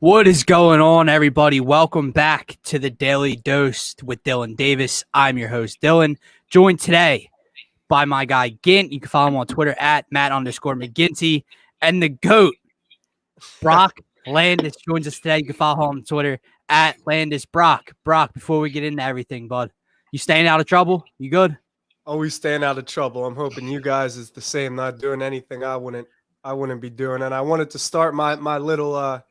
What is going on, everybody? Welcome back to the Daily Dose with Dylan Davis. I'm your host, Dylan, joined today by my guy, Gint. You can follow him on Twitter at Matt_McGinty. And the GOAT, Brock Landis, joins us today. You can follow him on Twitter at LandisBrock. Brock, before we get into everything, bud, you staying out of trouble? You good? Always staying out of trouble. I'm hoping you guys is the same, not doing anything I wouldn't be doing. And I wanted to start my little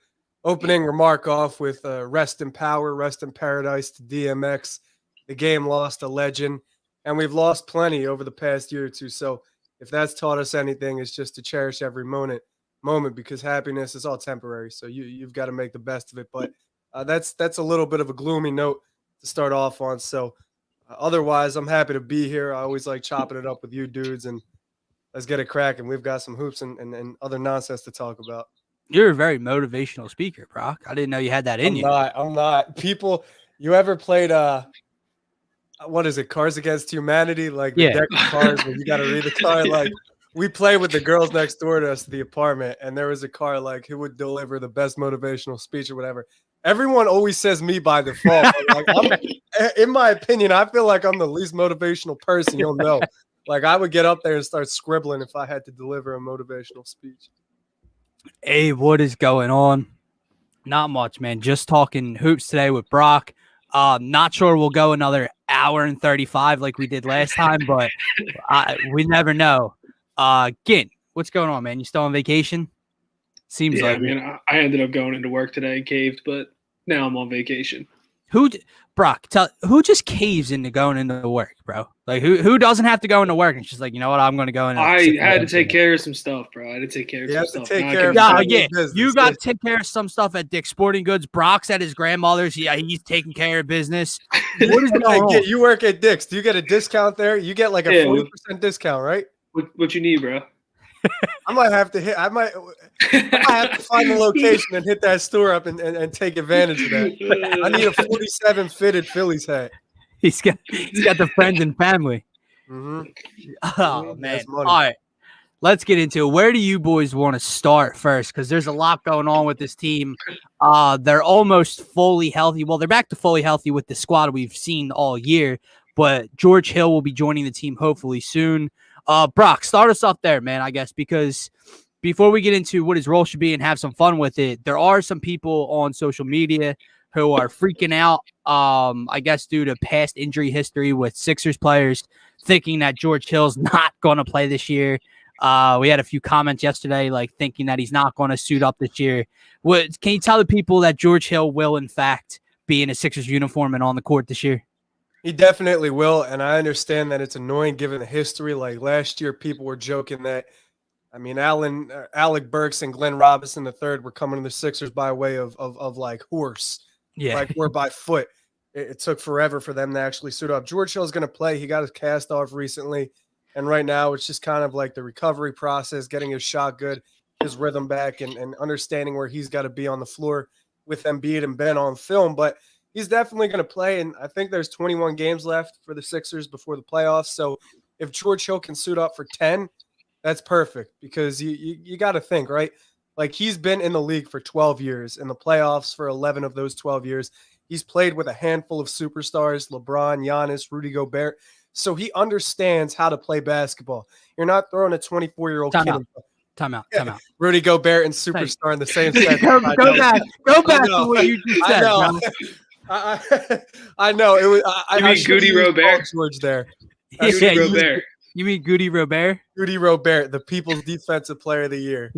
opening remark off with rest in power, rest in paradise to DMX. The game lost a legend, and we've lost plenty over the past year or two. So if that's taught us anything, it's just to cherish every moment because happiness is all temporary. So you've got to make the best of it. But that's a little bit of a gloomy note to start off on. So otherwise, I'm happy to be here. I always like chopping it up with you dudes, and let's get it cracking. We've got some hoops and other nonsense to talk about. You're a very motivational speaker, Brock. I didn't know you had that in you. I'm not. People, you ever played what is it, Cards Against Humanity? Like the deck of cards where you got to read the card. Like we play with the girls next door to us at the apartment, and there was a card like who would deliver the best motivational speech or whatever. Everyone always says me by default. Like, in my opinion, I feel like I'm the least motivational person you'll know. Like I would get up there and start scribbling if I had to deliver a motivational speech. Hey, what is going on? Not much, man. Just talking hoops today with Brock. Not sure we'll go another hour and 35 like we did last time, but we never know. Gint, what's going on, man? You still on vacation? Seems like. I mean, I ended up going into work today and caved, but now I'm on vacation. Brock, who just caves into going into work, bro? Like who doesn't have to go into work and she's like, you know what, I'm going to go in. I had to take care of some stuff, bro. I had to take care of some stuff. You got to take care of some stuff at Dick's Sporting Goods. Brock's at his grandmother's. Yeah, he's taking care of business. What is going on? You work at Dick's. Do you get a discount there? You get like a 40% discount, right? What you need, bro? I might have to find the location and hit that store up and take advantage of that. I need a 47 fitted Phillies hat. He's got the friends and family. Mm-hmm. Oh, man. All right. Let's get into it. Where do you boys want to start first? Because there's a lot going on with this team. They're almost fully healthy. Well, they're back to fully healthy with the squad we've seen all year. But George Hill will be joining the team hopefully soon. Brock, start us off there, man, I guess, because before we get into what his role should be and have some fun with it, there are some people on social media who are freaking out, I guess, due to past injury history with Sixers players, thinking that George Hill's not going to play this year. We had a few comments yesterday, like thinking that he's not going to suit up this year. Can you tell the people that George Hill will, in fact, be in a Sixers uniform and on the court this year? He definitely will, and I understand that it's annoying given the history. Like last year, people were joking that, I mean, Alec Burks and Glenn Robinson III were coming to the Sixers by way of like horse, like we're by foot. It took forever for them to actually suit up. George Hill's going to play. He got his cast off recently, and right now it's just kind of like the recovery process, getting his shot good, his rhythm back, and understanding where he's got to be on the floor with Embiid and Ben on film, but he's definitely going to play, and I think there's 21 games left for the Sixers before the playoffs. So if George Hill can suit up for 10, that's perfect because you got to think, right? Like he's been in the league for 12 years, in the playoffs for 11 of those 12 years. He's played with a handful of superstars, LeBron, Giannis, Rudy Gobert. So he understands how to play basketball. You're not throwing a 24-year-old kid. Time out. Rudy Gobert and superstar in the same set. Go back to what you just said. I know. It was. You mean Goody Robert? George there. Robert. You mean Goody Robert? Goody Robert, the People's Defensive Player of the Year.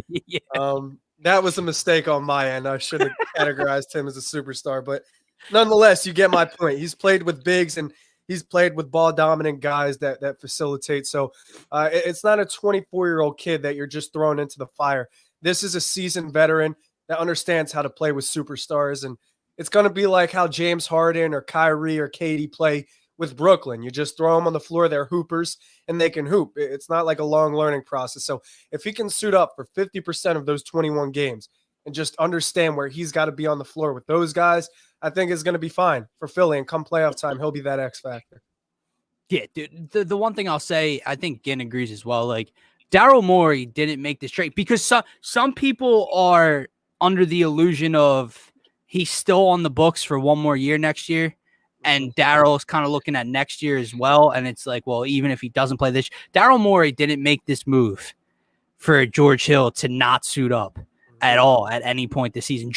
That was a mistake on my end. I should have categorized him as a superstar, but nonetheless, you get my point. He's played with bigs and he's played with ball-dominant guys that facilitate. So it's not a 24-year-old kid that you're just throwing into the fire. This is a seasoned veteran that understands how to play with superstars, and it's going to be like how James Harden or Kyrie or KD play with Brooklyn. You just throw them on the floor. They're hoopers, and they can hoop. It's not like a long learning process. So if he can suit up for 50% of those 21 games and just understand where he's got to be on the floor with those guys, I think it's going to be fine for Philly. And come playoff time, he'll be that X factor. Yeah, dude. The one thing I'll say, I think Ginn agrees as well. Like Daryl Morey didn't make this trade because some people are under the illusion of he's still on the books for one more year next year. And Daryl is kind of looking at next year as well. And it's like, well, even if he doesn't play this, Daryl Morey didn't make this move for George Hill to not suit up at all at any point this season.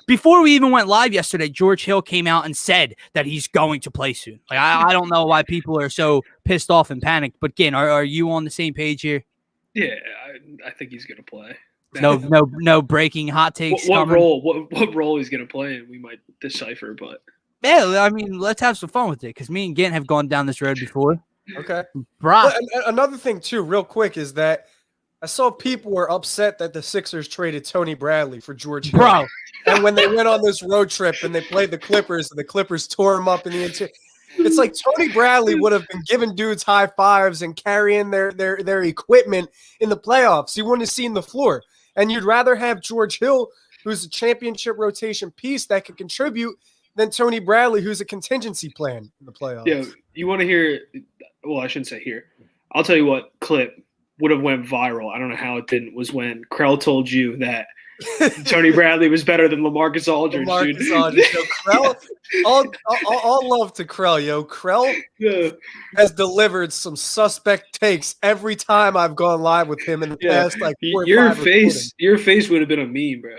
Before we even went live yesterday, George Hill came out and said that he's going to play soon. Like, I don't know why people are so pissed off and panicked. But again, are you on the same page here? Yeah, I think he's going to play. No breaking hot takes. What role he's going to play, we might decipher. But yeah, I mean, let's have some fun with it because me and Gant have gone down this road before. Okay. Brock. Well, another thing too, real quick, is that I saw people were upset that the Sixers traded Tony Bradley for George Hill. Bro. And when they went on this road trip and they played the Clippers and the Clippers tore him up in the interior, it's like Tony Bradley would have been giving dudes high fives and carrying their equipment in the playoffs. You wouldn't have seen the floor. And you'd rather have George Hill, who's a championship rotation piece that could contribute, than Tony Bradley, who's a contingency plan in the playoffs. Yeah, you want to hear – well, I shouldn't say here. I'll tell you what clip would have went viral. I don't know how it didn't. Was when Krell told you that Tony Bradley was better than LaMarcus Aldridge. LaMarcus Aldridge. Yo, Krell, all love to Krell. Yo, Krell has delivered some suspect takes every time I've gone live with him in the past. Like your face would have been a meme, bro.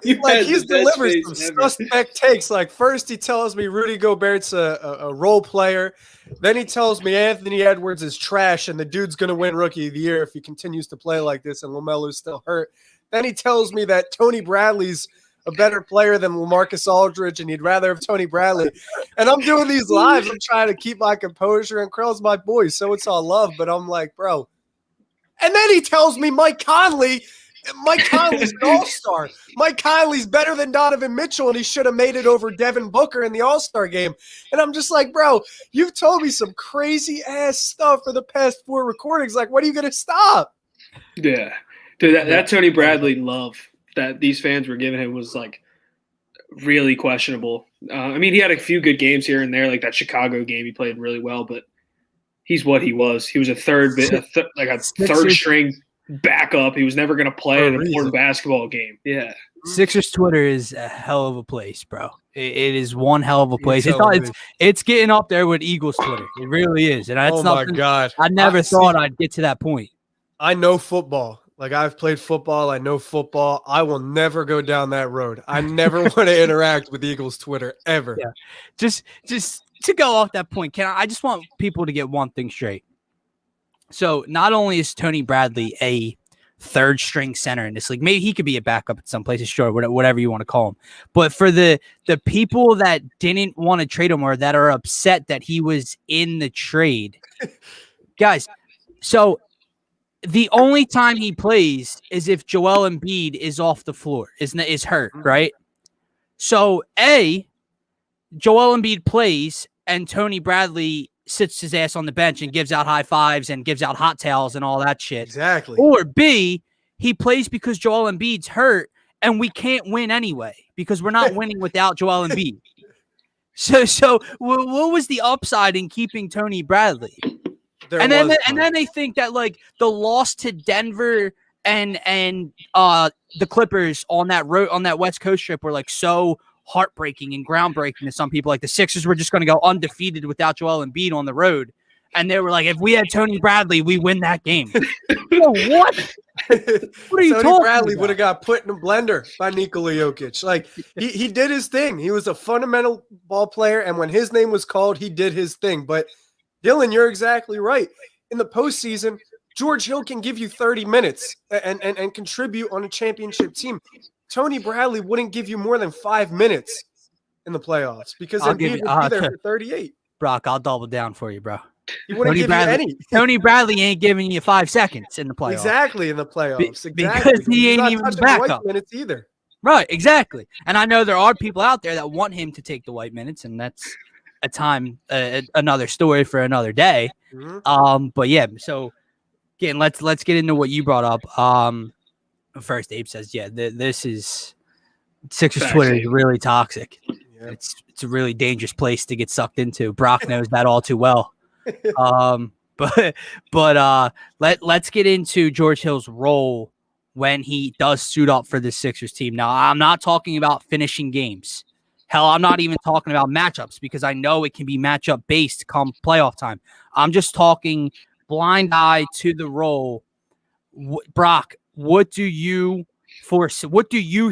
He's delivered some suspect takes. Like, first he tells me Rudy Gobert's a role player. Then he tells me Anthony Edwards is trash and the dude's going to win Rookie of the Year if he continues to play like this and LaMelo's still hurt. Then he tells me that Tony Bradley's a better player than LaMarcus Aldridge and he'd rather have Tony Bradley. And I'm doing these lives. I'm trying to keep my composure, and Krell's my boy, so it's all love. But I'm like, bro. And then he tells me Mike Conley's an all-star. Mike Conley's better than Donovan Mitchell, and he should have made it over Devin Booker in the all-star game. And I'm just like, bro, you've told me some crazy-ass stuff for the past 4 recordings. Like, when are you going to stop? Yeah. Dude, that Tony Bradley love that these fans were giving him was, like, really questionable. I mean, he had a few good games here and there, like that Chicago game. He played really well, but he's what he was. He was a third-string backup. He was never going to play an important basketball game. Yeah. Sixers Twitter is a hell of a place, bro. It is one hell of a place. It's getting up there with Eagles Twitter. It really is. And that's my God. I never thought I'd get to that point. I know football. Like, I've played football. I know football. I will never go down that road. I never want to interact with Eagles Twitter ever. Yeah. Just to go off that point, I just want people to get one thing straight. So not only is Tony Bradley a third string center in this league, maybe he could be a backup at some places, sure, whatever you want to call him. But for the people that didn't want to trade him or that are upset that he was in the trade, guys, so the only time he plays is if Joel Embiid is off the floor, is hurt, right? So Joel Embiid plays and Tony Bradley sits his ass on the bench and gives out high fives and gives out hot towels and all that shit. Exactly. Or B, he plays because Joel Embiid's hurt and we can't win anyway because we're not winning without Joel Embiid. So what was the upside in keeping Tony Bradley? And then they think that like the loss to Denver and the Clippers on that West Coast trip were like so heartbreaking and groundbreaking to some people. Like the Sixers were just going to go undefeated without Joel Embiid on the road. And they were like, if we had Tony Bradley, we win that game. What? What are you talking Tony Bradley about? would have got put in a blender by Nikola Jokic. Like, he did his thing. He was a fundamental ball player, and when his name was called, he did his thing. But, Dylan, you're exactly right. In the postseason, George Hill can give you 30 minutes and contribute on a championship team. Tony Bradley wouldn't give you more than 5 minutes in the playoffs because Embiid would be there for 38. Brock, I'll double down for you, bro. He wouldn't give you any. Tony Bradley ain't giving you 5 seconds in the playoffs. Exactly, in the playoffs. Because he ain't even backup. Minutes either. Right, exactly. And I know there are people out there that want him to take the white minutes, and that's another story for another day. Mm-hmm. But yeah, so again, let's get into what you brought up. First, Abe says, yeah, this is Sixers Twitter is really toxic. Yeah. It's a really dangerous place to get sucked into. Brock knows that all too well. But let's get into George Hill's role when he does suit up for the Sixers team. Now, I'm not talking about finishing games. Hell, I'm not even talking about matchups because I know it can be matchup based come playoff time. I'm just talking blind eye to the role. Brock, what do you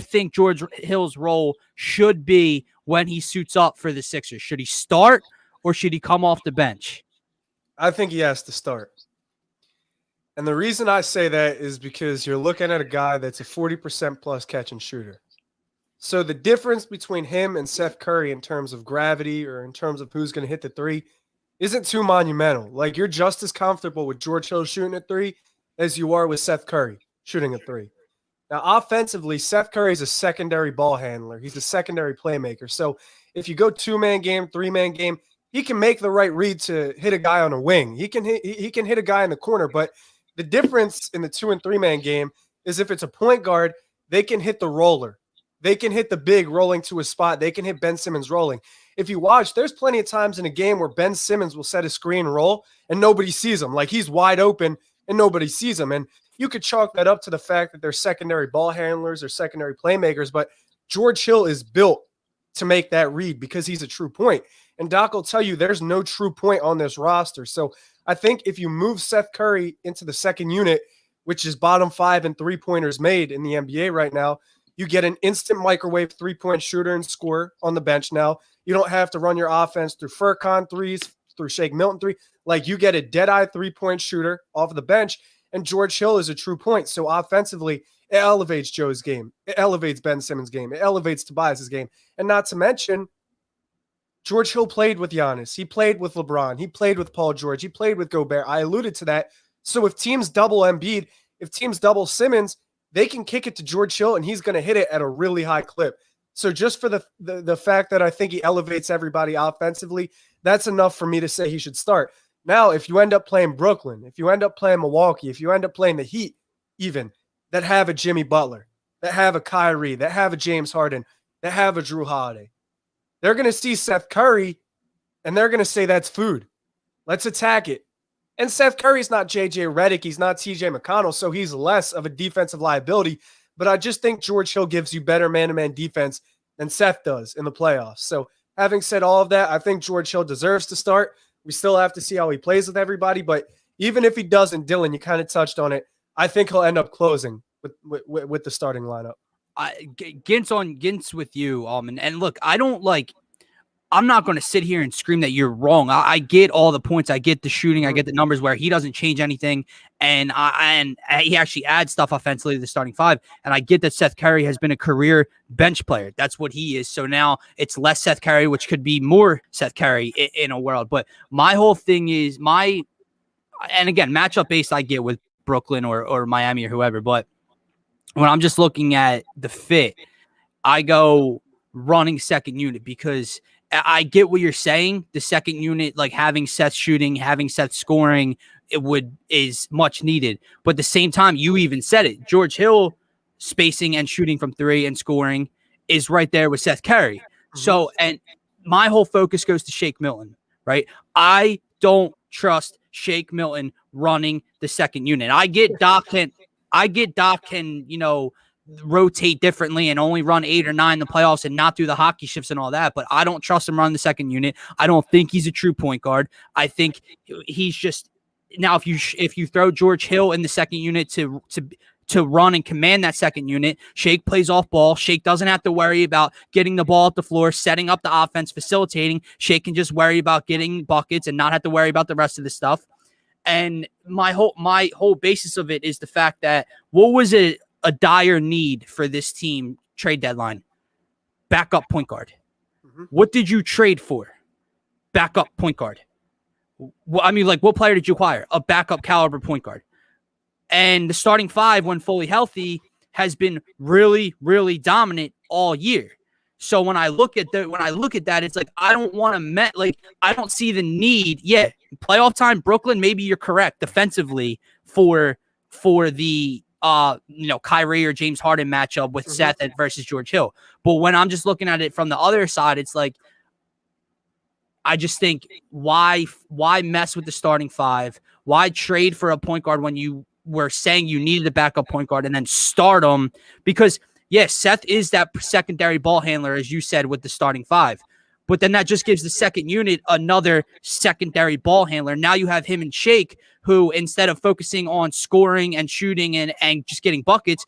think George Hill's role should be when he suits up for the Sixers? Should he start or should he come off the bench? I think he has to start. And the reason I say that is because you're looking at a guy that's a 40% plus catch and shooter. So the difference between him and Seth Curry in terms of gravity or in terms of who's going to hit the three isn't too monumental. Like, you're just as comfortable with George Hill shooting a three as you are with Seth Curry shooting a three. Now, offensively, Seth Curry is a secondary ball handler. He's a secondary playmaker. So if you go 2-man game, 3-man game, he can make the right read to hit a guy on a wing. He can hit a guy in the corner. But the difference in the 2- and 3-man game is if it's a point guard, they can hit the roller. They can hit the big rolling to a spot. They can hit Ben Simmons rolling. If you watch, there's plenty of times in a game where Ben Simmons will set a screen roll and nobody sees him. Like, he's wide open and nobody sees him. And you could chalk that up to the fact that they're secondary ball handlers or secondary playmakers. But George Hill is built to make that read because he's a true point. And Doc will tell you there's no true point on this roster. So I think if you move Seth Curry into the second unit, which is bottom 5 in three-pointers made in the NBA right now, you get an instant microwave three-point shooter and scorer on the bench now. You don't have to run your offense through Furkan threes, through Shake Milton three. Like, you get a dead-eye three-point shooter off of the bench, and George Hill is a true point. So offensively, it elevates Joe's game. It elevates Ben Simmons' game. It elevates Tobias's game. And not to mention, George Hill played with Giannis. He played with LeBron. He played with Paul George. He played with Gobert. I alluded to that. So if teams double Embiid, if teams double Simmons, they can kick it to George Hill, and he's going to hit it at a really high clip. So just for the fact that I think he elevates everybody offensively, that's enough for me to say he should start. Now, if you end up playing Brooklyn, if you end up playing Milwaukee, if you end up playing the Heat even, that have a Jimmy Butler, that have a Kyrie, that have a James Harden, that have a Drew Holiday, they're going to see Seth Curry, and they're going to say that's food. Let's attack it. And Seth Curry's not J.J. Redick. He's not T.J. McConnell, so he's less of a defensive liability. But I just think George Hill gives you better man-to-man defense than Seth does in the playoffs. So having said all of that, I think George Hill deserves to start. We still have to see how he plays with everybody. But even if he doesn't, Dylan, you kind of touched on it, I think he'll end up closing with the starting lineup. Gint's with you, and look, I'm not going to sit here and scream that you're wrong. I get all the points. I get the shooting. I get the numbers where he doesn't change anything. And he actually adds stuff offensively to the starting five. And I get that Seth Curry has been a career bench player. That's what he is. So now it's less Seth Curry, which could be more Seth Curry in a world. But my whole thing is and again, matchup based I get with Brooklyn or Miami or whoever. But when I'm just looking at the fit, I go running second unit because I get what you're saying. The second unit, like having Seth shooting, having Seth scoring, is much needed. But at the same time, you even said it. George Hill spacing and shooting from three and scoring is right there with Seth Curry. Mm-hmm. So, and my whole focus goes to Shake Milton, right? I don't trust Shake Milton running the second unit. I get Doc can, rotate differently and only run 8 or 9 in the playoffs and not do the hockey shifts and all that. But I don't trust him running the second unit. I don't think he's a true point guard. I think he's just now if you throw George Hill in the second unit to run and command that second unit, Shake plays off ball. Shake doesn't have to worry about getting the ball up the floor, setting up the offense, facilitating. Shake can just worry about getting buckets and not have to worry about the rest of the stuff. And my whole basis of it is the fact that what was a dire need for this team trade deadline? Backup point guard. Mm-hmm. What did you trade for? Backup point guard. What player did you acquire? A backup caliber point guard. And the starting five, when fully healthy, has been really, really dominant all year. So when I look at that, it's like I don't want to I don't see the need. Yeah, playoff time, Brooklyn. Maybe you're correct defensively for the Kyrie or James Harden matchup with Seth versus George Hill. But when I'm just looking at it from the other side, it's like I just think why mess with the starting five? Why trade for a point guard when you were saying you needed a backup point guard and then start him because, yes, Seth is that secondary ball handler, as you said, with the starting five. But then that just gives the second unit another secondary ball handler. Now you have him and Shake, who instead of focusing on scoring and shooting and just getting buckets,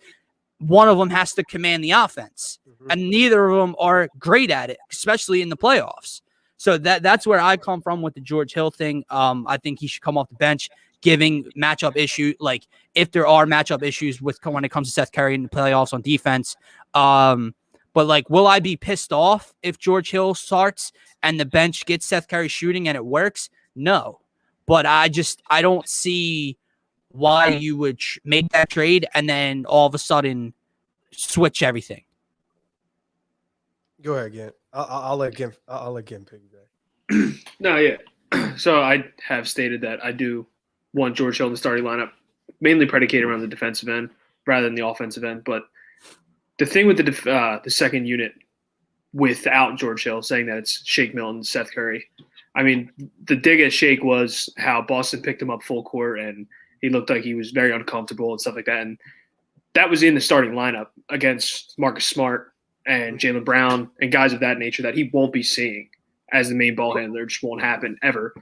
one of them has to command the offense. Mm-hmm. And neither of them are great at it, especially in the playoffs. So that's where I come from with the George Hill thing. I think he should come off the bench, giving matchup issue, like if there are matchup issues with when it comes to Seth Curry in the playoffs on defense. But, like, will I be pissed off if George Hill starts and the bench gets Seth Curry shooting and it works? No. But I don't see why you would make that trade and then all of a sudden switch everything. Go ahead, again. I'll let Gim piggyback. No, yeah. So I have stated that I do want George Hill in the starting lineup, mainly predicated around the defensive end rather than the offensive end. But the thing with the second unit without George Hill, saying that it's Shake Milton, Seth Curry, I mean, the dig at Shake was how Boston picked him up full court and he looked like he was very uncomfortable and stuff like that. And that was in the starting lineup against Marcus Smart and Jaylen Brown and guys of that nature that he won't be seeing as the main ball handler. It just won't happen ever.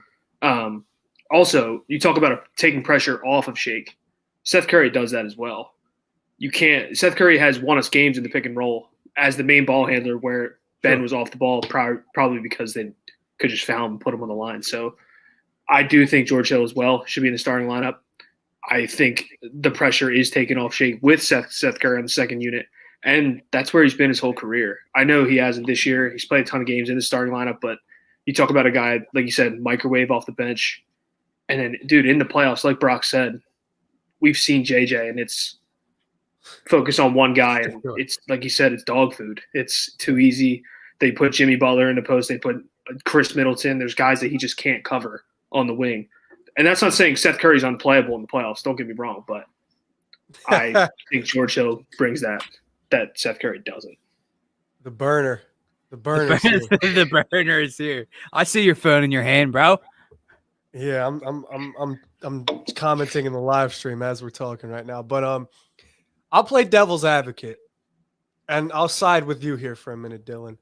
Also, you talk about taking pressure off of Shake. Seth Curry does that as well. You can't – Seth Curry has won us games in the pick and roll as the main ball handler where Ben was off the ball probably because they could just foul him and put him on the line. So I do think George Hill as well should be in the starting lineup. I think the pressure is taken off Shake with Seth Curry on the second unit, and that's where he's been his whole career. I know he hasn't this year. He's played a ton of games in the starting lineup, but you talk about a guy, like you said, microwave off the bench. And then, dude, in the playoffs, like Brock said, we've seen JJ, and it's focus on one guy. And it's, like you said, it's dog food. It's too easy. They put Jimmy Butler in the post. They put Chris Middleton. There's guys that he just can't cover on the wing. And that's not saying Seth Curry's unplayable in the playoffs. Don't get me wrong, but I think George Hill brings that Seth Curry doesn't. The burner is here. The burner is here. I see your phone in your hand, bro. Yeah, I'm commenting in the live stream as we're talking right now. But I'll play devil's advocate, and I'll side with you here for a minute, Dylan.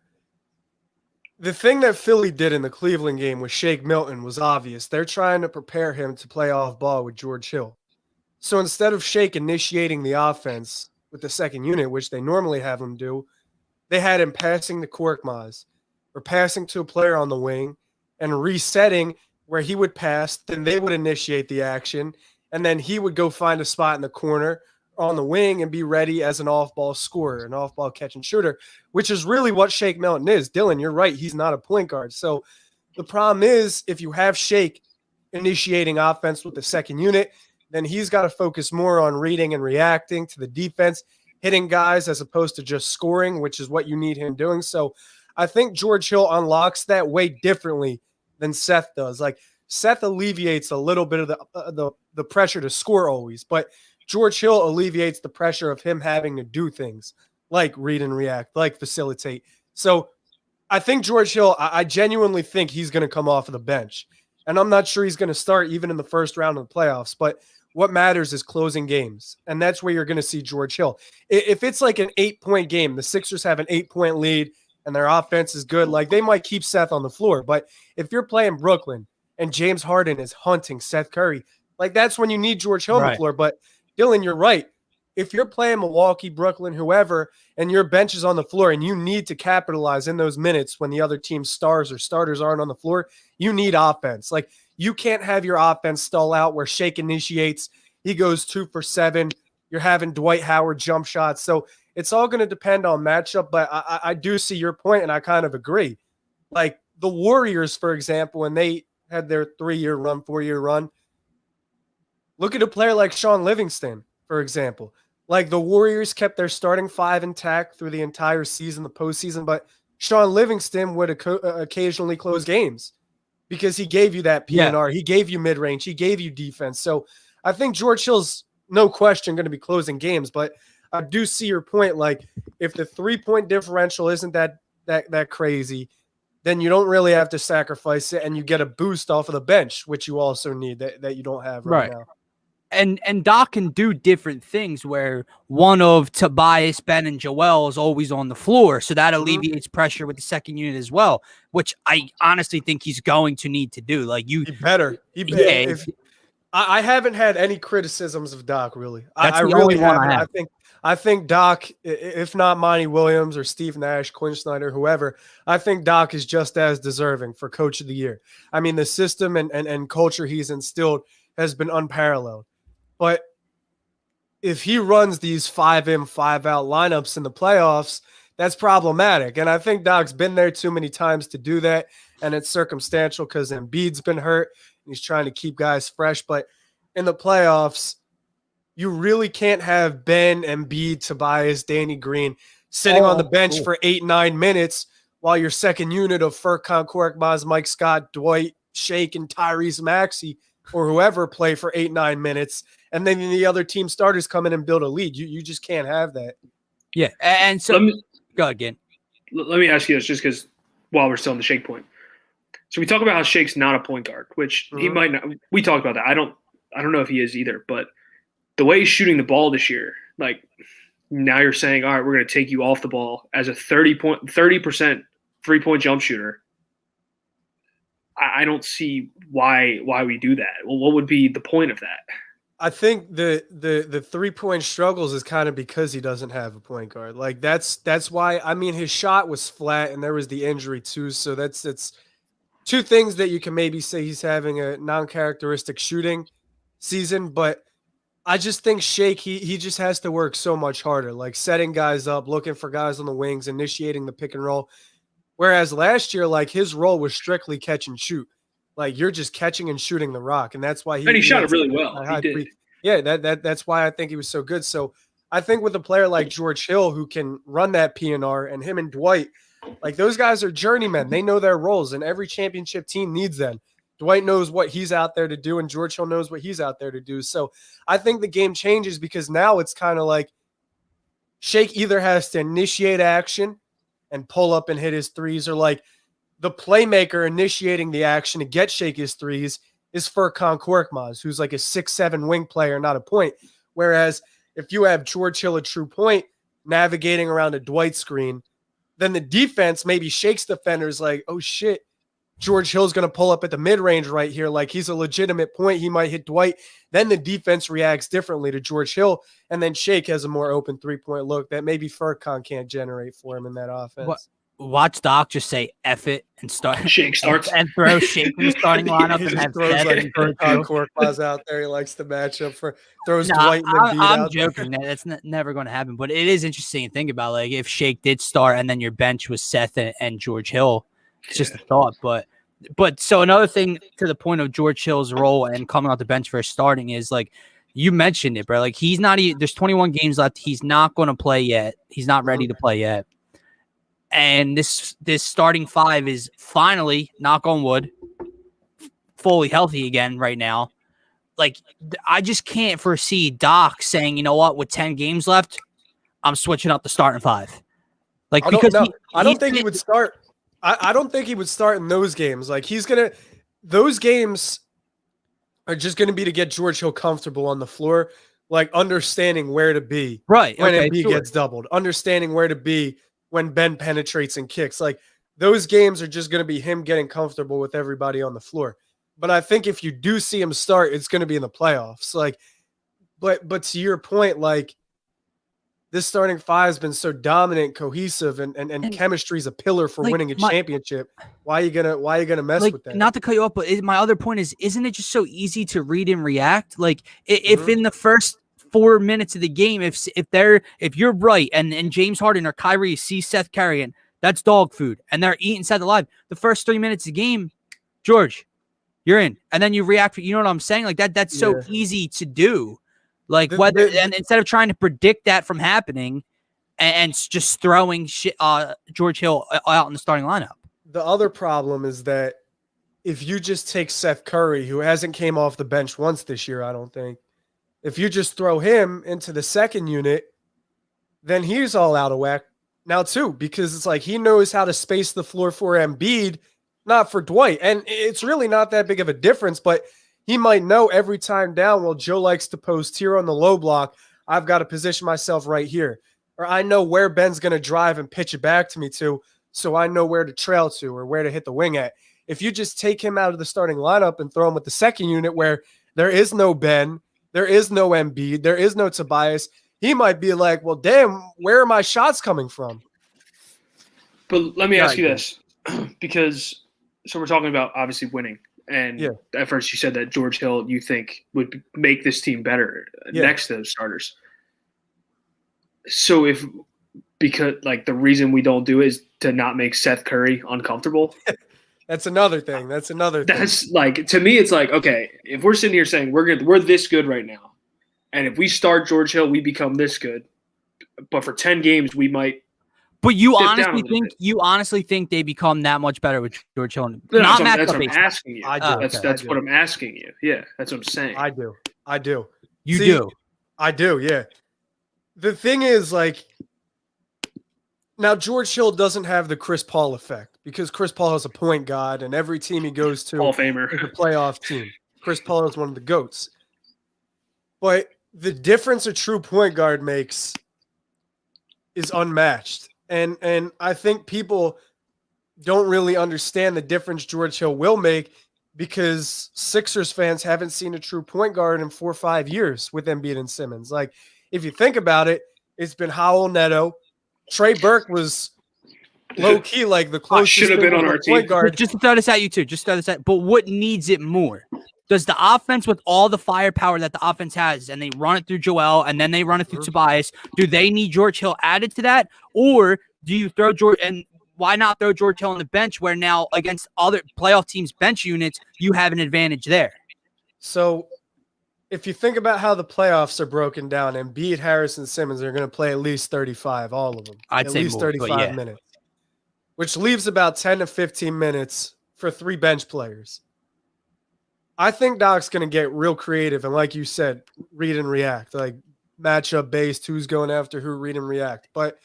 The thing that Philly did in the Cleveland game with Shake Milton was obvious. They're trying to prepare him to play off ball with George Hill. So instead of Shake initiating the offense with the second unit, which they normally have him do, they had him passing to Korkmaz or passing to a player on the wing and resetting where he would pass, then they would initiate the action, and then he would go find a spot in the corner on the wing and be ready as an off-ball scorer, an off-ball catch and shooter, which is really what Shake Milton is. Dylan, you're right. He's not a point guard. So the problem is if you have Shake initiating offense with the second unit, then he's got to focus more on reading and reacting to the defense, hitting guys as opposed to just scoring, which is what you need him doing. So I think George Hill unlocks that way differently than Seth does. Like Seth alleviates a little bit of the pressure to score always, but George Hill alleviates the pressure of him having to do things like read and react, like facilitate. So I think George Hill, I genuinely think he's going to come off of the bench. And I'm not sure he's going to start even in the first round of the playoffs. But what matters is closing games. And that's where you're going to see George Hill. If it's like an 8-point game, the Sixers have an 8-point lead and their offense is good, like they might keep Seth on the floor. But if you're playing Brooklyn and James Harden is hunting Seth Curry, like that's when you need George Hill on the floor. But Dylan, you're right. If you're playing Milwaukee, Brooklyn, whoever, and your bench is on the floor and you need to capitalize in those minutes when the other team's stars or starters aren't on the floor, you need offense. Like you can't have your offense stall out where Shake initiates. He goes 2 for 7. You're having Dwight Howard jump shots. So it's all going to depend on matchup, but I do see your point, and I kind of agree. Like the Warriors, for example, when they had their 3-year run, 4-year run, look at a player like Sean Livingston, for example. Like the Warriors kept their starting 5 intact through the entire season, the postseason, but Sean Livingston would occasionally close games because he gave you that PNR. He gave you mid-range. He gave you defense. So I think George Hill's no question going to be closing games, but I do see your point. Like if the 3-point differential isn't that crazy, then you don't really have to sacrifice it and you get a boost off of the bench, which you also need that you don't have right now. And Doc can do different things where one of Tobias, Ben, and Joel is always on the floor. So that alleviates pressure with the second unit as well, which I honestly think he's going to need to do. Like he better. I haven't had any criticisms of Doc, really. I really haven't. I think Doc, if not Monty Williams or Steve Nash, Quinn Snyder, whoever, I think Doc is just as deserving for Coach of the Year. I mean, the system and culture he's instilled has been unparalleled. But if he runs these 5-in, 5-out lineups in the playoffs, that's problematic. And I think Doc's been there too many times to do that. And it's circumstantial because Embiid's been hurt. And he's trying to keep guys fresh. But in the playoffs, you really can't have Ben, Embiid, Tobias, Danny Green sitting on the bench for 8-9 minutes while your second unit of Furkan Korkmaz, Mike Scott, Dwight, Shake, and Tyrese Maxey or whoever play for 8-9 minutes. And then the other team starters come in and build a lead. You just can't have that. Yeah. And so go again. Let me ask you this just because while we're still on the Shake point. So we talk about how Shake's not a point guard, which he might not. We talked about that. I don't know if he is either, but the way he's shooting the ball this year, like now you're saying, all right, we're going to take you off the ball as a 30% 3-point jump shooter. I don't see why we do that. Well, what would be the point of that? I think the 3-point struggles is kind of because he doesn't have a point guard. Like that's why. I mean, his shot was flat, and there was the injury too. So it's two things that you can maybe say he's having a non-characteristic shooting season. But I just think Shake he just has to work so much harder, like setting guys up, looking for guys on the wings, initiating the pick and roll. Whereas last year, like his role was strictly catch and shoot. Like you're just catching and shooting the rock, and that's why he shot it really well. He did. Yeah, that's why I think he was so good. So I think with a player like George Hill who can run that PNR, and him and Dwight, like those guys are journeymen. They know their roles, and every championship team needs them. Dwight knows what he's out there to do, and George Hill knows what he's out there to do. So I think the game changes because now it's kind of like Shake either has to initiate action and pull up and hit his threes, or like the playmaker initiating the action to get Shake his threes is Furkan Korkmaz, who's like a 6'7" wing player, not a point. Whereas if you have George Hill, a true point, navigating around a Dwight screen, then the defense maybe Shake's defenders like, oh shit, George Hill's going to pull up at the mid-range right here. Like he's a legitimate point. He might hit Dwight. Then the defense reacts differently to George Hill. And then Shake has a more open 3-point look that maybe Furkan can't generate for him in that offense. Watch Doc just say F it and start Shake starts and throw Shake in the starting lineup and have throws like Korkmaz out there. He likes to match up for throws Dwight and Embiid out. I'm joking. That's never going to happen. But it is interesting to think about. Like if Shake did start and then your bench was Seth and George Hill, it's just a thought. But so another thing to the point of George Hill's role and coming off the bench for starting is like you mentioned it, bro. Like he's not. There's 21 games left. He's not going to play yet. He's not ready to play yet. And this starting five is finally, knock on wood, fully healthy again right now. Like, I just can't foresee Doc saying, you know what, with 10 games left, I'm switching up the starting five. Like, I don't think he would start. I don't think he would start in those games. Like, those games are just going to be to get George Hill comfortable on the floor, like understanding where to be. Right. When Embiid gets doubled, understanding where to be when Ben penetrates and kicks. Like those games are just going to be him getting comfortable with everybody on the floor. But I think if you do see him start, it's going to be in the playoffs. Like, but to your point, like this starting five has been so dominant, cohesive, and chemistry is a pillar for winning a championship. Why are you gonna mess with that? Not to cut you off, but my other point is, isn't it just so easy to read and react? Like if in the first 4 minutes of the game, if you're right and James Harden or Kyrie see Seth carrying, that's dog food, and they're eating Seth alive. The first 3 minutes of the game, George, you're in, and then you react. You know what I'm saying? Like that's so easy to do. Like and instead of trying to predict that from happening, and just throwing George Hill out in the starting lineup. The other problem is that if you just take Seth Curry, who hasn't came off the bench once this year, I don't think. If you just throw him into the second unit, then he's all out of whack now too, because it's like he knows how to space the floor for Embiid, not for Dwight. And it's really not that big of a difference, but He might know every time down, well, Joe likes to post here on the low block. I've got to position myself right here. Or I know where Ben's going to drive and pitch it back to me to, so I know where to trail to or where to hit the wing at. If you just take him out of the starting lineup and throw him with the second unit where there is no Ben, there is no Embiid, there is no Tobias, he might be like, well, damn, where are my shots coming from? But let me ask you this, because so we're talking about obviously winning. And at first you said that George Hill, you think, would make this team better next to the starters. So because the reason we don't do it is to not make Seth Curry uncomfortable. That's another thing. That's to me, it's like, okay, if we're sitting here saying we're this good right now, and if we start George Hill, we become this good. But for 10 games, we might. But you honestly think they become that much better with George Hill? That's what I'm asking you. I do. That's what I'm asking you. Yeah, that's what I'm saying. I do. You do. I do. Yeah. The thing is, now George Hill doesn't have the Chris Paul effect because Chris Paul is a point guard, and every team he goes to Hall of Famer is a playoff team. Chris Paul is one of the GOATs. But the difference a true point guard makes is unmatched. And I think people don't really understand the difference George Hill will make because Sixers fans haven't seen a true point guard in 4 or 5 years with Embiid and Simmons. If you think about it, it's been Howell, Neto. Trey Burke was low-key the closest should have been on our team. Guard. Just to throw this at you too. But what needs it more? Does the offense, with all the firepower that the offense has, and they run it through Joel and then they run it through Tobias, do they need George Hill added to that? Or do you throw George, and why not throw George Hill on the bench where now against other playoff teams' bench units, you have an advantage there? So if you think about how the playoffs are broken down, Embiid, Harris, and Simmons are going to play at least 35, all of them. I'd say at least more, 35 minutes, which leaves about 10 to 15 minutes for 3 bench players. I think Doc's going to get real creative and, like you said, read and react, matchup based, who's going after who, read and react. But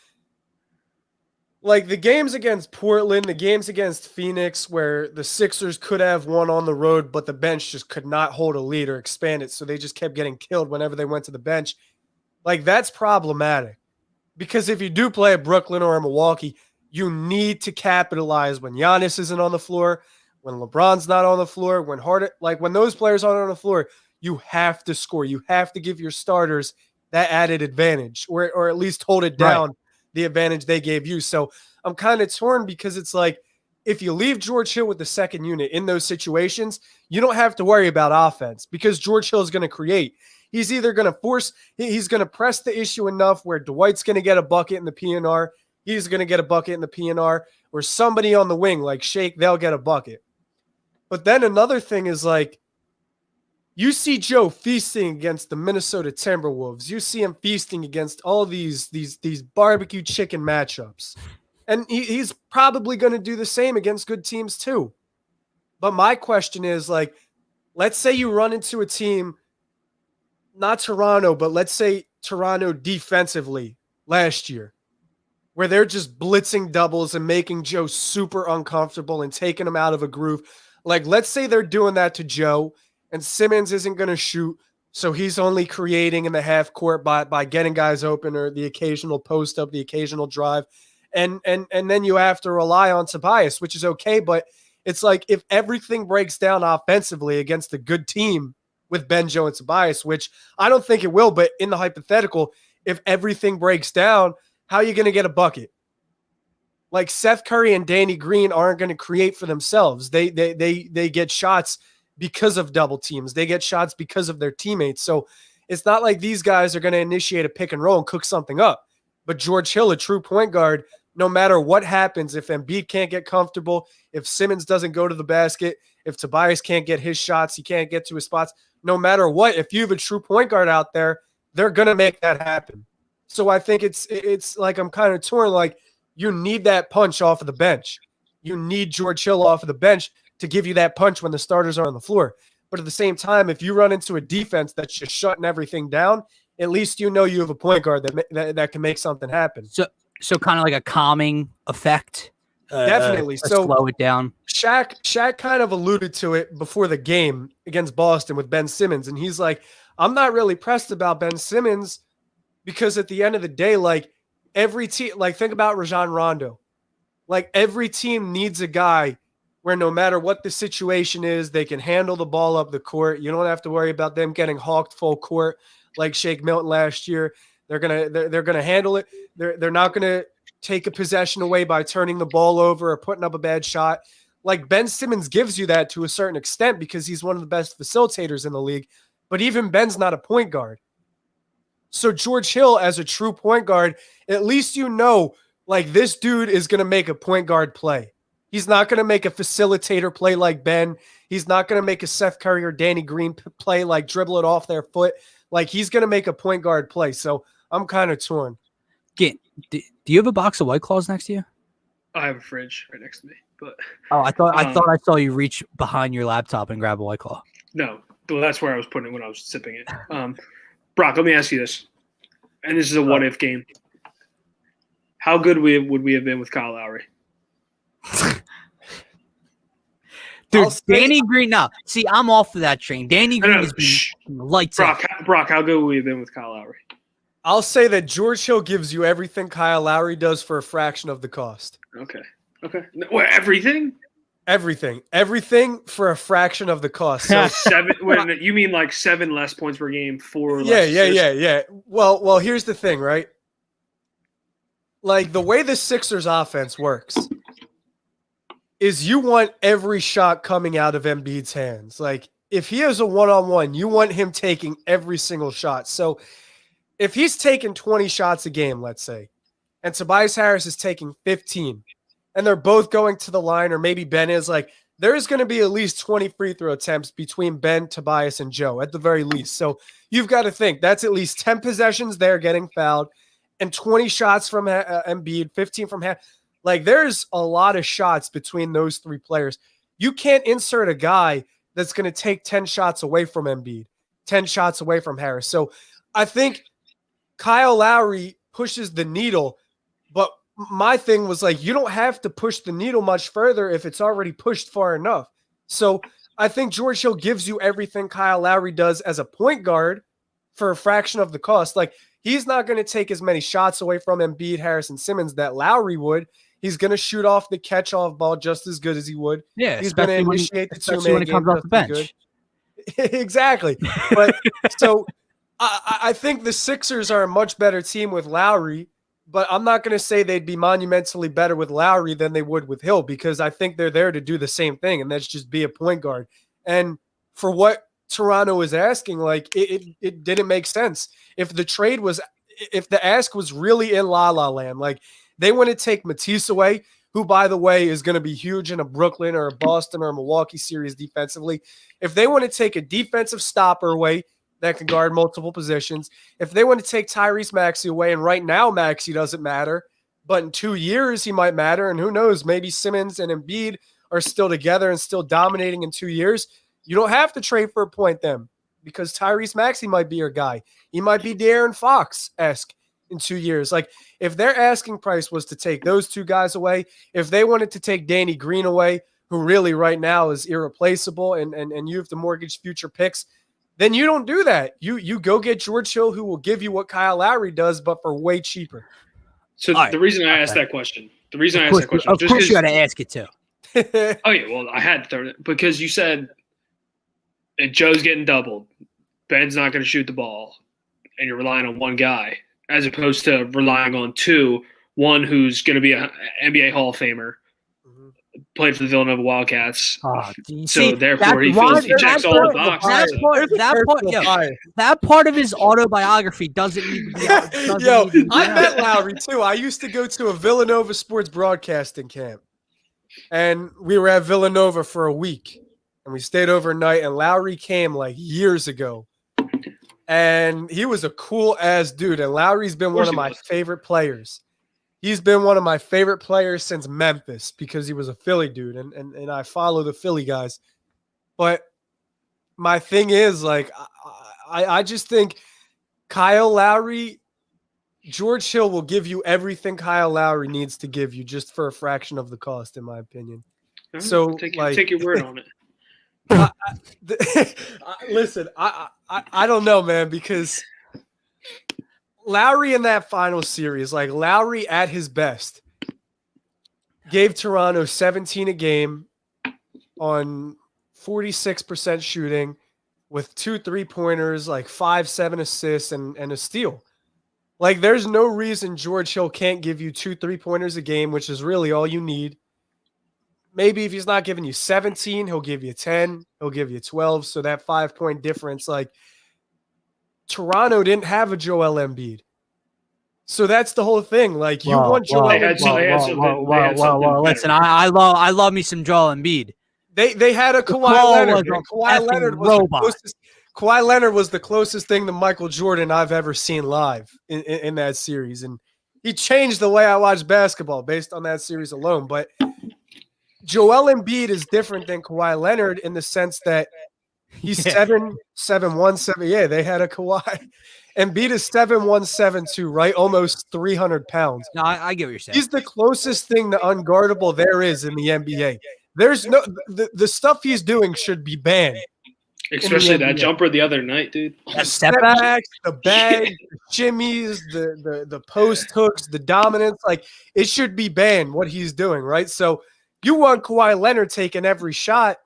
the games against Portland, the games against Phoenix, where the Sixers could have won on the road, but the bench just could not hold a lead or expand it, so they just kept getting killed whenever they went to the bench. That's problematic. Because if you do play a Brooklyn or a Milwaukee, you need to capitalize when Giannis isn't on the floor, when LeBron's not on the floor, when Harden, when those players aren't on the floor, you have to score. You have to give your starters that added advantage, or at least hold it down, the advantage they gave you. So I'm kind of torn because it's if you leave George Hill with the second unit in those situations, you don't have to worry about offense because George Hill is going to create. He's either going to he's going to press the issue enough where Dwight's going to get a bucket in the PNR, he's going to get a bucket in the PNR, or somebody on the wing like Shake, they'll get a bucket. But then another thing is you see Joe feasting against the Minnesota Timberwolves. You see him feasting against all these barbecue chicken matchups. And he's probably going to do the same against good teams too. But my question is let's say you run into a team, not Toronto, but let's say Toronto defensively last year, where they're just blitzing doubles and making Joe super uncomfortable and taking him out of a groove. Let's say they're doing that to Joe and Simmons isn't going to shoot, so he's only creating in the half court by getting guys open or the occasional post up, the occasional drive. And then you have to rely on Tobias, which is okay, but it's if everything breaks down offensively against a good team with Ben, Joe, and Tobias, which I don't think it will, but in the hypothetical, if everything breaks down, how are you going to get a bucket? Seth Curry and Danny Green aren't going to create for themselves. They get shots because of double teams. They get shots because of their teammates. So it's not like these guys are going to initiate a pick and roll and cook something up. But George Hill, a true point guard, no matter what happens, if Embiid can't get comfortable, if Simmons doesn't go to the basket, if Tobias can't get his shots, he can't get to his spots, no matter what, if you have a true point guard out there, they're going to make that happen. So I think it's I'm kind of torn. You need that punch off of the bench. You need George Hill off of the bench to give you that punch when the starters are on the floor. But at the same time, if you run into a defense that's just shutting everything down, at least you know you have a point guard that can make something happen. So kind of like a calming effect Definitely. So slow it down. Shaq kind of alluded to it before the game against Boston with Ben Simmons. And he's like, I'm not really pressed about Ben Simmons because at the end of the day, like every team, like think about Rajon Rondo. Like every team needs a guy where no matter what the situation is, they can handle the ball up the court. You don't have to worry about them getting hawked full court like Shake Milton last year. They're gonna handle it. They're not gonna take a possession away by turning the ball over or putting up a bad shot. Like Ben Simmons gives you that to a certain extent because he's one of the best facilitators in the league. But even Ben's not a point guard. So George Hill, as a true point guard, at least you know, like this dude is going to make a point guard play. He's not going to make a facilitator play like Ben. He's not going to make a Seth Curry or Danny Green play like dribble it off their foot. Like he's going to make a point guard play. So I'm kind of torn. Do you have a box of White Claws next to you? I have a fridge right next to me. But I thought I saw you reach behind your laptop and grab a White Claw. No, well, that's where I was putting it when I was sipping it. Brock, let me ask you this, and this is a what-if game. How good would we have been with Kyle Lowry? Dude, Danny Green. No, see, I'm off of that train. Danny Green has been lights out. Brock, how good would we have been with Kyle Lowry? I'll say that George Hill gives you everything Kyle Lowry does for a fraction of the cost. Okay. What, everything? Everything for a fraction of the cost. So wait, you mean like 7 less points per game, 4 yeah, less assists? Yeah. Well, here's the thing, right? Like the way the Sixers offense works is you want every shot coming out of Embiid's hands. Like if he has a one-on-one, you want him taking every single shot. So if he's taking 20 shots a game, let's say, and Tobias Harris is taking 15, and they're both going to the line, or maybe Ben is, like, there's going to be at least 20 free throw attempts between Ben, Tobias, and Joe at the very least. So you've got to think that's at least 10 possessions there getting fouled and 20 shots from Embiid, 15 from Harris. Like there's a lot of shots between those 3 players. You can't insert a guy that's going to take 10 shots away from Embiid, 10 shots away from Harris. So I think Kyle Lowry pushes the needle, but my thing was like, you don't have to push the needle much further if it's already pushed far enough. So I think George Hill gives you everything Kyle Lowry does as a point guard for a fraction of the cost. Like he's not going to take as many shots away from Embiid, Harris, and Simmons that Lowry would. He's going to shoot off the catch-off ball just as good as he would. Yeah, he's going to initiate the two-man when it comes off the bench. Exactly. But so I think the Sixers are a much better team with Lowry, but I'm not going to say they'd be monumentally better with Lowry than they would with Hill because I think they're there to do the same thing, and that's just be a point guard. And for what Toronto is asking, like it didn't make sense. If the ask was really in La La Land, like they want to take Matisse away, who, by the way, is going to be huge in a Brooklyn or a Boston or a Milwaukee series defensively. If they want to take a defensive stopper away that can guard multiple positions, if they want to take Tyrese Maxey away, and right now Maxey doesn't matter, but in 2 years he might matter, and who knows, maybe Simmons and Embiid are still together and still dominating in 2 years. You don't have to trade for a point then because Tyrese Maxey might be your guy. He might be De'Aaron Fox-esque in 2 years. Like if their asking price was to take those 2 guys away, if they wanted to take Danny Green away, who really right now is irreplaceable, and you have to mortgage future picks, then you don't do that. You go get George Hill, who will give you what Kyle Lowry does, but for way cheaper. So the reason I asked that question, of course you got to ask it too. Oh yeah, well I had to because you said Joe's getting doubled, Ben's not going to shoot the ball, and you're relying on one guy as opposed to relying on 2, one who's going to be an NBA Hall of Famer, played for the Villanova Wildcats. So therefore he checks all the boxes. That part of his autobiography doesn't need to be. I met Lowry too. I used to go to a Villanova sports broadcasting camp, and we were at Villanova for a week, and we stayed overnight. And Lowry came like years ago, and he was a cool ass dude. And Lowry's been one of my favorite players. He's been one of my favorite players since Memphis because he was a Philly dude, and I follow the Philly guys. But my thing is, like, I just think Kyle Lowry George Hill will give you everything Kyle Lowry needs to give you just for a fraction of the cost, in my opinion. So, take your word on it. Listen, I don't know, man, because Lowry in that final series, like Lowry at his best, gave Toronto 17 a game on 46% shooting with 2 3-pointers, like 5-7 assists and a steal. Like, there's no reason George Hill can't give you 2 3-pointers a game, which is really all you need. Maybe if he's not giving you 17, he'll give you 10. He'll give you 12. So that 5-point difference, like, Toronto didn't have a Joel Embiid. So that's the whole thing. Like, you want Joel Embiid. Listen, I love me some Joel Embiid. They had a Kawhi Leonard. Kawhi Leonard was the closest thing to Michael Jordan I've ever seen live in that series. And he changed the way I watch basketball based on that series alone. But Joel Embiid is different than Kawhi Leonard in the sense that he's 7'1", 7. Yeah, they had a Kawhi. Embiid is 7'1", 7'2", right? Almost 300 pounds. No, I get what you're saying. He's the closest thing to unguardable there is in the NBA. There's no the stuff he's doing should be banned. Especially that jumper the other night, dude. The step backs, the bag, the shimmies, the post hooks, the dominance. Like, it should be banned what he's doing, right? So you want Kawhi Leonard taking every shot,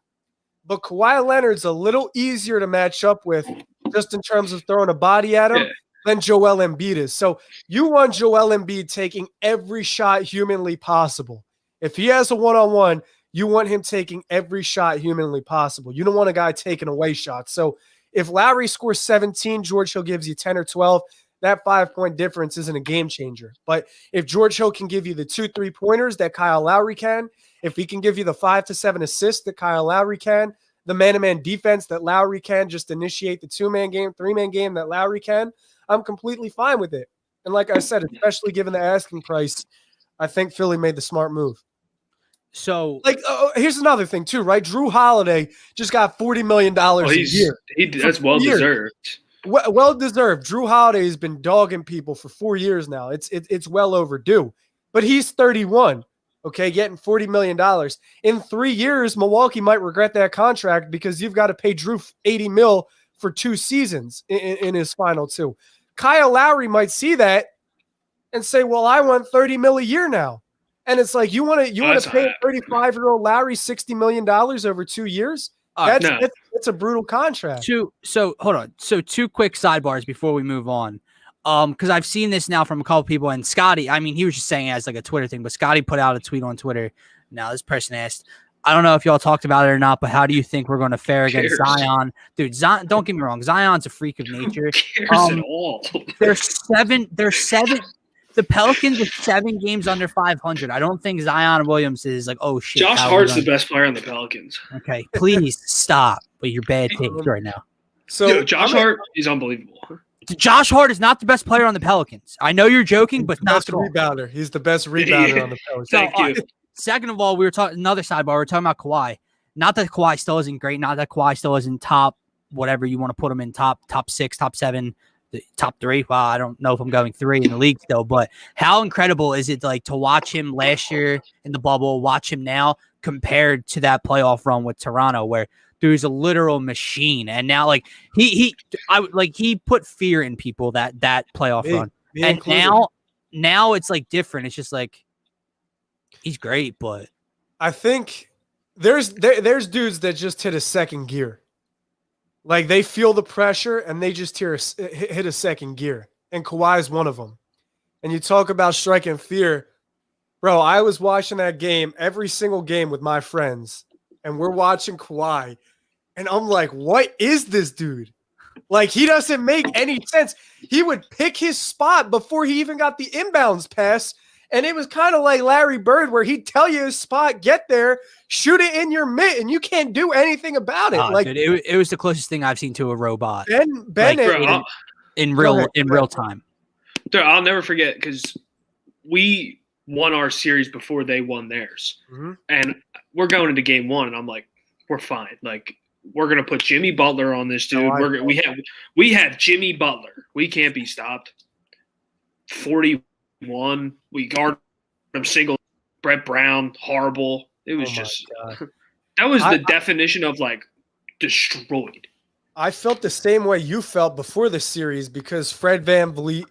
but Kawhi Leonard's a little easier to match up with just in terms of throwing a body at him than Joel Embiid is. So you want Joel Embiid taking every shot humanly possible. If he has a one-on-one, you want him taking every shot humanly possible. You don't want a guy taking away shots. So if Lowry scores 17, George Hill gives you 10 or 12, that 5-point difference isn't a game changer. But if George Hill can give you the 2 3-pointers that Kyle Lowry can, if he can give you the 5 to 7 assists that Kyle Lowry can, the man-to-man defense that Lowry can, just initiate the 2-man game, 3-man game that Lowry can, I'm completely fine with it. And like I said, especially given the asking price, I think Philly made the smart move. So, like, here's another thing too, right? Drew Holiday just got $40 million a year. That's well deserved. Well deserved. Drew Holiday has been dogging people for 4 years now. It's well overdue. But he's 31, okay, getting $40 million. In 3 years, Milwaukee might regret that contract because you've got to pay Drew $80 million for 2 seasons in his final 2. Kyle Lowry might see that and say, well, I want $30 million a year now. And it's like, you want to pay a 35-year-old Lowry $60 million over 2 years? That's a brutal contract. So hold on. So 2 quick sidebars before we move on. Because I've seen this now from a couple people, and Scotty, I mean, he was just saying it as like a Twitter thing, but Scotty put out a tweet on Twitter. Now this person asked, I don't know if y'all talked about it or not, but how do you think we're going to fare against Zion? Dude, Zion, don't get me wrong. Zion's a freak of nature. At all. They're seven. The Pelicans are 7 games under 500. I don't think Zion Williams is like, oh shit. Josh Hart's the best player on the Pelicans. Okay, please stop with your bad takes right now. So Josh Hart is unbelievable. Josh Hart is not the best player on the Pelicans. I know you're joking, but not the rebounder. He's the best rebounder on the Pelicans. Thank you. Second of all, we were talking another sidebar. We were talking about Kawhi. Not that Kawhi still isn't great. Not that Kawhi still isn't top, whatever you want to put him in, top 6, top 7. Top 3. Well, I don't know if I'm going 3 in the league still, but how incredible is it like to watch him last year in the bubble, watch him now compared to that playoff run with Toronto where dude's a literal machine. And now like he put fear in people that playoff run. And included. now it's like different. It's just like he's great, but I think there's dudes that just hit a second gear. Like, they feel the pressure, and they just hit a second gear. And Kawhi is one of them. And you talk about striking fear. Bro, I was watching that game, every single game with my friends, and we're watching Kawhi. And I'm like, what is this dude? Like, he doesn't make any sense. He would pick his spot before he even got the inbounds pass. And it was kind of like Larry Bird, where he'd tell you his spot, get there, shoot it in your mitt, and you can't do anything about it. Dude, it was the closest thing I've seen to a robot. Ben, in real time. Dude, I'll never forget because we won our series before they won theirs, and we're going into game 1, and I'm like, we're fine. Like, we're gonna put Jimmy Butler on this dude. We have Jimmy Butler. We can't be stopped. 41. We guarded him single. Brett Brown, horrible. It was that was the definition of like destroyed. I felt the same way you felt before the series because Fred VanVleet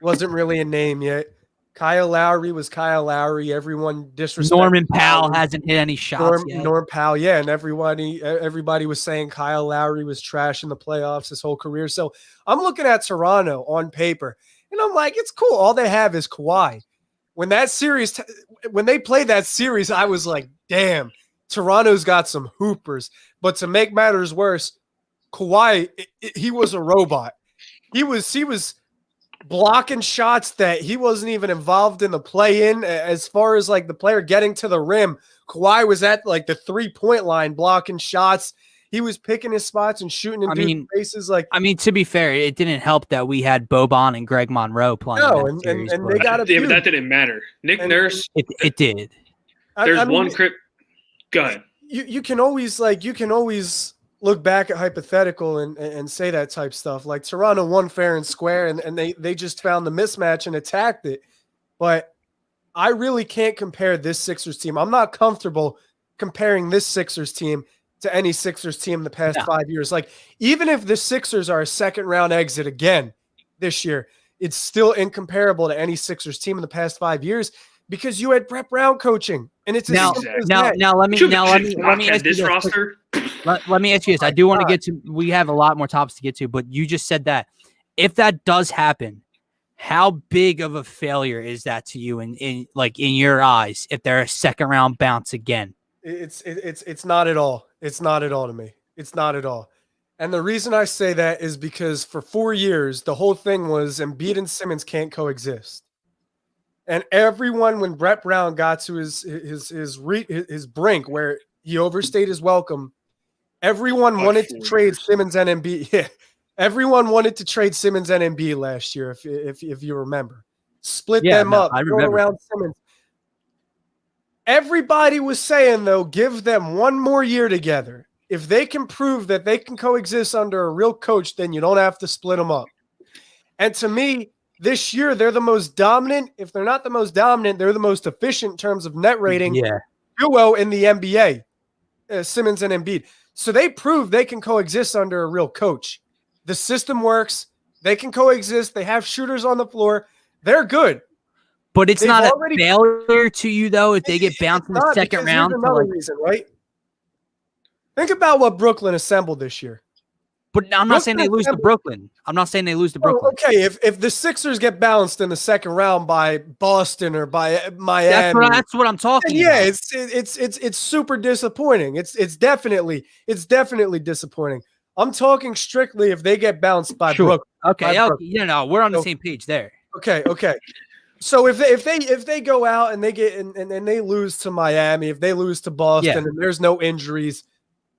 wasn't really a name yet. Kyle Lowry was Kyle Lowry. Everyone disrespected Norman Powell hasn't hit any shots yet. Norm Powell, yeah, and everybody was saying Kyle Lowry was trash in the playoffs his whole career. So I'm looking at Toronto on paper, and I'm like, it's cool. All they have is Kawhi. When they played that series, I was like, damn, Toronto's got some hoopers. But to make matters worse, Kawhi, he was a robot. He was blocking shots that he wasn't even involved in the play-in. As far as like the player getting to the rim, Kawhi was at like the 3-point line blocking shots. He was picking his spots and shooting in faces. Like, I mean, to be fair, it didn't help that we had Boban and Greg Monroe playing. No, and they got a but that didn't matter. Nick Nurse, it did. There's one crip. Go ahead. You can always look back at hypothetical and say that type stuff. Like Toronto won fair and square, and they just found the mismatch and attacked it. But I really can't compare this Sixers team. I'm not comfortable comparing this Sixers team to any Sixers team in the past 5 years. Like, even if the Sixers are a second-round exit again this year, it's still incomparable to any Sixers team in the past 5 years because you had Brett Brown coaching, and it's now let me ask you this roster. Let me ask you this. I do want to get to. We have a lot more topics to get to, but you just said that if that does happen, how big of a failure is that to you in your eyes if they're a second round bounce again? It's not at all. It's not at all to me. It's not at all. And the reason I say that is because for 4 years, the whole thing was Embiid and Simmons can't coexist. And everyone, when Brett Brown got to his brink where he overstayed his welcome, everyone wanted to trade Simmons and Embiid. Yeah, everyone wanted to trade Simmons and Embiid last year, if you remember. Split them up, throw around Simmons. Everybody was saying, though, give them one more year together. If they can prove that they can coexist under a real coach, then you don't have to split them up. And to me, this year, they're the most dominant. If they're not the most dominant, they're the most efficient in terms of net rating duo in the NBA, Simmons and Embiid. So they prove they can coexist under a real coach. The system works. They can coexist. They have shooters on the floor. They're good. But it's not a failure to you, though, if they get bounced in the second round. Another reason, right? Think about what Brooklyn assembled this year. But I'm not saying they lose to Brooklyn. Okay, if the Sixers get bounced in the second round by Boston or by Miami, that's what I'm talking about. Yeah, it's super disappointing. It's definitely disappointing. I'm talking strictly if they get bounced by Brooklyn. Okay, we're on the same page there. Okay. So if they go out and they get and they lose to Miami, if they lose to Boston and there's no injuries,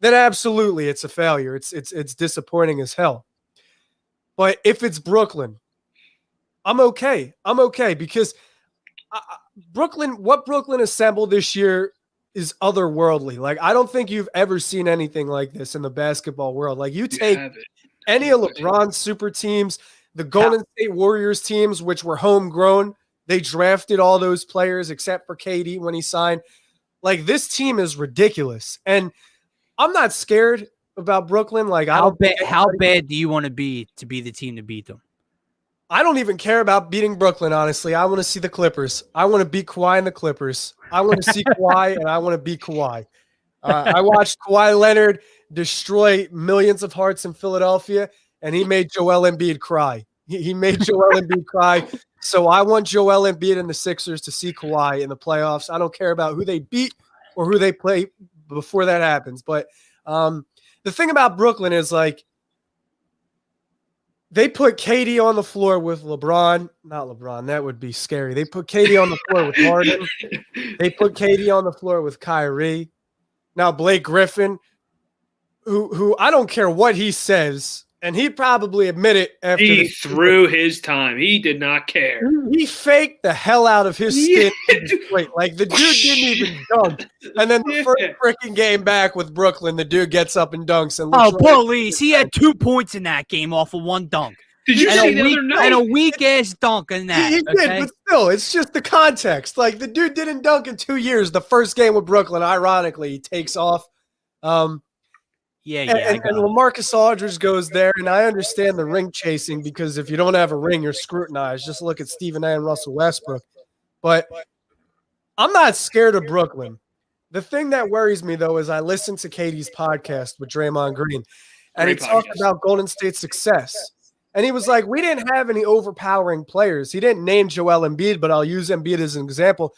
then absolutely it's a failure. It's disappointing as hell. But if it's Brooklyn, I'm okay. Because what Brooklyn assembled this year is otherworldly. Like, I don't think you've ever seen anything like this in the basketball world. Like, you take any of LeBron's super teams, the Golden State Warriors teams, which were homegrown, they drafted all those players except for KD when he signed. Like, this team is ridiculous. And I'm not scared about Brooklyn. Like, how bad do you want to be the team to beat them? I don't even care about beating Brooklyn, honestly. I want to see the Clippers. I want to beat Kawhi and the Clippers. I want to see Kawhi, and I want to beat Kawhi. I watched Kawhi Leonard destroy millions of hearts in Philadelphia, and he made Joel Embiid cry. He made Joel Embiid cry. So I want Joel Embiid and the Sixers to see Kawhi in the playoffs. I don't care about who they beat or who they play before that happens. But the thing about Brooklyn is, like, they put KD on the floor with LeBron. Not LeBron. That would be scary. They put KD on the floor with Harden. They put KD on the floor with Kyrie. Now Blake Griffin, who I don't care what he says, and he probably admitted after he threw his time. He did not care. He faked the hell out of his skin. Wait, like, the dude didn't even dunk. And then the first freaking game back with Brooklyn, the dude gets up and dunks. And please. He had 2 points in that game off of one dunk. Did you see the other night? And a weak ass dunk in that. He did, but still, it's just the context. Like, the dude didn't dunk in 2 years. The first game with Brooklyn, ironically, he takes off. And LaMarcus Aldridge goes there, and I understand the ring chasing because if you don't have a ring, you're scrutinized. Just look at Stephen A. and Russell Westbrook. But I'm not scared of Brooklyn. The thing that worries me, though, is I listened to Katie's podcast with Draymond Green, and he talked about Golden State's success. And he was like, we didn't have any overpowering players. He didn't name Joel Embiid, but I'll use Embiid as an example.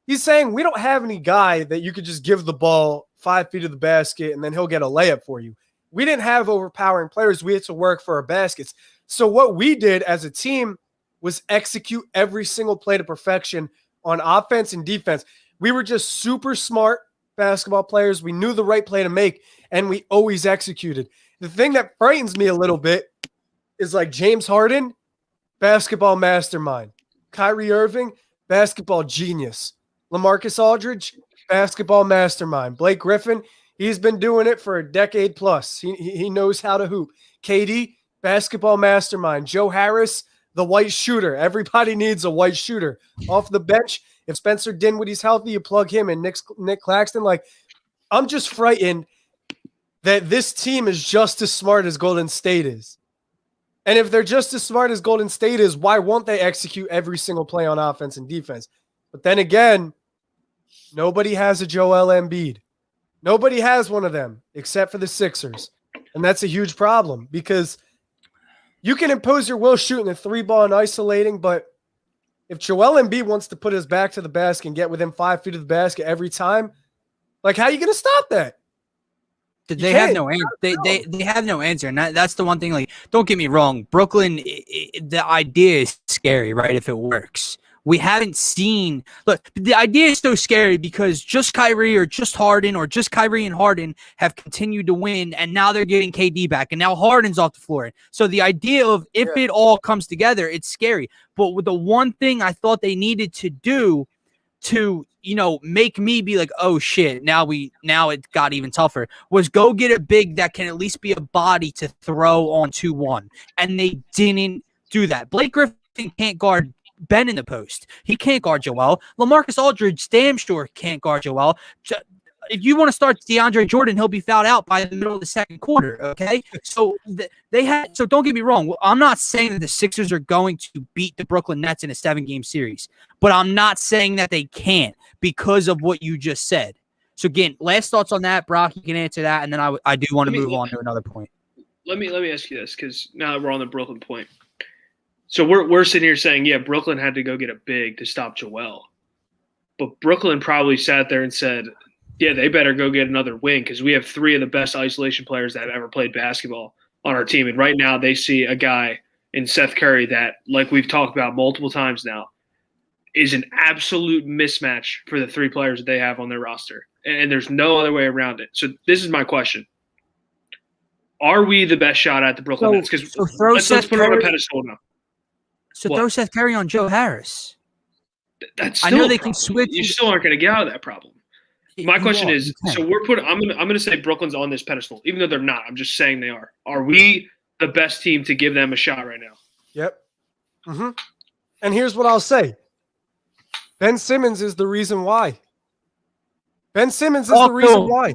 He's saying we don't have any guy that you could just give the ball 5 feet of the basket and then he'll get a layup for you. We didn't have overpowering players. We had to work for our baskets. So what we did as a team was execute every single play to perfection on offense and defense. We were just super smart basketball players. We knew the right play to make, and we always executed. The thing that frightens me a little bit is like James Harden, basketball mastermind. Kyrie Irving, basketball genius. LaMarcus Aldridge, basketball mastermind. Blake Griffin, he's been doing it for a decade plus. He knows how to hoop. KD, basketball mastermind. Joe Harris, the white shooter. Everybody needs a white shooter. Off the bench, if Spencer Dinwiddie's healthy, you plug him in. Nick Claxton. Like, I'm just frightened that this team is just as smart as Golden State is. And if they're just as smart as Golden State is, why won't they execute every single play on offense and defense? But then again, nobody has a Joel Embiid. Nobody has one of them except for the Sixers. And that's a huge problem because you can impose your will shooting the 3-ball and isolating, but if Joel Embiid wants to put his back to the basket and get within 5 feet of the basket every time, like, how are you going to stop that? They have no answer. They have no answer, and that's the one thing. Like, don't get me wrong, Brooklyn. The idea is scary, right? If it works, we haven't seen. Look, the idea is so scary because just Kyrie or just Harden or just Kyrie and Harden have continued to win, and now they're getting KD back, and now Harden's off the floor. So the idea of if it all comes together, it's scary. But with the one thing I thought they needed to do to, make me be like, oh shit, now it got even tougher, was go get a big that can at least be a body to throw on 2-1. And they didn't do that. Blake Griffin can't guard Ben in the post. He can't guard Joel. LaMarcus Aldridge damn sure can't guard Joel. If you want to start DeAndre Jordan, he'll be fouled out by the middle of the second quarter. Okay, so So don't get me wrong. I'm not saying that the Sixers are going to beat the Brooklyn Nets in a 7-game series, but I'm not saying that they can't because of what you just said. So again, last thoughts on that, Brock. You can answer that, and then I do want to move on to another point. Let me ask you this, because now that we're on the Brooklyn point, so we're sitting here saying, yeah, Brooklyn had to go get a big to stop Joel, but Brooklyn probably sat there and said, yeah, they better go get another wing because we have 3 of the best isolation players that have ever played basketball on our team. And right now they see a guy in Seth Curry that, like we've talked about multiple times now, is an absolute mismatch for the 3 players that they have on their roster. And there's no other way around it. So this is my question. Are we the best shot at the Brooklyn Nets? Because let's put it on a pedestal now. So throw Seth Curry on Joe Harris. That's still I know they can switch. You still aren't going to get out of that problem. My question is, so I'm gonna say Brooklyn's on this pedestal, even though they're not. I'm just saying they are. Are we the best team to give them a shot right now? Yep. Mm-hmm. And here's what I'll say. Ben Simmons is the reason why. Ben Simmons is the reason why.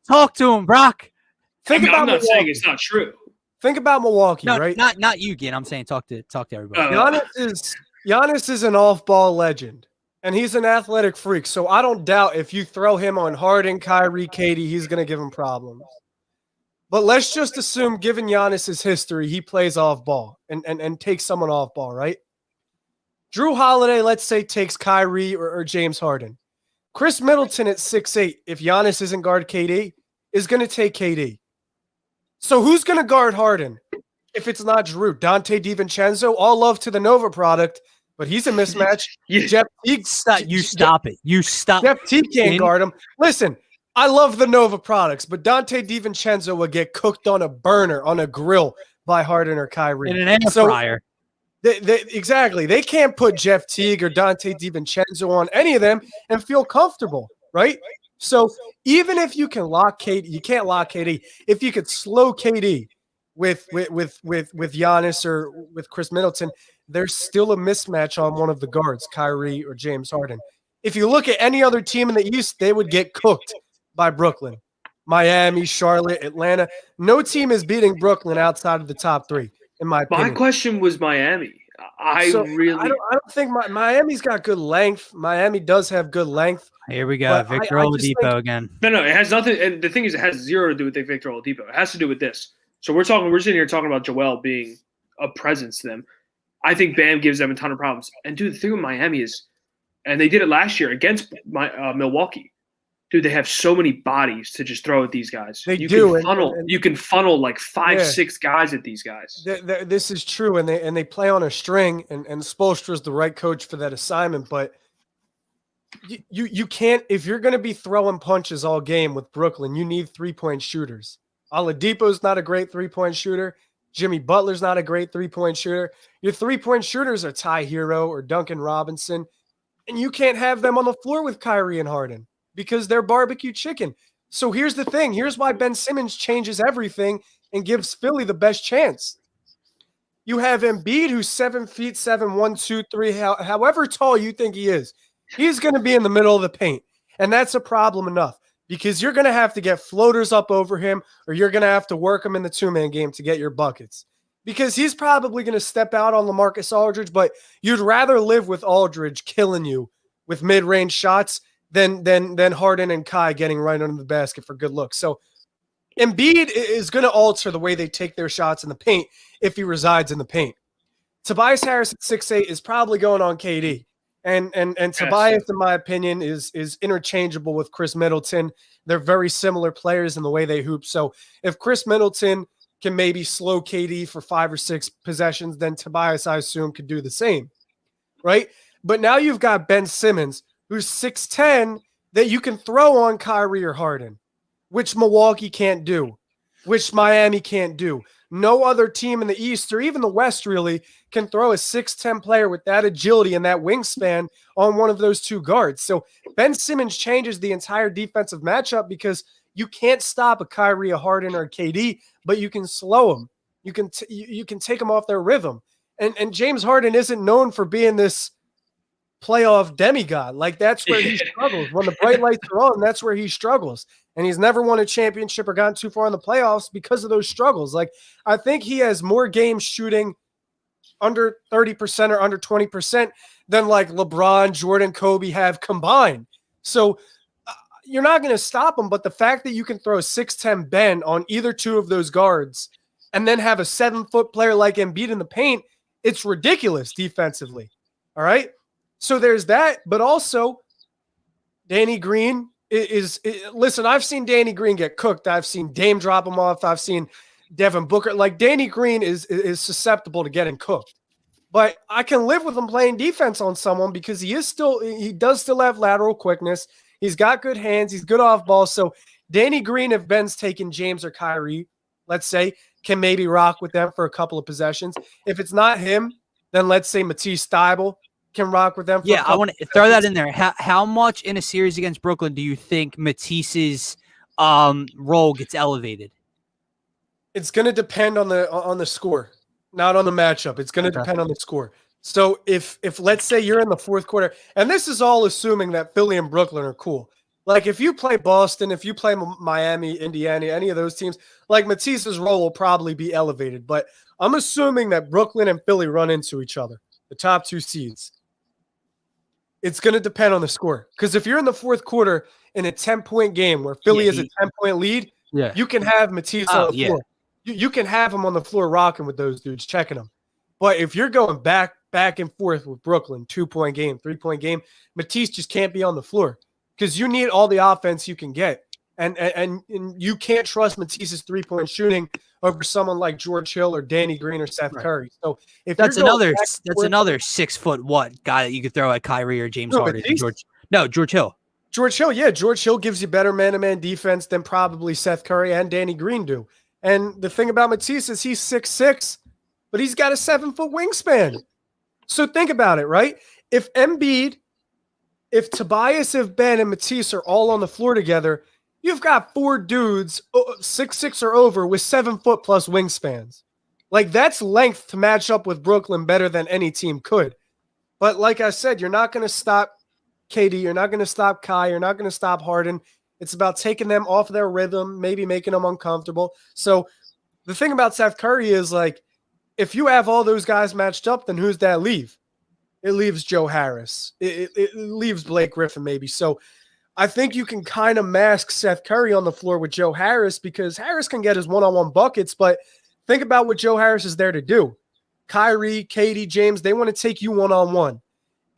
Talk to him, Brock. I'm not saying it's not true. Think about Milwaukee, right? Not you, Gin. I'm saying talk to everybody. Giannis is an off-ball legend. And he's an athletic freak, so I don't doubt if you throw him on Harden, Kyrie, Katie, he's going to give him problems. But let's just assume, given Giannis's history, he plays off ball and takes someone off ball, right? Drew Holiday, let's say, takes Kyrie or James Harden. Chris Middleton at 6'8", if Giannis isn't guard KD, is going to take KD. So who's going to guard Harden if it's not Drew? Dante DiVincenzo, all love to the Nova product, but he's a mismatch. Jeff Teague, stop it. Jeff Teague can't guard him. Listen, I love the Nova products, but Dante DiVincenzo will get cooked on a burner, on a grill by Harden or Kyrie. In an air fryer. Exactly. They can't put Jeff Teague or Dante DiVincenzo on any of them and feel comfortable, right? So even if you can lock KD, you can't lock KD. If you could slow KD, with Giannis or with Chris Middleton, there's still a mismatch on one of the guards, Kyrie or James Harden. If you look at any other team in the East, they would get cooked by Brooklyn. Miami, Charlotte, Atlanta. No team is beating Brooklyn outside of the top three, in my opinion. My question was Miami. I don't think Miami's got good length. Miami does have good length. Here we go, Victor Oladipo again. No, it has nothing. And the thing is, it has zero to do with Victor Oladipo. It has to do with this. So we're sitting here talking about Joel being a presence to them. I think Bam gives them a ton of problems. And dude, the thing with Miami is, and they did it last year against Milwaukee. Dude, they have so many bodies to just throw at these guys. You can funnel like 5-6 guys at these guys. This is true, and they play on a string, and Spoelstra's the right coach for that assignment. But you can't, if you're going to be throwing punches all game with Brooklyn, you need 3-point shooters. Oladipo's not a great 3-point shooter. Jimmy Butler's not a great 3-point shooter. Your 3-point shooters are Ty Hero or Duncan Robinson, and you can't have them on the floor with Kyrie and Harden, because they're barbecue chicken. So here's the thing. Here's why Ben Simmons changes everything and gives Philly the best chance. You have Embiid, who's 7 feet 7, 1, 2, 3, however tall you think he is. He's going to be in the middle of the paint. And that's a problem enough, because you're going to have to get floaters up over him, or you're going to have to work him in the two-man game to get your buckets. Because he's probably going to step out on LaMarcus Aldridge, but you'd rather live with Aldridge killing you with mid-range shots than Harden and Kai getting right under the basket for good looks. So Embiid is going to alter the way they take their shots in the paint if he resides in the paint. Tobias Harris at 6'8" is probably going on KD. And Tobias, in my opinion, is interchangeable with Chris Middleton. They're very similar players in the way they hoop. So if Chris Middleton can maybe slow KD for 5 or 6 possessions, then Tobias, I assume, could do the same, right? But now you've got Ben Simmons, who's 6'10", that you can throw on Kyrie or Harden, which Milwaukee can't do, which Miami can't do. No other team in the East or even the West really can throw a 6'10" player with that agility and that wingspan on one of those two guards. So Ben Simmons changes the entire defensive matchup, because you can't stop a Kyrie, a Harden, or a KD, but you can slow them. You can take them off their rhythm. And James Harden isn't known for being this playoff demigod. Like, that's where he struggles. When the bright lights are on, that's where he struggles. And he's never won a championship or gotten too far in the playoffs because of those struggles. Like, I think he has more games shooting under 30% or under 20% than like LeBron, Jordan, Kobe have combined. So you're not going to stop him. But the fact that you can throw a 6'10" Ben on either two of those guards and then have a 7-foot player like Embiid in the paint, it's ridiculous defensively. All right. So there's that, but also Danny Green listen, I've seen Danny Green get cooked. I've seen Dame drop him off. I've seen Devin Booker. Like, Danny Green is susceptible to getting cooked. But I can live with him playing defense on someone, because he does still have lateral quickness. He's got good hands. He's good off ball. So Danny Green, if Ben's taking James or Kyrie, let's say, can maybe rock with them for a couple of possessions. If it's not him, then let's say Matisse Thybulle can rock with them. I want to throw that in there. How much in a series against Brooklyn do you think Matisse's role gets elevated? It's going to depend on the score, not on the matchup. It's going to depend on the score. So if let's say you're in the fourth quarter, and this is all assuming that Philly and Brooklyn are cool. Like, if you play Boston, if you play Miami, Indiana, any of those teams, like, Matisse's role will probably be elevated. But I'm assuming that Brooklyn and Philly run into each other, the top 2 seeds. It's going to depend on the score. Because if you're in the fourth quarter in a 10-point game where Philly is a 10-point lead, you can have Matisse on the floor. You can have him on the floor rocking with those dudes, checking them. But if you're going back and forth with Brooklyn, 2-point game, 3-point game, Matisse just can't be on the floor, because you need all the offense you can get. And you can't trust Matisse's 3-point shooting over someone like George Hill or Danny Green or Seth Curry. So if that's another 6-foot guy that you could throw at Kyrie or James Harden. George Hill. George Hill, yeah. George Hill gives you better man-to-man defense than probably Seth Curry and Danny Green do. And the thing about Matisse is he's 6'6", but he's got a 7-foot wingspan. So think about it, right? If Embiid, if Tobias, if Ben, and Matisse are all on the floor together, You've got 4 dudes, 6'6" or over, with 7 foot plus wingspans. Like, that's length to match up with Brooklyn better than any team could. But like I said, you're not going to stop KD. You're not going to stop Kai. You're not going to stop Harden. It's about taking them off their rhythm, maybe making them uncomfortable. So the thing about Seth Curry is, like, if you have all those guys matched up, then who's that leave? It leaves Joe Harris. It leaves Blake Griffin maybe. So I think you can kind of mask Seth Curry on the floor with Joe Harris, because Harris can get his one-on-one buckets, but think about what Joe Harris is there to do. Kyrie, KD, James, they want to take you one-on-one.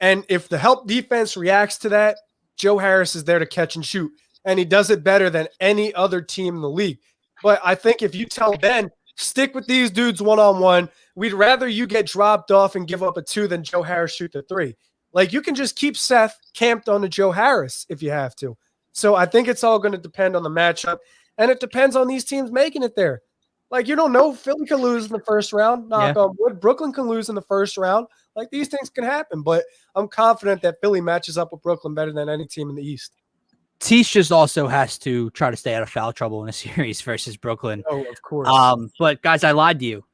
And if the help defense reacts to that, Joe Harris is there to catch and shoot. And he does it better than any other team in the league. But I think if you tell Ben, stick with these dudes one-on-one, we'd rather you get dropped off and give up a 2 than Joe Harris shoot the 3. Like, you can just keep Seth camped on to Joe Harris if you have to. So I think it's all going to depend on the matchup. And it depends on these teams making it there. Like, you don't know. Philly can lose in the first round. Knock on wood. Brooklyn can lose in the first round. Like, these things can happen. But I'm confident that Philly matches up with Brooklyn better than any team in the East. Teach just also has to try to stay out of foul trouble in a series versus Brooklyn. Oh, of course. But, guys, I lied to you.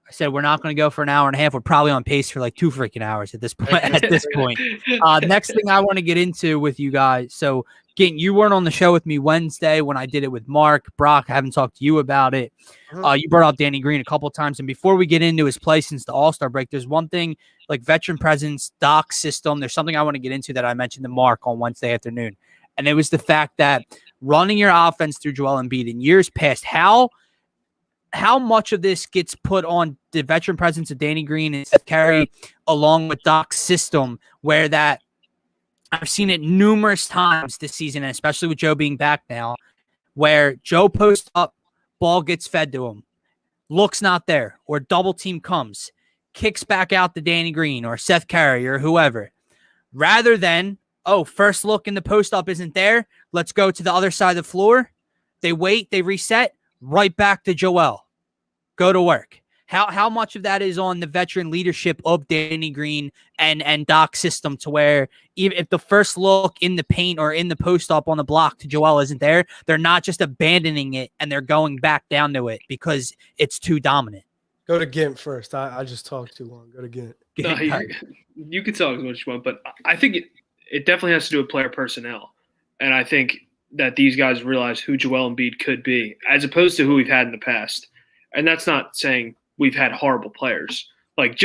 I said we're not going to go for an hour and a half. We're probably on pace for like 2 freaking hours at this point. Next thing I want to get into with you guys. So, again, you weren't on the show with me Wednesday when I did it with Mark. Brock, I haven't talked to you about it. You brought up Danny Green a couple times. And before we get into his play since the All-Star break, there's one thing, like veteran presence, doc system. There's something I want to get into that I mentioned to Mark on Wednesday afternoon. And it was the fact that running your offense through Joel Embiid in years past, how much of this gets put on the veteran presence of Danny Green and Seth Curry along with Doc's system, where that I've seen it numerous times this season, and especially with Joe being back now, where Joe posts up, ball gets fed to him, looks not there, or double team comes, kicks back out to Danny Green or Seth Curry or whoever, rather than, first look in the post up isn't there, let's go to the other side of the floor. They wait, they reset, right back to Joel. Go to work. How much of that is on the veteran leadership of Danny Green and Doc's system, to where even if the first look in the paint or in the post up on the block to Joel isn't there, they're not just abandoning it and they're going back down to it because it's too dominant? Go to Gint first. I just talked too long. Go to Gint. No, you can talk as much as you want, but I think it definitely has to do with player personnel. And I think that these guys realize who Joel Embiid could be, as opposed to who we've had in the past. And that's not saying we've had horrible players. Like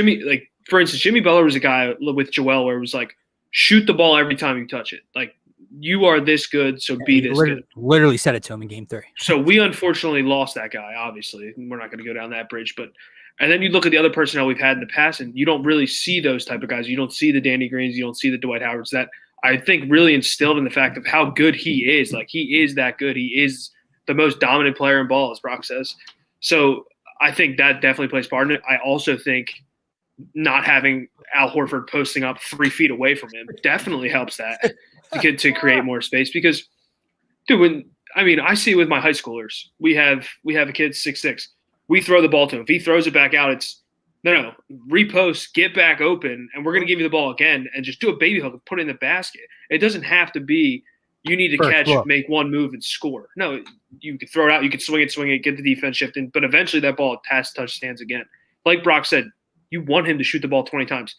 for instance, Jimmy Butler was a guy with Joel where it was like, shoot the ball every time you touch it. Like, you are this good, so be this good. Literally said it to him in Game 3. So we unfortunately lost that guy, obviously. We're not going to go down that bridge. And then you look at the other personnel we've had in the past, and you don't really see those type of guys. You don't see the Danny Greens. You don't see the Dwight Howards. That I think really instilled in the fact of how good he is. Like, he is that good. He is the most dominant player in ball, as Brock says. So I think that definitely plays part in it. I also think not having Al Horford posting up 3 feet away from him definitely helps that to create more space. Because, dude, I see it with my high schoolers. We have a kid 6'6". We throw the ball to him. If he throws it back out, it's no, repost, get back open, and we're going to give you the ball again, and just do a baby hook and put it in the basket. It doesn't have to be you need to catch, make one move, and score. No, you can throw it out. You can swing it, get the defense shifting, but eventually that ball has to touch stands again. Like Brock said, you want him to shoot the ball 20 times.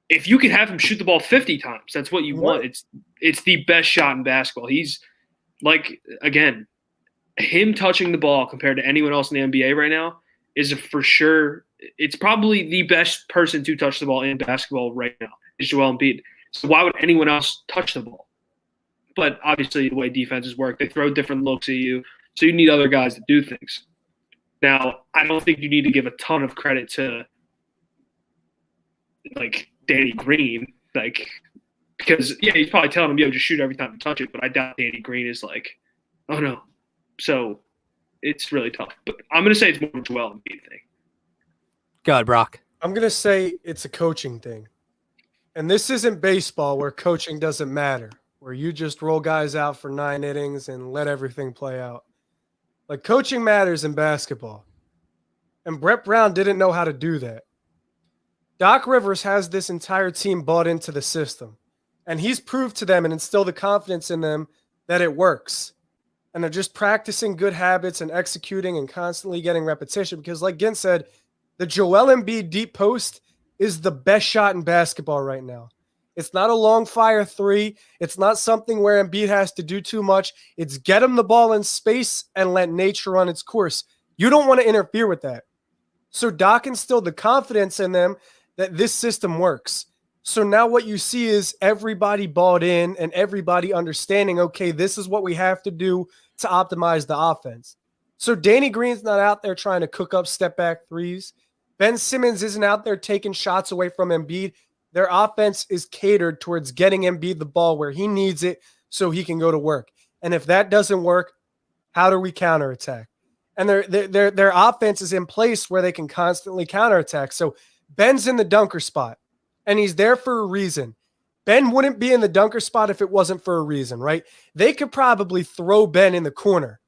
If you can have him shoot the ball 50 times, that's what you want. It's the best shot in basketball. He's like, again, him touching the ball compared to anyone else in the NBA right now is for sure. It's probably the best person to touch the ball in basketball right now is Joel Embiid. So why would anyone else touch the ball? But obviously the way defenses work, they throw different looks at you. So you need other guys to do things. Now, I don't think you need to give a ton of credit to like Danny Green, because he's probably telling him, just shoot every time you touch it. But I doubt Danny Green is like, oh no. So it's really tough. But I'm going to say it's more of a Joel Embiid thing. Go ahead, Brock. I'm going to say it's a coaching thing. And this isn't baseball where coaching doesn't matter, where you just roll guys out for 9 innings and let everything play out. Like, coaching matters in basketball. And Brett Brown didn't know how to do that. Doc Rivers has this entire team bought into the system. And he's proved to them and instilled the confidence in them that it works. and they're just practicing good habits and executing and constantly getting repetition. Because like Gint said, the Joel Embiid deep post is the best shot in basketball right now. It's not a long fire three. It's not something where Embiid has to do too much. It's get him the ball in space and let nature run its course. You don't want to interfere with that. So Doc instilled the confidence in them that this system works. So now what you see is everybody bought in and everybody understanding, okay, this is what we have to do to optimize the offense. So Danny Green's not out there trying to cook up step back threes. Ben Simmons isn't out there taking shots away from Embiid. Their offense is catered towards getting Embiid the ball where he needs it so he can go to work. And if that doesn't work, how do we counterattack? And their offense is in place where they can constantly counterattack. So Ben's in the dunker spot, and he's there for a reason. Ben wouldn't be in the dunker spot if it wasn't for a reason, right? They could probably throw Ben in the corner.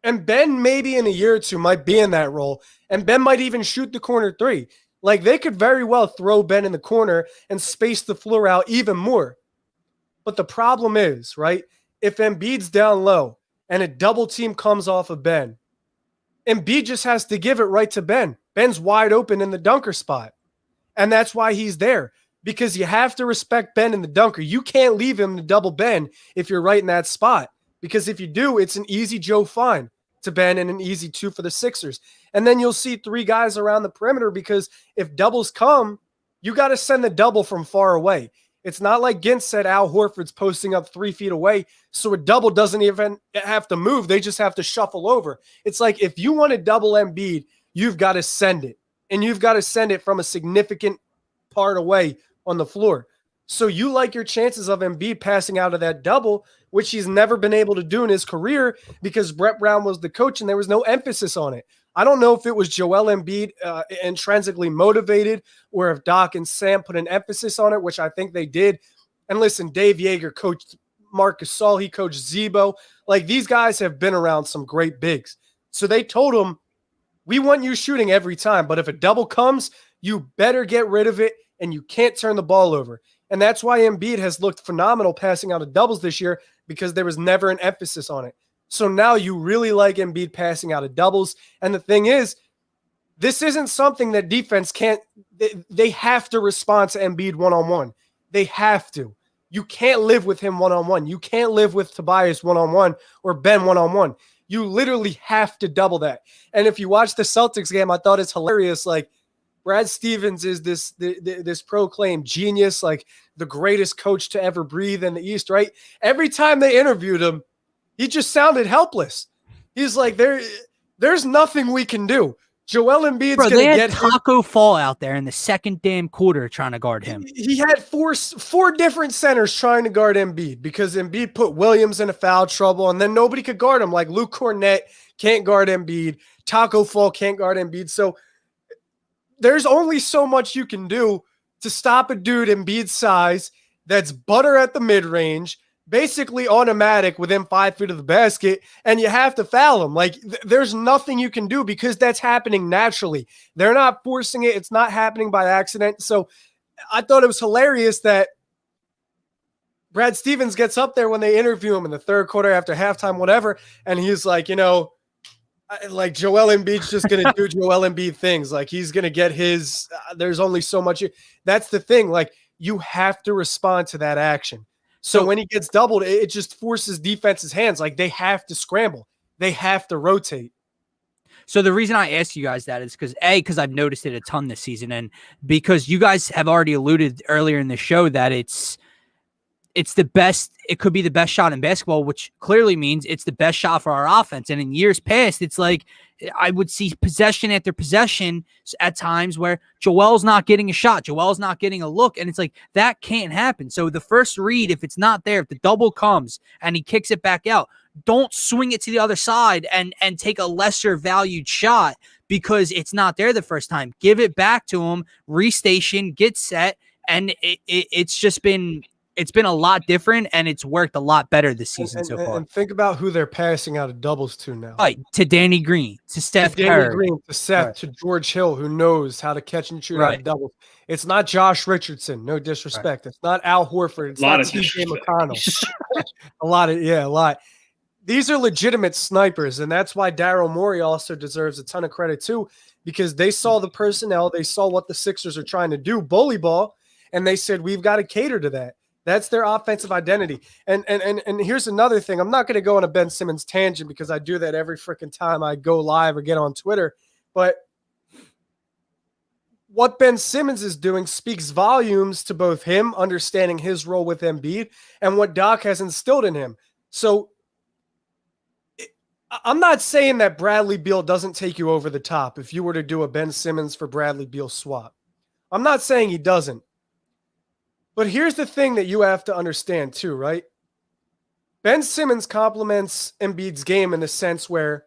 And Ben maybe in a year or two might be in that role, and Ben might even shoot the corner three. Like, they could very well throw Ben in the corner and space the floor out even more. But the problem is, right, if Embiid's down low and a double team comes off of Ben, Embiid just has to give it right to Ben. Ben's wide open in the dunker spot. And that's why he's there, because you have to respect Ben in the dunker. You can't leave him to double Ben if you're right in that spot, because if you do, it's an easy Joe Fine to Ben and an easy 2 for the Sixers. And then you'll see 3 guys around the perimeter, because if doubles come, you got to send the double from far away. It's not like Gint said Al Horford's posting up 3 feet away, so a double doesn't even have to move. They just have to shuffle over. It's like if you want to double Embiid, you've got to send it. And you've got to send it from a significant part away on the floor. So you like your chances of Embiid passing out of that double, which he's never been able to do in his career because Brett Brown was the coach and there was no emphasis on it. I don't know if it was Joel Embiid intrinsically motivated or if Doc and Sam put an emphasis on it, which I think they did. And listen, Dave Yeager coached Marc Gasol. He coached Zebo. Like, these guys have been around some great bigs. So they told him, we want you shooting every time, but if a double comes, you better get rid of it and you can't turn the ball over. And that's why Embiid has looked phenomenal passing out of doubles this year, because there was never an emphasis on it. So now you really like Embiid passing out of doubles. And the thing is, this isn't something that defense can't – they have to respond to Embiid one-on-one. They have to. You can't live with him one-on-one. You can't live with Tobias one-on-one or Ben one-on-one. You literally have to double that. And if you watch the Celtics game, I thought it's hilarious. Like, Brad Stevens is this proclaimed genius, like the greatest coach to ever breathe in the East, right? Every time they interviewed him, he just sounded helpless. He's like, there's nothing we can do. Joel Embiid's going to get Taco Fall out there in the second damn quarter trying to guard him. He had four different centers trying to guard Embiid because Embiid put Williams in a foul trouble, and then nobody could guard him. Like Luke Cornett can't guard Embiid. Taco Fall can't guard Embiid. So there's only so much you can do to stop a dude Embiid's size that's butter at the mid-range, basically automatic within 5 feet of the basket, and you have to foul him. Like, there's nothing you can do because that's happening naturally. They're not forcing it. It's not happening by accident. So I thought it was hilarious that Brad Stevens gets up there when they interview him in the third quarter after halftime, whatever, and he's like, like Joel Embiid's just going to do Joel Embiid things. Like, he's going to get his there's only so much. That's the thing. Like, you have to respond to that action. So when he gets doubled, it just forces defense's hands. Like, they have to scramble. They have to rotate. So the reason I ask you guys that is because I've noticed it a ton this season, and because you guys have already alluded earlier in the show that it's the best. It could be the best shot in basketball, which clearly means it's the best shot for our offense. And in years past, it's like I would see possession after possession at times where Joel's not getting a shot, Joel's not getting a look, and it's like that can't happen. So the first read, if it's not there, if the double comes and he kicks it back out, don't swing it to the other side and take a lesser valued shot because it's not there the first time. Give it back to him, restation, get set, and it's just been. It's been a lot different, and it's worked a lot better this season so far. And think about who they're passing out of doubles to now. Right, to Danny Green, to Steph Curry. Danny Green, to Seth, to George Hill, who knows how to catch and shoot out of doubles. It's not Josh Richardson, no disrespect. It's not Al Horford. It's not TJ McConnell. a lot. these are legitimate snipers, and that's why Daryl Morey also deserves a ton of credit too, because they saw the personnel, they saw what the Sixers are trying to do, bully ball, and they said, we've got to cater to that. That's their offensive identity. And here's another thing. I'm not going to go on a Ben Simmons tangent because I do that every freaking time I go live or get on Twitter. But what Ben Simmons is doing speaks volumes to both him understanding his role with Embiid and what Doc has instilled in him. So I'm not saying that Bradley Beal doesn't take you over the top if you were to do a Ben Simmons for Bradley Beal swap. I'm not saying he doesn't. But here's the thing that you have to understand too, right? Ben Simmons complements Embiid's game in the sense where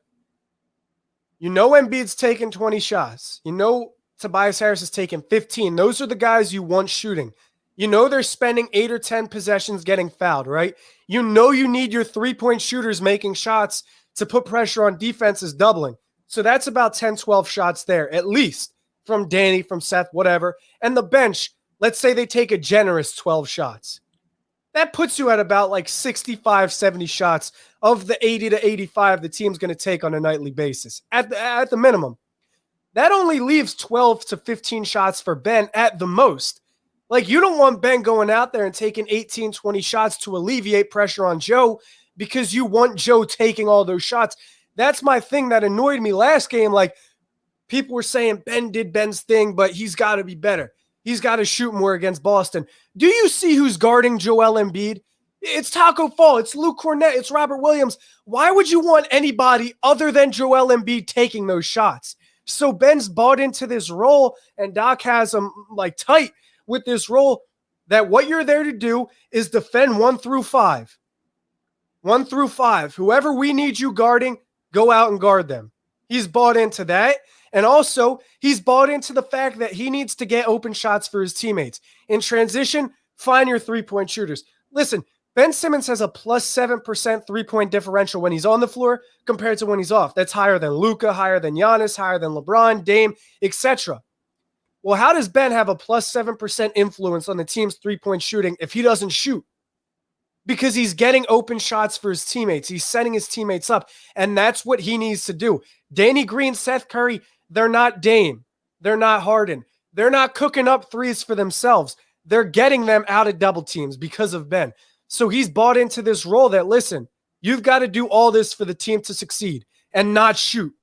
you know Embiid's taking 20 shots. You know Tobias Harris is taking 15. Those are the guys you want shooting. You know they're spending 8 or 10 possessions getting fouled, right? You know you need your three-point shooters making shots to put pressure on defenses doubling. So that's about 10, 12 shots there, at least from Danny, from Seth, whatever. And the bench, let's say they take a generous 12 shots. That puts you at about like 65, 70 shots of the 80 to 85 the team's going to take on a nightly basis at the minimum. That only leaves 12 to 15 shots for Ben at the most. Like, you don't want Ben going out there and taking 18, 20 shots to alleviate pressure on Joe because you want Joe taking all those shots. That's my thing that annoyed me last game. Like, people were saying Ben did Ben's thing, but he's got to be better. He's got to shoot more against Boston. Do you see who's guarding Joel Embiid? It's Taco Fall. It's Luke Cornett. It's Robert Williams. Why would you want anybody other than Joel Embiid taking those shots? So Ben's bought into this role, and Doc has him like tight with this role that what you're there to do is defend 1 through 5. 1 through 5. Whoever we need you guarding, go out and guard them. He's bought into that. And also, he's bought into the fact that he needs to get open shots for his teammates. In transition, find your three-point shooters. Listen, Ben Simmons has a plus 7% three-point differential when he's on the floor compared to when he's off. That's higher than Luka, higher than Giannis, higher than LeBron, Dame, etc. Well, how does Ben have a plus 7% influence on the team's three-point shooting if he doesn't shoot? Because he's getting open shots for his teammates. He's setting his teammates up, and that's what he needs to do. Danny Green, Seth Curry, they're not Dame. They're not Harden. They're not cooking up threes for themselves. They're getting them out of double teams because of Ben. So he's bought into this role that, listen, you've got to do all this for the team to succeed and not shoot.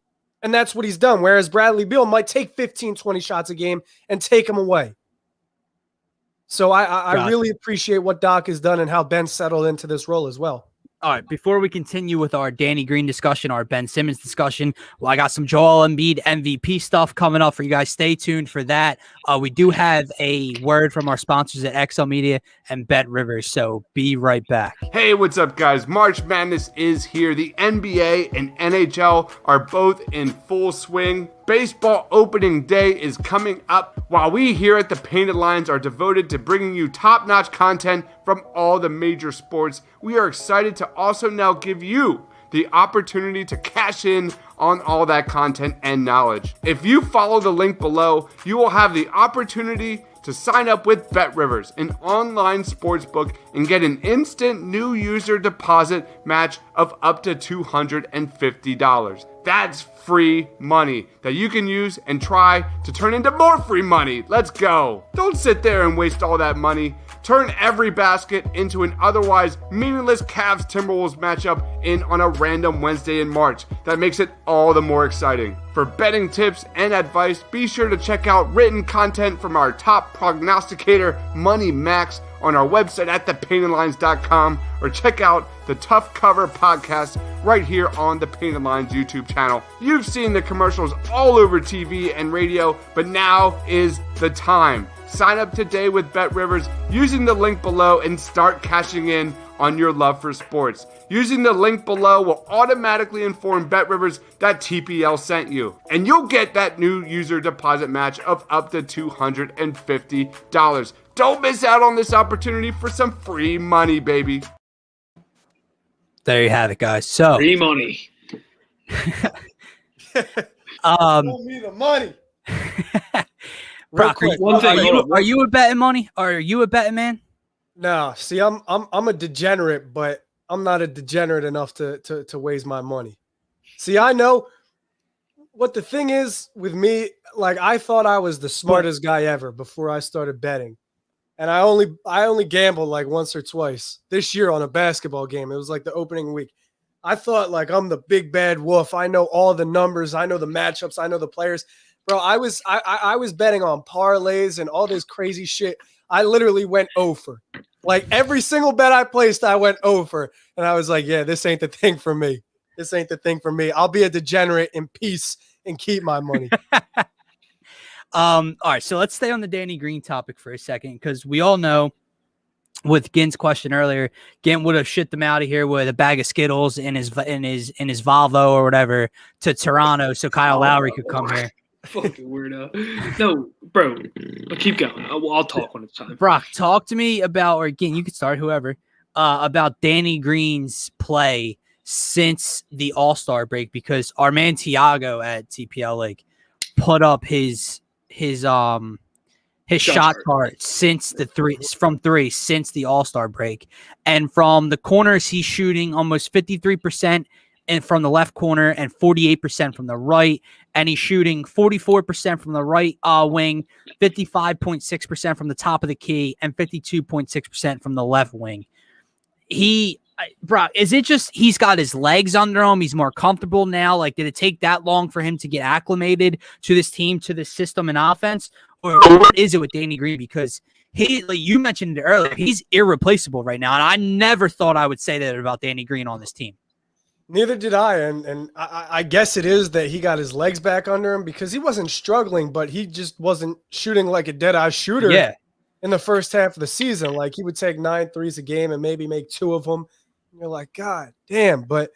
And that's what he's done. Whereas Bradley Beal might take 15, 20 shots a game and take them away. So I really appreciate what Doc has done and how Ben settled into this role as well. All right, before we continue with our Danny Green discussion, our Ben Simmons discussion, well, I got some Joel Embiid MVP stuff coming up for you guys. Stay tuned for that. We do have a word from our sponsors at XL Media and BetRivers, so be right back. Hey, what's up, guys? March Madness is here. The NBA and NHL are both in full swing. Baseball opening day is coming up, while we here at the Painted Lines are devoted to bringing you top-notch content from all the major sports. We are excited to also now give you the opportunity to cash in on all that content and knowledge. If you follow the link below, you will have the opportunity to sign up with BetRivers, an online sportsbook, and get an instant new user deposit match of up to $250. That's free money that you can use and try to turn into more free money. Let's go. Don't sit there and waste all that money. Turn every basket into an otherwise meaningless Cavs-Timberwolves matchup in on a random Wednesday in March. That makes it all the more exciting. For betting tips and advice, be sure to check out written content from our top prognosticator, Money Max, on our website at thepaintedlines.com, or check out the Tough Cover podcast right here on the Painted Lines YouTube channel. You've seen the commercials all over TV and radio, but now is the time. Sign up today with BetRivers using the link below and start cashing in on your love for sports. Using the link below will automatically inform BetRivers that TPL sent you, and you'll get that new user deposit match of up to $250. Don't miss out on this opportunity for some free money, baby. There you have it, guys. So free money. Show me the money. Brock, are you a betting money? Or are you a betting man? No, see, I'm a degenerate, but I'm not a degenerate enough to waste my money. See, I know what the thing is with me. Like, I thought I was the smartest guy ever before I started betting. And I only gambled like once or twice this year on a basketball game. It was like the opening week. I thought like I'm the big bad wolf. I know all the numbers. I know the matchups. I know the players. Bro, I was betting on parlays and all this crazy shit. I literally went over. Like every single bet I placed, I went over. And I was like, yeah, this ain't the thing for me. This ain't the thing for me. I'll be a degenerate in peace and keep my money. All right, so let's stay on the Danny Green topic for a second, because we all know with Gint's question earlier, Gint would have shipped them out of here with a bag of Skittles in his Volvo or whatever to Toronto so Kyle Lowry could come here. Fucking weirdo. No, bro, keep going. I'll talk when it's time. Brock, talk to me about, or again, you can start, whoever, about Danny Green's play since the All-Star break, because our man Tiago at TPL League put up his shot chart since from three since the All-Star break, and from the corners he's shooting almost 53% and from the left corner and 48% from the right, and he's shooting 44% from the right wing, 55.6% from the top of the key, and 52.6% from the left wing. Bro, is it just he's got his legs under him? He's more comfortable now? Like, did it take that long for him to get acclimated to this team, to this system and offense? Or what is it with Danny Green? Because he, like you mentioned it earlier, he's irreplaceable right now. And I never thought I would say that about Danny Green on this team. Neither did I. And I guess it is that he got his legs back under him, because he wasn't struggling, but he just wasn't shooting like a dead-eye shooter in the first half of the season. Like, he would take 9 threes a game and maybe make 2 of them. And you're like, God damn. But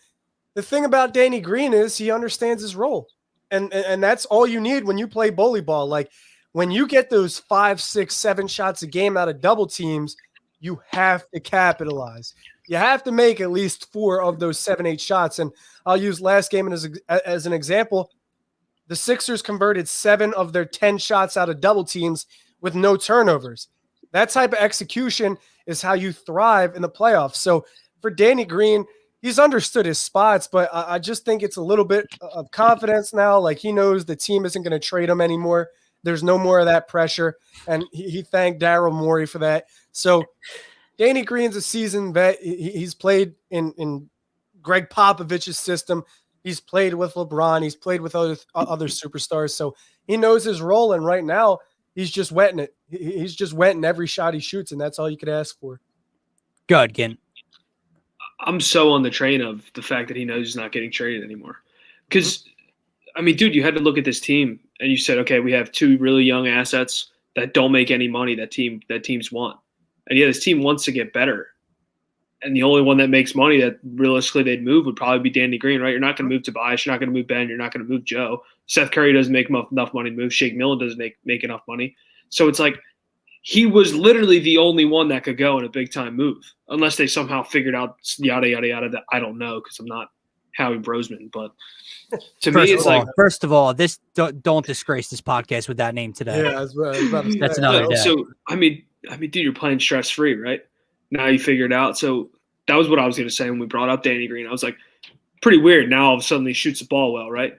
the thing about Danny Green is he understands his role. And that's all you need when you play bully ball. Like, when you get those 5, 6, 7 shots a game out of double teams, you have to capitalize. You have to make at least 4 of those 7, 8 shots. And I'll use last game as an example. The Sixers converted 7 of their 10 shots out of double teams with no turnovers. That type of execution is how you thrive in the playoffs. So for Danny Green, he's understood his spots, but I just think it's a little bit of confidence now. Like, he knows the team isn't going to trade him anymore. There's no more of that pressure. And he thanked Daryl Morey for that. So Danny Green's a seasoned vet. He's played in Greg Popovich's system. He's played with LeBron. He's played with other superstars. So he knows his role. And right now, he's just wetting it. He's just wetting every shot he shoots, and that's all you could ask for. Good, Gint. I'm so on the train of the fact that he knows he's not getting traded anymore. Because, I mean, dude, you had to look at this team, and you said, okay, we have 2 really young assets that don't make any money that teams want. And yeah, this team wants to get better. And the only one that makes money that realistically they'd move would probably be Danny Green, right? You're not going to move Tobias. You're not going to move Ben. You're not going to move Joe. Seth Curry doesn't make enough money to move. Shake Milton doesn't make enough money. So it's like he was literally the only one that could go in a big-time move, unless they somehow figured out yada, yada, yada that I don't know, because I'm not Howie Brosman. But to me, it's like – First of all, don't disgrace this podcast with that name today. Yeah, that's another day. So, I mean, dude, you're playing stress-free, right? Now you figure it out. So that was what I was going to say when we brought up Danny Green. I was like, pretty weird. Now all of a sudden he shoots the ball well, right?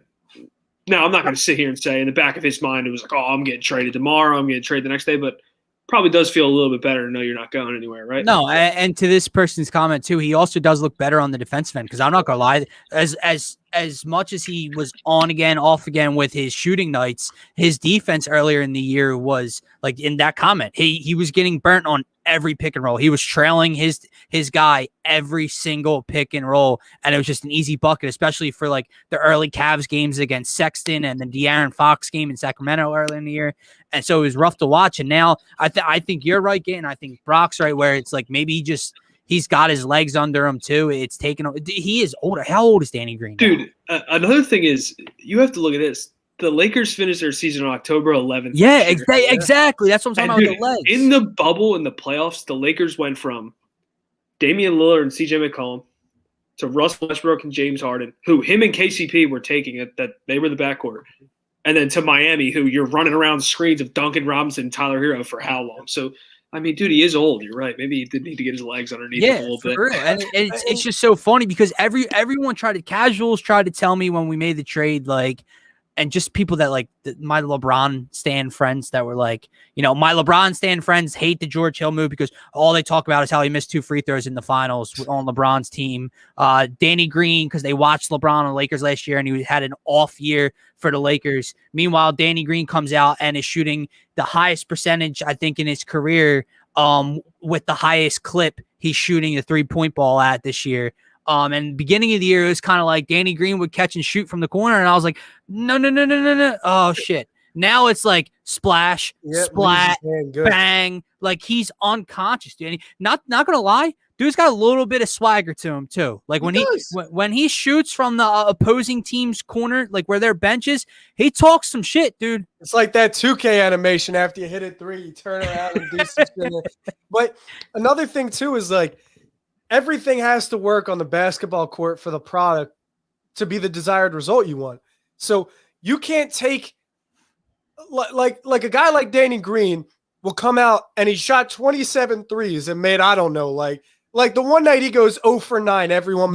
Now I'm not going to sit here and say in the back of his mind it was like, oh, I'm getting traded tomorrow. I'm getting traded the next day. But probably does feel a little bit better to know you're not going anywhere, right? No, and to this person's comment too, he also does look better on the defensive end, because I'm not going to lie, as much as he was on again, off again with his shooting nights, his defense earlier in the year was like in that comment. He was getting burnt on every pick and roll. He was trailing his guy every single pick and roll, and it was just an easy bucket, especially for like the early Cavs games against Sexton and the De'Aaron Fox game in Sacramento earlier in the year. And so it was rough to watch. And now I think you're right, Gant, and I think Brock's right, where it's like maybe he's got his legs under him too. It's taken. He is older. How old is Danny Green now? Dude, another thing is you have to look at this. The Lakers finished their season on October 11th. Yeah, exactly. That's what I'm talking about, the legs. In the bubble, in the playoffs, the Lakers went from Damian Lillard and CJ McCollum to Russell Westbrook and James Harden, who him and KCP were taking it, that they were the backcourt. And then to Miami, who you're running around screens of Duncan Robinson and Tyler Hero for how long? So I mean, dude, he is old. You're right. Maybe he did need to get his legs underneath him a little bit. For real. And it's just so funny because everyone casuals tried to tell me when we made the trade, like, and just people that like my LeBron stan friends that were like, my LeBron stan friends hate the George Hill move because all they talk about is how he missed 2 free throws in the finals on LeBron's team. Danny Green, because they watched LeBron on the Lakers last year and he had an off year for the Lakers. Meanwhile, Danny Green comes out and is shooting the highest percentage, I think, in his career, with the highest clip he's shooting the 3-point ball at this year. And beginning of the year, it was kind of like Danny Green would catch and shoot from the corner. And I was like, no. Oh, shit. Now it's like splash, splat, bang. Like he's unconscious, dude. Not going to lie. Dude's got a little bit of swagger to him, too. Like when he shoots from the opposing team's corner, like where their bench is, he talks some shit, dude. It's like that 2K animation after you hit a 3, you turn around and do some shit. But another thing, too, is like, everything has to work on the basketball court for the product to be the desired result you want. So you can't take like a guy like Danny Green will come out and he shot 27 threes and made, I don't know, like the one night he goes 0 for 9, everyone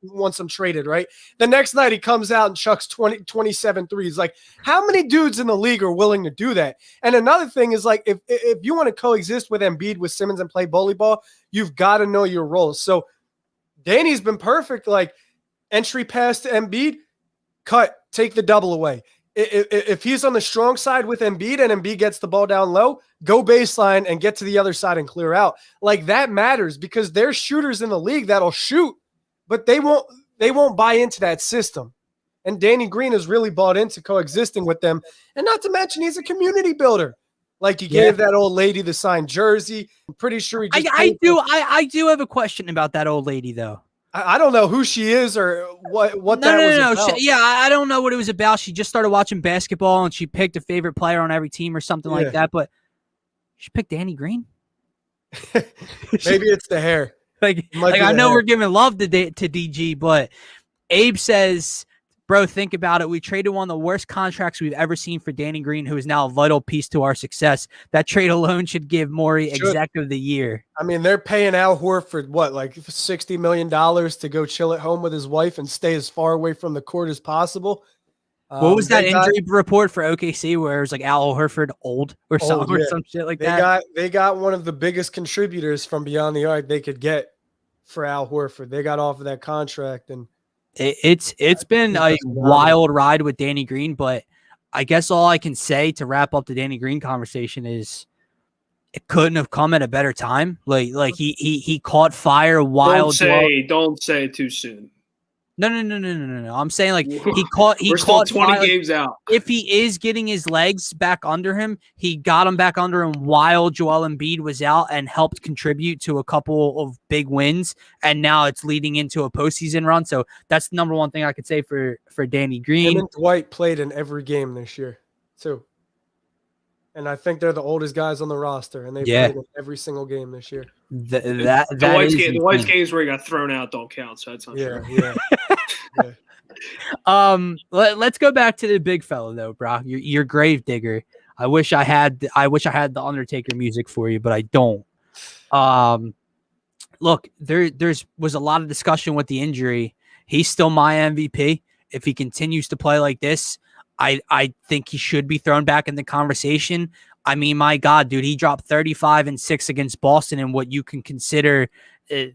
wants him traded, right? The next night he comes out and chucks 27 threes. Like, how many dudes in the league are willing to do that? And another thing is, like, if you want to coexist with Embiid, with Simmons, and play bully ball, you've got to know your roles. So Danny's been perfect. Like, entry pass to Embiid, cut, take the double away. If he's on the strong side with Embiid and Embiid gets the ball down low, go baseline and get to the other side and clear out. Like, that matters because there's shooters in the league that'll shoot, but they won't buy into that system. And Danny Green has really bought into coexisting with them. And not to mention, he's a community builder. Like, he gave that old lady the signed jersey. I'm pretty sure he just I do have a question about that old lady, though. I don't know who she is or what that was about. I don't know what it was about. She just started watching basketball and she picked a favorite player on every team or something like that. But she picked Danny Green. Maybe it's the hair. Like I know we're giving love to DG, but Abe says, bro, think about it. We traded one of the worst contracts we've ever seen for Danny Green, who is now a vital piece to our success. That trade alone should give Morey exec of the year. I mean, they're paying Al Horford, like $60 million to go chill at home with his wife and stay as far away from the court as possible. What was that injury report for OKC where it was like Al Horford old or something or some shit like that? They got one of the biggest contributors from beyond the arc they could get for Al Horford. They got off of that contract, and It's been a wild ride with Danny Green, but I guess all I can say to wrap up the Danny Green conversation is it couldn't have come at a better time. Like he caught fire wild. Don't say it too soon. No. I'm saying like he caught 20 fire. Games out. If he is getting his legs back under him, he got him back under him while Joel Embiid was out and helped contribute to a couple of big wins. And now it's leading into a postseason run. So that's the number one thing I could say for Danny Green. Him and Dwight played in every game this year too. And I think they're the oldest guys on the roster, and they played in every single game this year. The White's games where he got thrown out don't count, so that's not true. Let's go back to the big fella though, bro. Your grave digger. I wish I had the Undertaker music for you, but I don't. Look, there's was a lot of discussion with the injury. He's still my MVP. If he continues to play like this, I think he should be thrown back in the conversation. I mean, my God, dude, he dropped 35 and 6 against Boston in what you can consider a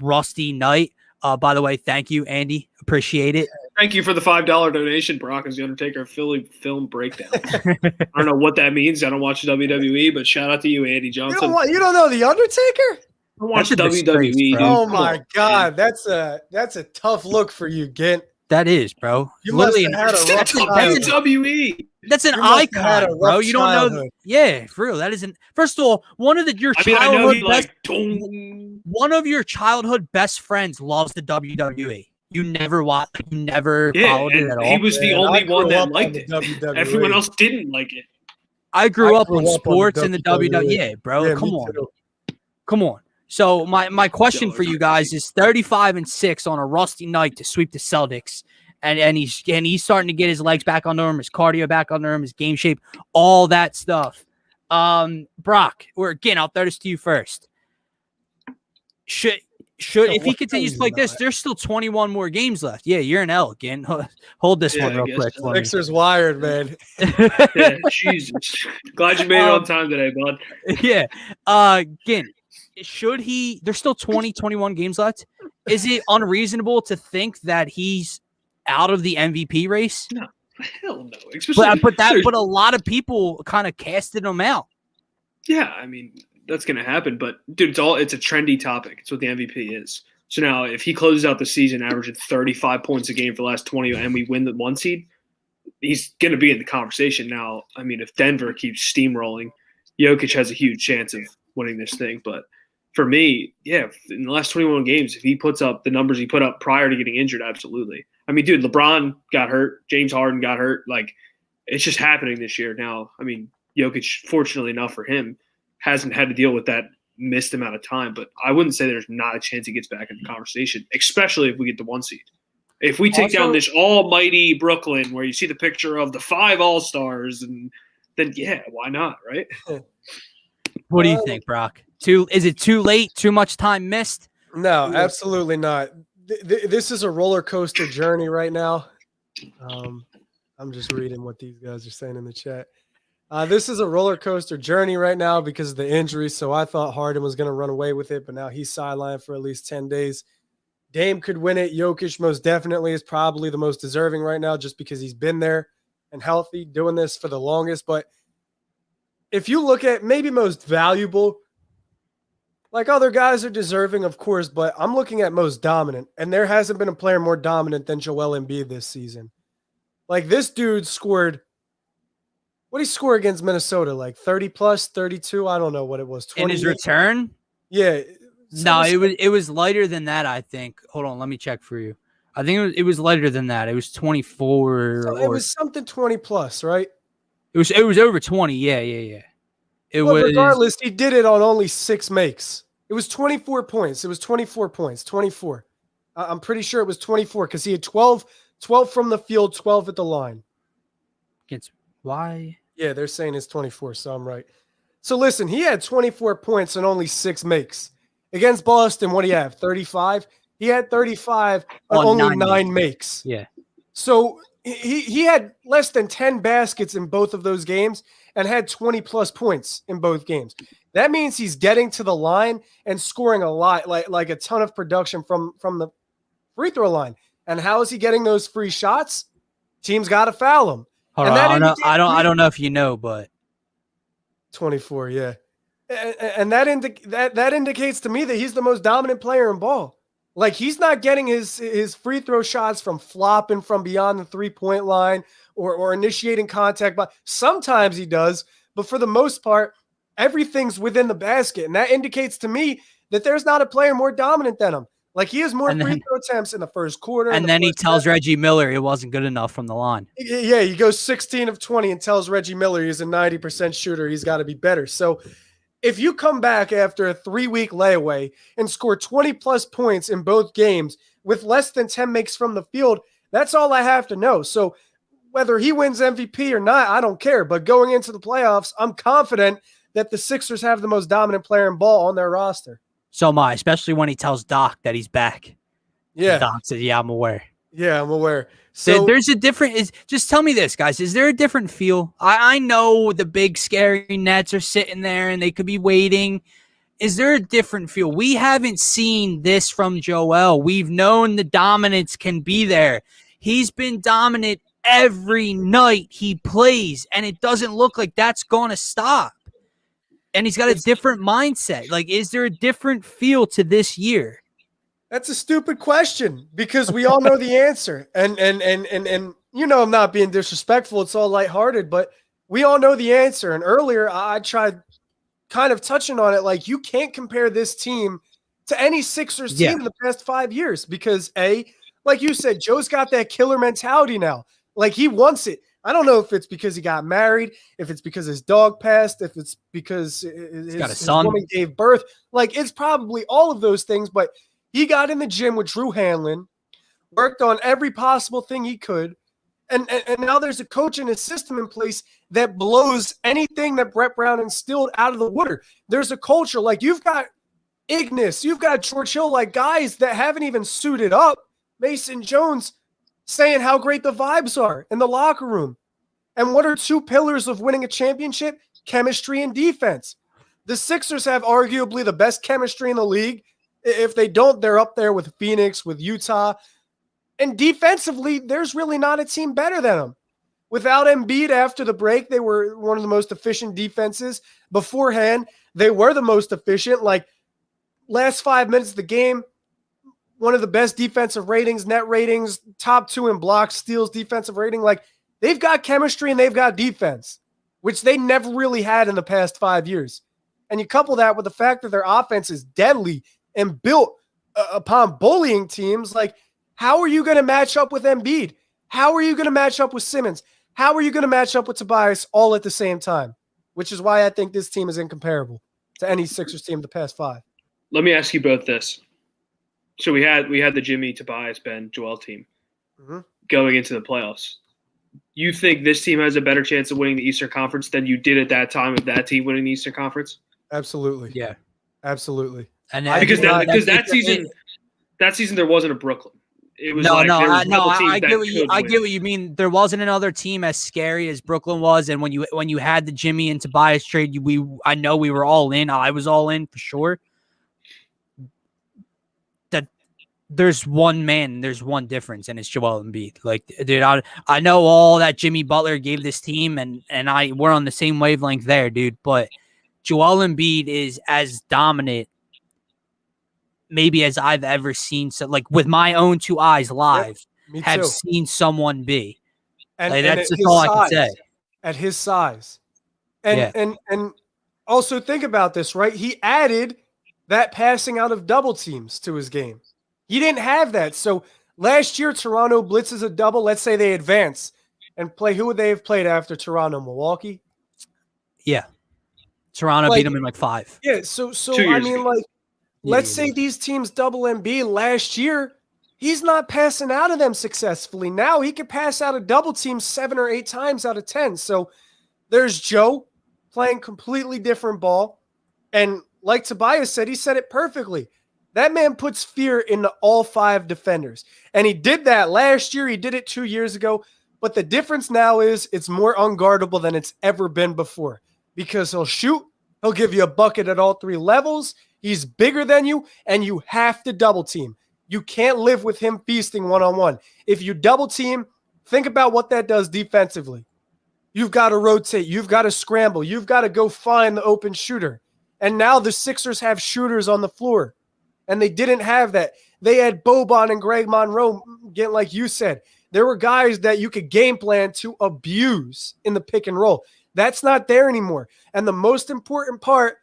rusty night. By the way, thank you, Andy. Appreciate it. Thank you for the $5 donation, Brock, as the Undertaker Philly film breakdown. I don't know what that means. I don't watch WWE, but shout out to you, Andy Johnson. You don't know the Undertaker? I watch WWE. Dude. Oh my God, that's a tough look for you, Gint. That is, bro. You must have had a rough WWE. That's an icon, bro. You don't know. Yeah, for real. That isn't. First of all, one of your childhood best friends loves the WWE. You never watched. You never followed it at all. He was the only one that liked it. WWE. Everyone else didn't like it. I grew up on sports in the WWE. Yeah, bro. Yeah, come on. So my question for you guys is 35 and 6 on a rusty night to sweep the Celtics, and he's starting to get his legs back under him, his cardio back under him, his game shape, all that stuff. Brock, or again, I'll throw this to you first. Should if he continues like this, there's still 21 more games left. Yeah, you're an L again. Hold this one real quick. So. Sixers wired, man. Yeah, Jesus. Glad you made it on time today, bud. Yeah. Again, should he? There's still 21 games left. Is it unreasonable to think that he's out of the MVP race? No, hell no. But a lot of people kind of casted him out. Yeah, I mean, that's going to happen. But dude, it's a trendy topic. It's what the MVP is. So now, if he closes out the season averaging 35 points a game for the last 20, and we win the 1 seed, he's going to be in the conversation. Now, I mean, if Denver keeps steamrolling, Jokic has a huge chance of winning this thing. But for me, yeah, in the last 21 games, if he puts up the numbers he put up prior to getting injured, absolutely. I mean, dude, LeBron got hurt. James Harden got hurt. Like, it's just happening this year now. I mean, Jokic, fortunately enough for him, hasn't had to deal with that missed amount of time. But I wouldn't say there's not a chance he gets back in the conversation, especially if we get the 1 seed. If we take down this almighty Brooklyn where you see the picture of the 5 All-Stars, and then, yeah, why not, right? What do you think, Brock? Is it too late? Too much time missed? No, absolutely not. This is a roller coaster journey right now. I'm just reading what these guys are saying in the chat. This is a roller coaster journey right now because of the injury. So I thought Harden was going to run away with it, but now he's sidelined for at least 10 days. Dame could win it. Jokic most definitely is probably the most deserving right now just because he's been there and healthy doing this for the longest. But if you look at maybe most valuable, like other guys are deserving, of course, but I'm looking at most dominant, and there hasn't been a player more dominant than Joel Embiid this season. Like, this dude scored, what did he score against Minnesota? Like 30 plus, 32? I don't know what it was. 20 in his return? Yeah. No, it was lighter than that, I think. Hold on, let me check for you. I think it was lighter than that. It was 24. So it was something 20 plus, right? It was over 20. Yeah. It was. Regardless, he did it on only 6 makes. It was 24 points. It was 24 points. 24. I'm pretty sure it was 24 because he had 12 from the field, 12 at the line. Against why? Yeah, they're saying it's 24, so I'm right. So listen, he had 24 points and only 6 makes. Against Boston, what do you have? 35? He had 35 on only 9 makes. Yeah. So he had less than 10 baskets in both of those games and had 20-plus points in both games. That means he's getting to the line and scoring a lot, like a ton of production from the free throw line. And how is he getting those free shots? Team's got to foul him. Hold on, I don't know if you know, but 24, yeah. And that indicates to me that he's the most dominant player in ball. Like, he's not getting his free throw shots from flopping from beyond the 3-point line or initiating contact. But sometimes he does, but for the most part, everything's within the basket. And that indicates to me that there's not a player more dominant than him. Like, he has more free throw attempts in the first quarter. And then he tells Reggie Miller it wasn't good enough from the line. Yeah, he goes 16 of 20 and tells Reggie Miller he's a 90% shooter. He's got to be better. So if you come back after a 3-week layaway and score 20-plus points in both games with less than 10 makes from the field, that's all I have to know. So whether he wins MVP or not, I don't care. But going into the playoffs, I'm confident that the Sixers have the most dominant player in ball on their roster. So am I, especially when he tells Doc that he's back. Yeah. Doc says, yeah, I'm aware. Yeah, I'm aware. So there's a different just tell me this, guys. Is there a different feel? I know the big scary Nets are sitting there and they could be waiting. Is there a different feel? We haven't seen this from Joel. We've known the dominance can be there. He's been dominant every night he plays, and it doesn't look like that's going to stop. And he's got a different mindset. Like, is there a different feel to this year? That's a stupid question because we all know the answer. And you know, I'm not being disrespectful. It's all lighthearted, but we all know the answer. And earlier I tried kind of touching on it. Like, you can't compare this team to any Sixers team in the past 5 years because like you said, Joe's got that killer mentality now. Like, he wants it. I don't know if it's because he got married, if it's because his dog passed, if it's because his woman gave birth. Like, it's probably all of those things, but he got in the gym with Drew Hanlon, worked on every possible thing he could, And now there's a coach and a system in place that blows anything that Brett Brown instilled out of the water. There's a culture. Like, you've got Ignis, you've got George Hill, like guys that haven't even suited up. Mason Jones saying how great the vibes are in the locker room. And what are two pillars of winning a championship? Chemistry and defense. The Sixers have arguably the best chemistry in the league. If they don't, they're up there with Phoenix, with Utah. And defensively, there's really not a team better than them. Without Embiid after the break, they were one of the most efficient defenses. Beforehand, they were the most efficient. Like, last 5 minutes of the game, one of the best defensive ratings, net ratings, top 2 in blocks, steals, defensive rating. Like, they've got chemistry and they've got defense, which they never really had in the past 5 years. And you couple that with the fact that their offense is deadly and built upon bullying teams. Like, how are you going to match up with Embiid? How are you going to match up with Simmons? How are you going to match up with Tobias all at the same time? Which is why I think this team is incomparable to any Sixers team the past 5. Let me ask you both this. So we had the Jimmy, Tobias, Ben, Joel team going into the playoffs. You think this team has a better chance of winning the Eastern Conference than you did at that time of that team winning the Eastern Conference? Absolutely. Yeah. Absolutely. And because that season there wasn't a Brooklyn. It was I get what you mean. There wasn't another team as scary as Brooklyn was, and when you had the Jimmy and Tobias trade, I know we were all in. I was all in for sure. That there's one difference, and it's Joel Embiid. Like, dude, I know all that Jimmy Butler gave this team, and we're on the same wavelength there, dude. But Joel Embiid is as dominant, maybe, as I've ever seen. So, like, with my own 2 eyes live, have seen someone be. And, like, that's just all I can say. At his size. And also think about this, right? He added that passing out of double teams to his game. He didn't have that. So last year, Toronto blitzes a double. Let's say they advance and play. Who would they have played after Toronto? Milwaukee? Yeah. Toronto beat them in like 5. Yeah, so I mean, like, let's say these teams double Embiid last year. He's not passing out of them successfully. Now he can pass out a double team 7 or 8 times out of 10. So there's Joe playing completely different ball. And like Tobias said, he said it perfectly. That man puts fear into all 5 defenders. And he did that last year. He did it 2 years ago. But the difference now is it's more unguardable than it's ever been before. Because he'll shoot, he'll give you a bucket at all 3 levels. He's bigger than you, and you have to double team. You can't live with him feasting one-on-one. If you double team, think about what that does defensively. You've got to rotate. You've got to scramble. You've got to go find the open shooter. And now the Sixers have shooters on the floor, and they didn't have that. They had Boban and Greg Monroe, again, like you said. There were guys that you could game plan to abuse in the pick and roll. That's not there anymore. And the most important part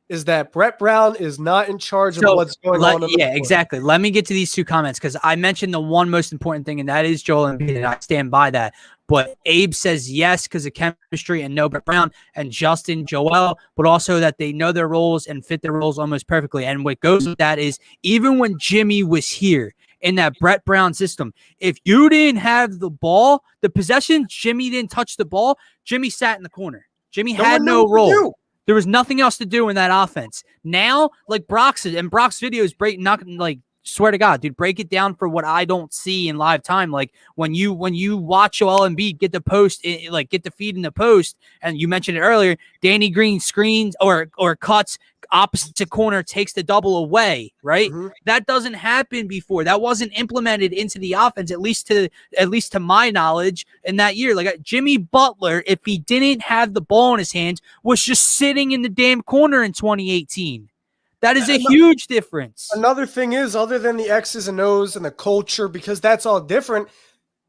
is that Brett Brown is not in charge of what's going on. Yeah, exactly. Let me get to these 2 comments because I mentioned the one most important thing, and that is Joel Embiid, and I stand by that. But Abe says yes because of chemistry and no Brett Brown, and Justin, Joel, but also that they know their roles and fit their roles almost perfectly. And what goes with that is even when Jimmy was here in that Brett Brown system, if you didn't have the ball, the possession, Jimmy didn't touch the ball, Jimmy sat in the corner. Jimmy had no role. There was nothing else to do in that offense. Now, like Brock's videos break, not like, swear to God, dude, break it down for what I don't see in live time. Like when you watch Joel Embiid get the post, like get the feed in the post, and you mentioned it earlier, Danny Green screens or cuts opposite corner, takes the double away, right? Mm-hmm. That doesn't happen before. That wasn't implemented into the offense, at least to my knowledge in that year. Like Jimmy Butler, if he didn't have the ball in his hands, was just sitting in the damn corner in 2018. That is a huge difference. Another thing is, other than the X's and O's and the culture, because that's all different,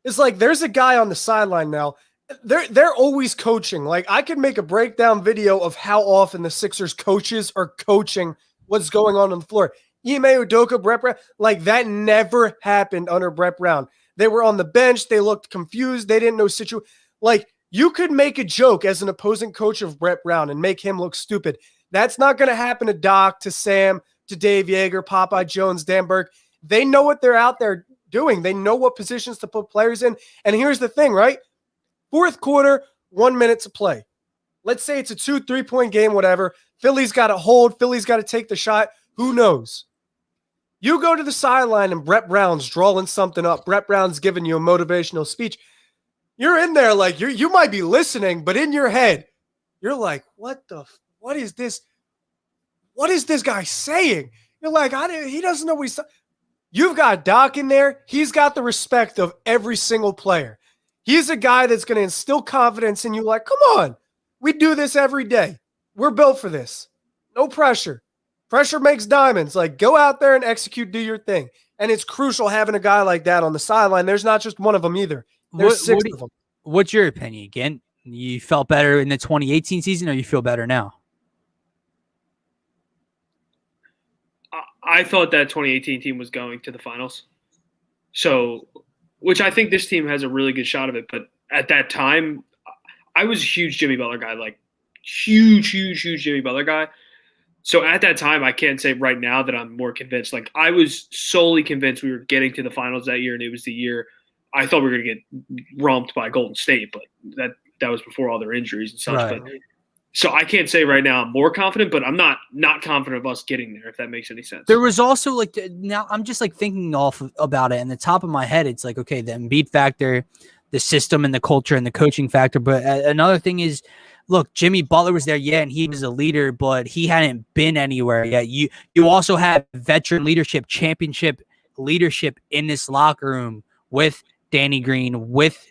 it's like there's a guy on the sideline now. They're always coaching. Like I could make a breakdown video of how often the Sixers coaches are coaching what's going on the floor. Ime Udoka, Brett Brown, like that never happened under Brett Brown. They were on the bench. They looked confused. They didn't know situation. Like you could make a joke as an opposing coach of Brett Brown and make him look stupid. That's not going to happen to Doc, to Sam, to Dave Yeager, Popeye Jones, Dan Burke. They know what they're out there doing. They know what positions to put players in. And here's the thing, right? Fourth quarter, 1 minute to play. Let's say it's a 2-3 point game, whatever. Philly's got to hold. Philly's got to take the shot. Who knows? You go to the sideline and Brett Brown's drawing something up. Brett Brown's giving you a motivational speech. You're in there like you might be listening, but in your head, you're like, what is this? What is this guy saying? You're like, he doesn't know what he's. You've got Doc in there. He's got the respect of every single player. He's a guy that's going to instill confidence in you. Like, come on, we do this every day. We're built for this. No pressure. Pressure makes diamonds. Like, go out there and execute, do your thing. And it's crucial having a guy like that on the sideline. There's not just one of them either. There's six of them. What's your opinion? Again, you felt better in the 2018 season, or you feel better now? I thought that 2018 team was going to the finals. So, which I think this team has a really good shot of it. But at that time, I was a huge Jimmy Butler guy, like huge Jimmy Butler guy. So at that time, I can't say right now that I'm more convinced. Like, I was solely convinced we were getting to the finals that year, and it was the year I thought we were going to get romped by Golden State, but that was before all their injuries and such. Right. But so I can't say right now I'm more confident, but I'm not confident of us getting there, if that makes any sense. There was also like, now I'm just like thinking about it, and the top of my head, it's like, okay, the Embiid factor, the system and the culture and the coaching factor. But another thing is, look, Jimmy Butler was there, yeah, and he was a leader, but he hadn't been anywhere yet. You also have veteran leadership, championship leadership in this locker room with Danny Green, with,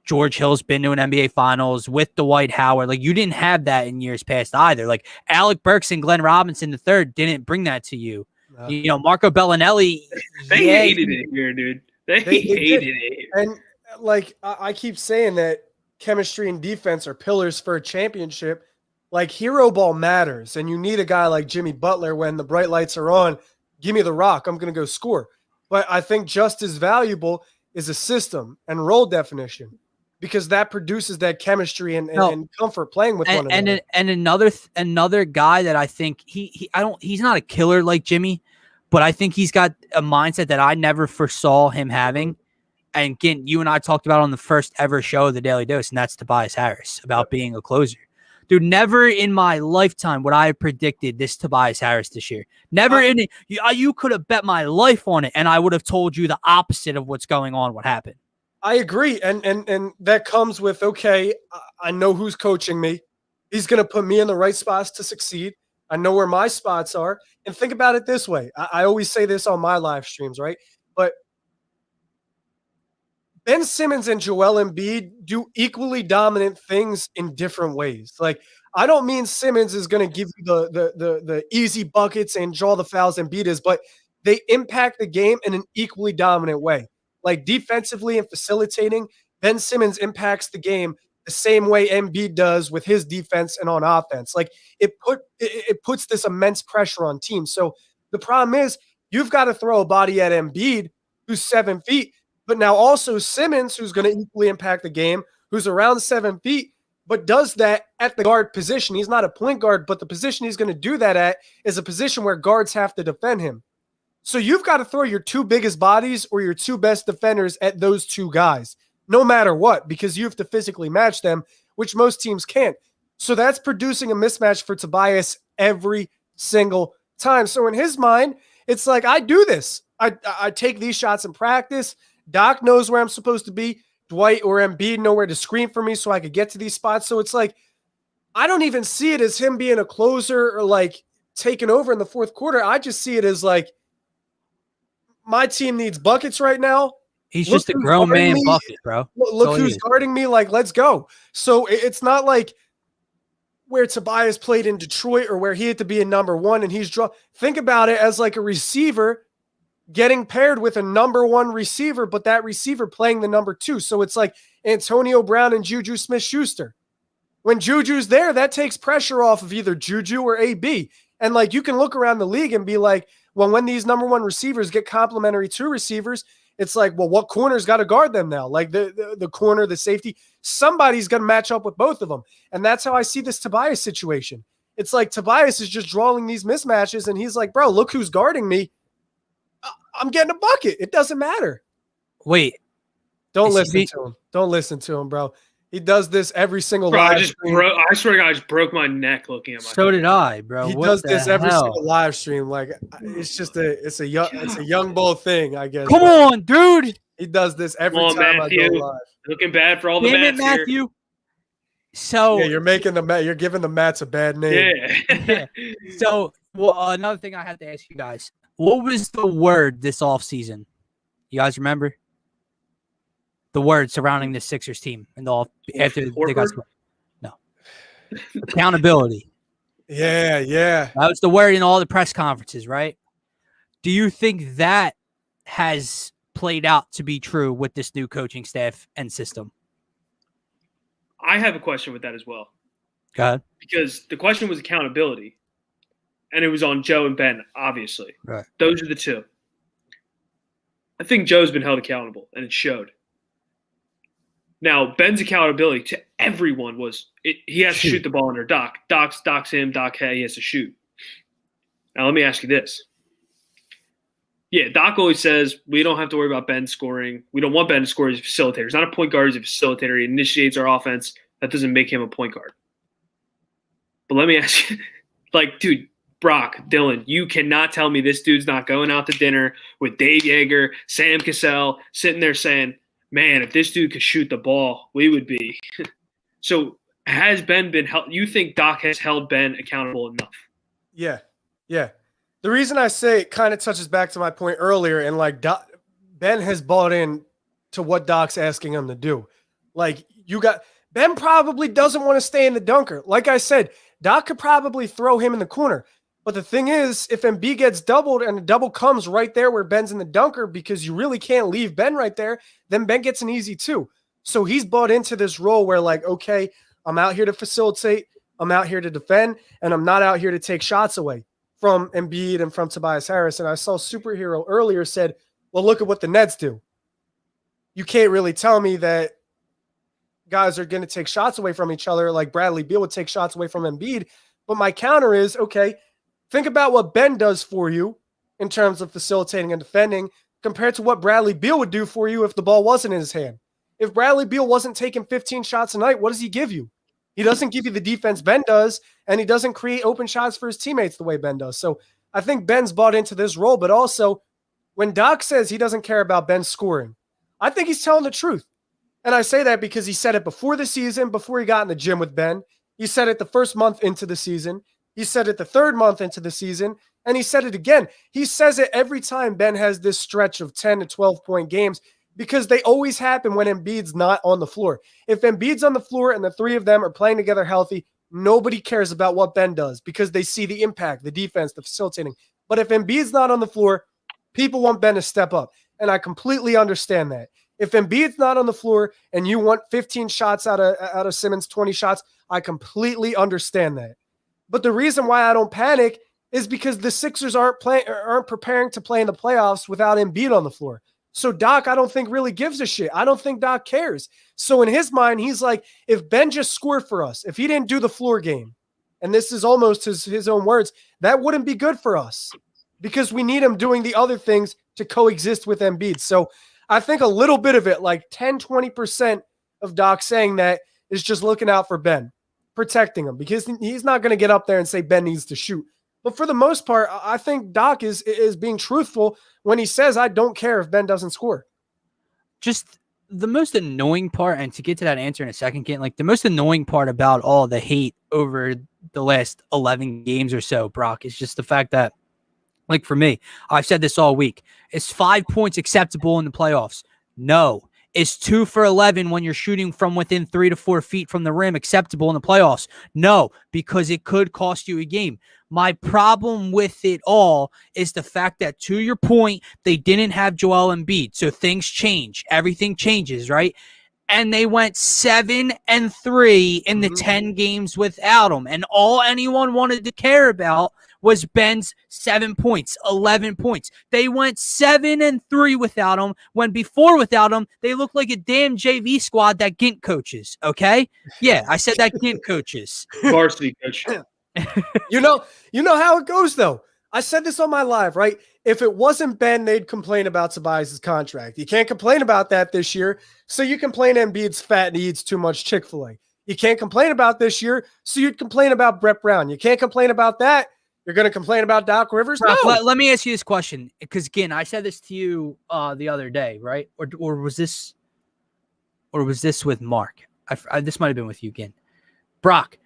George Hill's been to an NBA Finals, with Dwight Howard. Like, you didn't have that in years past either. Like, Alec Burks and Glenn Robinson III didn't bring that to you. No. Marco Bellinelli. They hated it here, dude. They hated it here. And, like, I keep saying that chemistry and defense are pillars for a championship. Like, hero ball matters, and you need a guy like Jimmy Butler when the bright lights are on. Give me the rock. I'm going to go score. But I think just as valuable is a system and role definition, because that produces that chemistry and comfort playing with one another. And another guy that I think he's not a killer like Jimmy, but I think he's got a mindset that I never foresaw him having. And again, you and I talked about on the first ever show of the Daily Dose, and that's Tobias Harris about being a closer. Dude, never in my lifetime would I have predicted this Tobias Harris this year. Never in it. You could have bet my life on it, and I would have told you the opposite of what's going on, what happened. I agree. And that comes with, okay, I know who's coaching me. He's going to put me in the right spots to succeed. I know where my spots are. And think about it this way. I always say this on my live streams, right? But Ben Simmons and Joel Embiid do equally dominant things in different ways. Like, I don't mean Simmons is going to give you the easy buckets and draw the fouls Embiid is, but they impact the game in an equally dominant way. Like, defensively and facilitating, Ben Simmons impacts the game the same way Embiid does with his defense and on offense. Like, it puts this immense pressure on teams. So the problem is you've got to throw a body at Embiid who's 7 feet, but now also Simmons, who's going to equally impact the game, who's around 7 feet, but does that at the guard position. He's not a point guard, but the position he's going to do that at is a position where guards have to defend him. So you've got to throw your two biggest bodies or your two best defenders at those two guys, no matter what, because you have to physically match them, which most teams can't. So that's producing a mismatch for Tobias every single time. So in his mind, it's like, I do this. I take these shots in practice. Doc knows where I'm supposed to be. Dwight or Embiid know where to screen for me so I could get to these spots. So it's like, I don't even see it as him being a closer or like taking over in the fourth quarter. I just see it as like, my team needs buckets right now. He's just a grown man bucket, bro. Look who's guarding me. Like, let's go. So it's not like where Tobias played in Detroit or where he had to be a number one and he's think about it as like a receiver getting paired with a number one receiver, but that receiver playing the number two. So it's like Antonio Brown and Juju Smith-Schuster. When Juju's there, that takes pressure off of either Juju or AB. And like, you can look around the league and be like, well, when these number one receivers get complimentary two receivers, it's like, well, what corner's got to guard them now? Like the corner, the safety, somebody's going to match up with both of them. And that's how I see this Tobias situation. It's like Tobias is just drawing these mismatches and he's like, bro, look who's guarding me. I'm getting a bucket. It doesn't matter. Wait. Don't listen to him. Don't listen to him, bro. He does this every single live stream. I swear to God, I just broke my neck looking at my So did I, bro. He does this every single live stream. Like it's a young bull thing, I guess. Come on, dude. He does this every time Matthew. I go live. Looking bad for all the Damn it, Mats Matthew. here. So yeah, you're giving the Mats a bad name. Yeah. So another thing I have to ask you guys: what was the word this offseason? You guys remember the word surrounding the Sixers team and after they got accountability. Yeah. That was the word in all the press conferences, right? Do you think that has played out to be true with this new coaching staff and system? I have a question with that as well. Go ahead. Because the question was accountability, and it was on Joe and Ben, obviously. Right. Those are the two. I think Joe's been held accountable, and it showed. Now, Ben's accountability to everyone he has to shoot the ball under Doc. Doc's him. Doc, he has to shoot. Now, let me ask you this. Yeah, Doc always says we don't have to worry about Ben scoring. We don't want Ben to score as a facilitator. He's not a point guard. He's a facilitator. He initiates our offense. That doesn't make him a point guard. But let me ask you, dude, Brock, Dylan, you cannot tell me this dude's not going out to dinner with Dave Yeager, Sam Cassell, sitting there saying, man, if this dude could shoot the ball, we would be. So has Ben been held? You think Doc has held Ben accountable enough? Yeah. The reason I say it kind of touches back to my point earlier, and Ben has bought in to what Doc's asking him to do. Ben probably doesn't want to stay in the dunker. Like I said, Doc could probably throw him in the corner. But the thing is, if Embiid gets doubled and the double comes right there where Ben's in the dunker, because you really can't leave Ben right there, then Ben gets an easy two. So he's bought into this role where okay, I'm out here to facilitate, I'm out here to defend, and I'm not out here to take shots away from Embiid and from Tobias Harris. And I saw Superhero earlier said, well, look at what the Nets do. You can't really tell me that guys are going to take shots away from each other like Bradley Beal would take shots away from Embiid. But my counter is, okay, think about what Ben does for you in terms of facilitating and defending compared to what Bradley Beal would do for you if the ball wasn't in his hand. If Bradley Beal wasn't taking 15 shots a night, what does he give you? He doesn't give you the defense Ben does, and he doesn't create open shots for his teammates the way Ben does. So I think Ben's bought into this role, but also when Doc says he doesn't care about Ben scoring, I think he's telling the truth. And I say that because he said it before the season, before he got in the gym with Ben. He said it the first month into the season. He said it the third month into the season, and he said it again. He says it every time Ben has this stretch of 10 to 12-point games because they always happen when Embiid's not on the floor. If Embiid's on the floor and the three of them are playing together healthy, nobody cares about what Ben does because they see the impact, the defense, the facilitating. But if Embiid's not on the floor, people want Ben to step up, and I completely understand that. If Embiid's not on the floor and you want 15 shots out of Simmons, 20 shots, I completely understand that. But the reason why I don't panic is because the Sixers aren't preparing to play in the playoffs without Embiid on the floor. So Doc, I don't think really gives a shit. I don't think Doc cares. So in his mind, he's like, if Ben just scored for us, if he didn't do the floor game, and this is almost his own words, that wouldn't be good for us because we need him doing the other things to coexist with Embiid. So I think a little bit of it, like 10, 20% of Doc saying that is just looking out for Ben, protecting him, because he's not going to get up there and say Ben needs to shoot. But for the most part, I think Doc is being truthful when he says, I don't care if Ben doesn't score. Just the most annoying part, and to get to that answer in a second, the most annoying part about all the hate over the last 11 games or so, Brock, is just the fact that, for me, I've said this all week, is 5 points acceptable in the playoffs? No. Is 2 for 11 when you're shooting from within 3 to 4 feet from the rim acceptable in the playoffs? No, because it could cost you a game. My problem with it all is the fact that, to your point, they didn't have Joel Embiid. So things change. Everything changes, right? And they went 7-3 in the 10 games without him. And all anyone wanted to care about was Ben's 7 points, 11 points. They went 7-3 without him, when before without him, they looked like a damn JV squad that Gint coaches, okay? Yeah, I said that Gint coaches. Varsity coach. You know how it goes, though. I said this on my live, right? If it wasn't Ben, they'd complain about Tobias' contract. You can't complain about that this year, so you complain Embiid's fat and he eats too much Chick-fil-A. You can't complain about this year, so you'd complain about Brett Brown. You can't complain about that. You're going to complain about Doc Rivers? Brock, No. let me ask you this question, because again, I said this to you the other day, right? Or was this with Mark? This might have been with you again, Brock.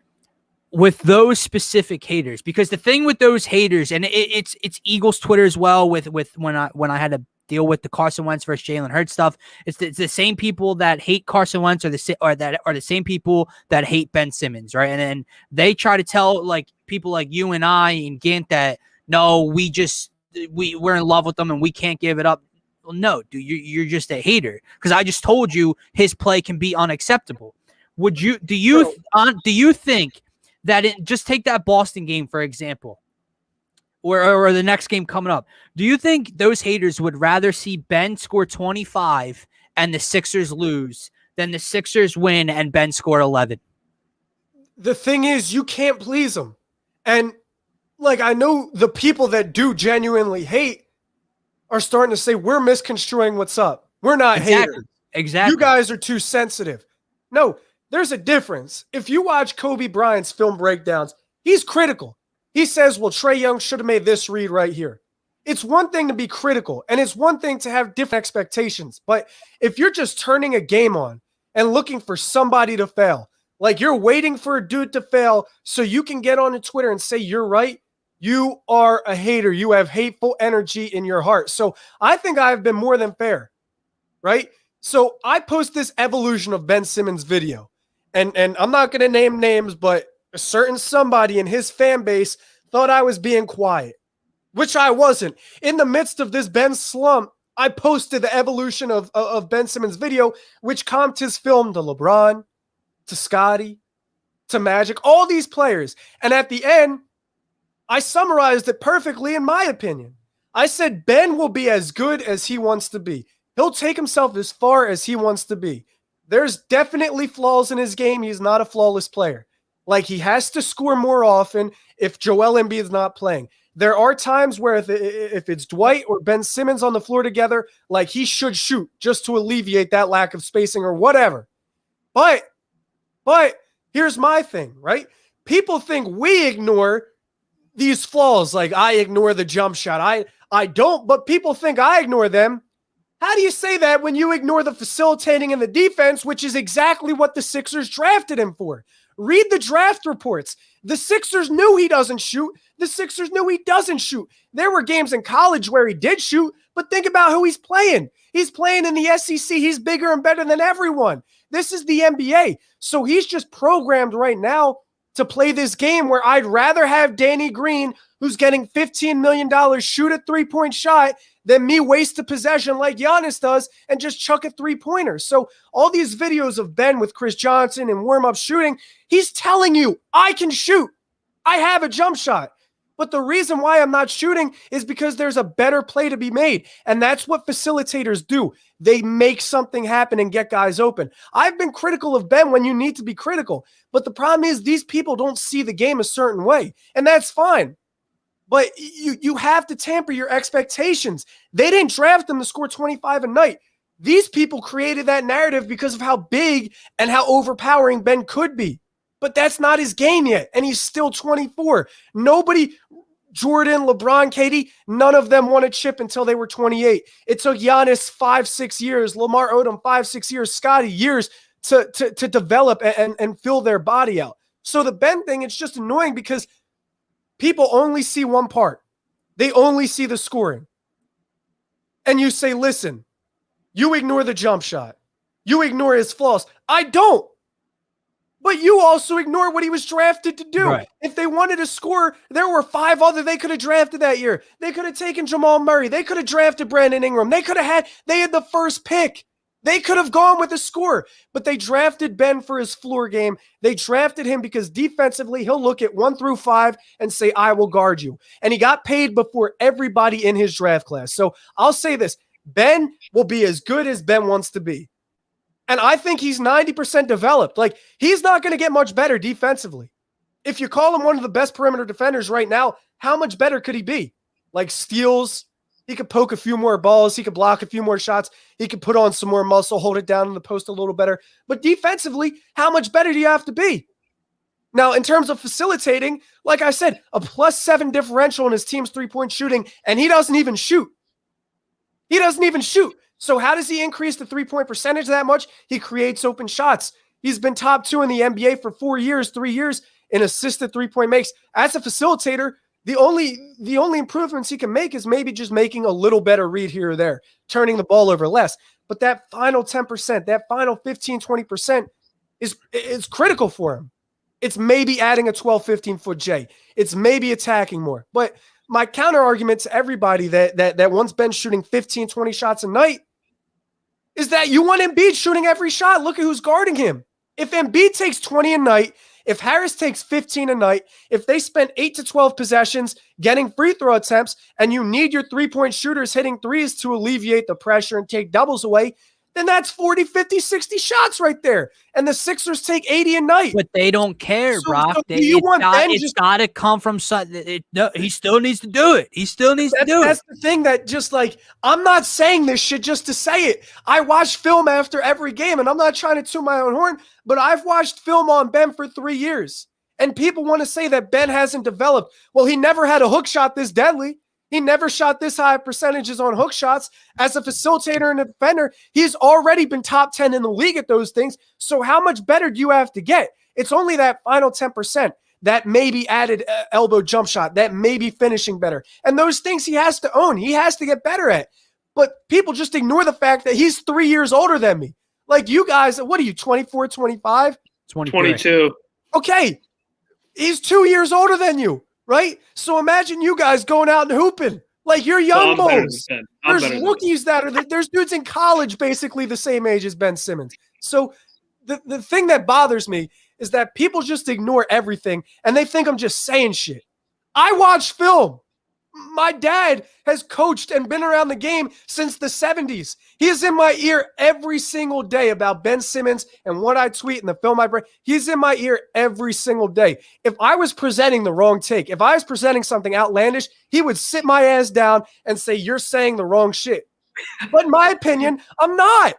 With those specific haters, because the thing with those haters, and it's Eagles Twitter as well. With when I had to deal with the Carson Wentz versus Jalen Hurts stuff, it's the same people that hate Carson Wentz that are the same people that hate Ben Simmons, right? And then they try to tell like people like you and I and Gint that no, we're in love with them and we can't give it up. Well, no, dude, you're just a hater, because I just told you his play can be unacceptable. Do you think that just take that Boston game, for example, or the next game coming up. Do you think those haters would rather see Ben score 25 and the Sixers lose than the Sixers win and Ben score 11? The thing is, you can't please them. And like, I know the people that do genuinely hate are starting to say, we're misconstruing what's up. We're not haters. Exactly. You guys are too sensitive. No, there's a difference. If you watch Kobe Bryant's film breakdowns, he's critical. He says, well, Trae Young should have made this read right here. It's one thing to be critical, and it's one thing to have different expectations. But if you're just turning a game on and looking for somebody to fail, like you're waiting for a dude to fail so you can get on Twitter and say you're right, you are a hater. You have hateful energy in your heart. So I think I have been more than fair, right? So I post this evolution of Ben Simmons video. And I'm not going to name names, but a certain somebody in his fan base thought I was being quiet, which I wasn't. In the midst of this Ben slump, I posted the evolution of Ben Simmons video, which comped his film to LeBron, to Scottie, to Magic, all these players. And at the end, I summarized it perfectly in my opinion. I said Ben will be as good as he wants to be. He'll take himself as far as he wants to be. There's definitely flaws in his game. He's not a flawless player. Like, he has to score more often if Joel Embiid is not playing. There are times where if it's Dwight or Ben Simmons on the floor together, like, he should shoot just to alleviate that lack of spacing or whatever. But here's my thing, right? People think we ignore these flaws. Like, I ignore the jump shot. I don't, but people think I ignore them. How do you say that when you ignore the facilitating and the defense, which is exactly what the Sixers drafted him for? Read the draft reports. The Sixers knew he doesn't shoot. The Sixers knew he doesn't shoot. There were games in college where he did shoot, but think about who he's playing. He's playing in the SEC. He's bigger and better than everyone. This is the NBA. So he's just programmed right now to play this game where I'd rather have Danny Green, who's getting $15 million, shoot a three-point shot than me waste a possession like Giannis does and just chuck a three-pointer. So all these videos of Ben with Chris Johnson and warm-up shooting, he's telling you, I can shoot. I have a jump shot. But the reason why I'm not shooting is because there's a better play to be made. And that's what facilitators do. They make something happen and get guys open. I've been critical of Ben when you need to be critical. But the problem is these people don't see the game a certain way. And that's fine. But you have to temper your expectations. They didn't draft him to score 25 a night. These people created that narrative because of how big and how overpowering Ben could be. But that's not his game yet, and he's still 24. Nobody, Jordan, LeBron, KD, none of them won a chip until they were 28. It took Giannis 5-6 years, Lamar Odom 5-6 years, Scottie years to develop and fill their body out. So the Ben thing, it's just annoying because people only see one part. They only see the scoring. And you say, listen, you ignore the jump shot. You ignore his flaws. I don't. But you also ignore what he was drafted to do. Right. If they wanted to score, there were 5 other they could have drafted that year. They could have taken Jamal Murray. They could have drafted Brandon Ingram. They had the first pick. They could have gone with a scorer. But they drafted Ben for his floor game. They drafted him because defensively, he'll look at 1 through 5 and say, I will guard you. And he got paid before everybody in his draft class. So I'll say this. Ben will be as good as Ben wants to be. And I think he's 90% developed. Like, he's not going to get much better defensively. If you call him one of the best perimeter defenders right now, how much better could he be? Like steals, he could poke a few more balls, he could block a few more shots, he could put on some more muscle, hold it down in the post a little better. But defensively, how much better do you have to be? Now, in terms of facilitating, like I said, a +7 differential in his team's three-point shooting, and he doesn't even shoot. He doesn't even shoot. So how does he increase the three-point percentage that much? He creates open shots. He's been top 2 in the NBA for 4 years, 3 years in assisted three-point makes. As a facilitator, the only improvements he can make is maybe just making a little better read here or there, turning the ball over less. But that final 10%, that final 15, 20% is critical for him. It's maybe adding a 12, 15-foot J. It's maybe attacking more. But my counter argument to everybody that wants Ben shooting 15, 20 shots a night is that you want Embiid shooting every shot. Look at who's guarding him. If Embiid takes 20 a night, if Harris takes 15 a night, if they spend 8 to 12 possessions getting free throw attempts, and you need your three-point shooters hitting threes to alleviate the pressure and take doubles away, then that's 40, 50, 60 shots right there. And the Sixers take 80 a night. But they don't care, Brock. It's got to come from something. He still needs to do it. He still needs to do it. That's the thing that just like, I'm not saying this shit just to say it. I watch film after every game, and I'm not trying to toot my own horn, but I've watched film on Ben for 3 years. And people want to say that Ben hasn't developed. Well, he never had a hook shot this deadly. He never shot this high percentages on hook shots. As a facilitator and a defender, he's already been top 10 in the league at those things. So how much better do you have to get? It's only that final 10%, that maybe added elbow jump shot, that maybe finishing better. And those things he has to own. He has to get better at. But people just ignore the fact that he's 3 years older than me. Like you guys, what are you, 24, 25? 22. Okay. He's 2 years older than you. Right? So imagine you guys going out and hooping. Like you're young boys. There's rookies there's dudes in college basically the same age as Ben Simmons. So the thing that bothers me is that people just ignore everything and they think I'm just saying shit. I watch film. My dad has coached and been around the game since the 70s. He is in my ear every single day about Ben Simmons and what I tweet and the film I bring. He's in my ear every single day. If I was presenting the wrong take, if I was presenting something outlandish, he would sit my ass down and say, "You're saying the wrong shit." But in my opinion, I'm not.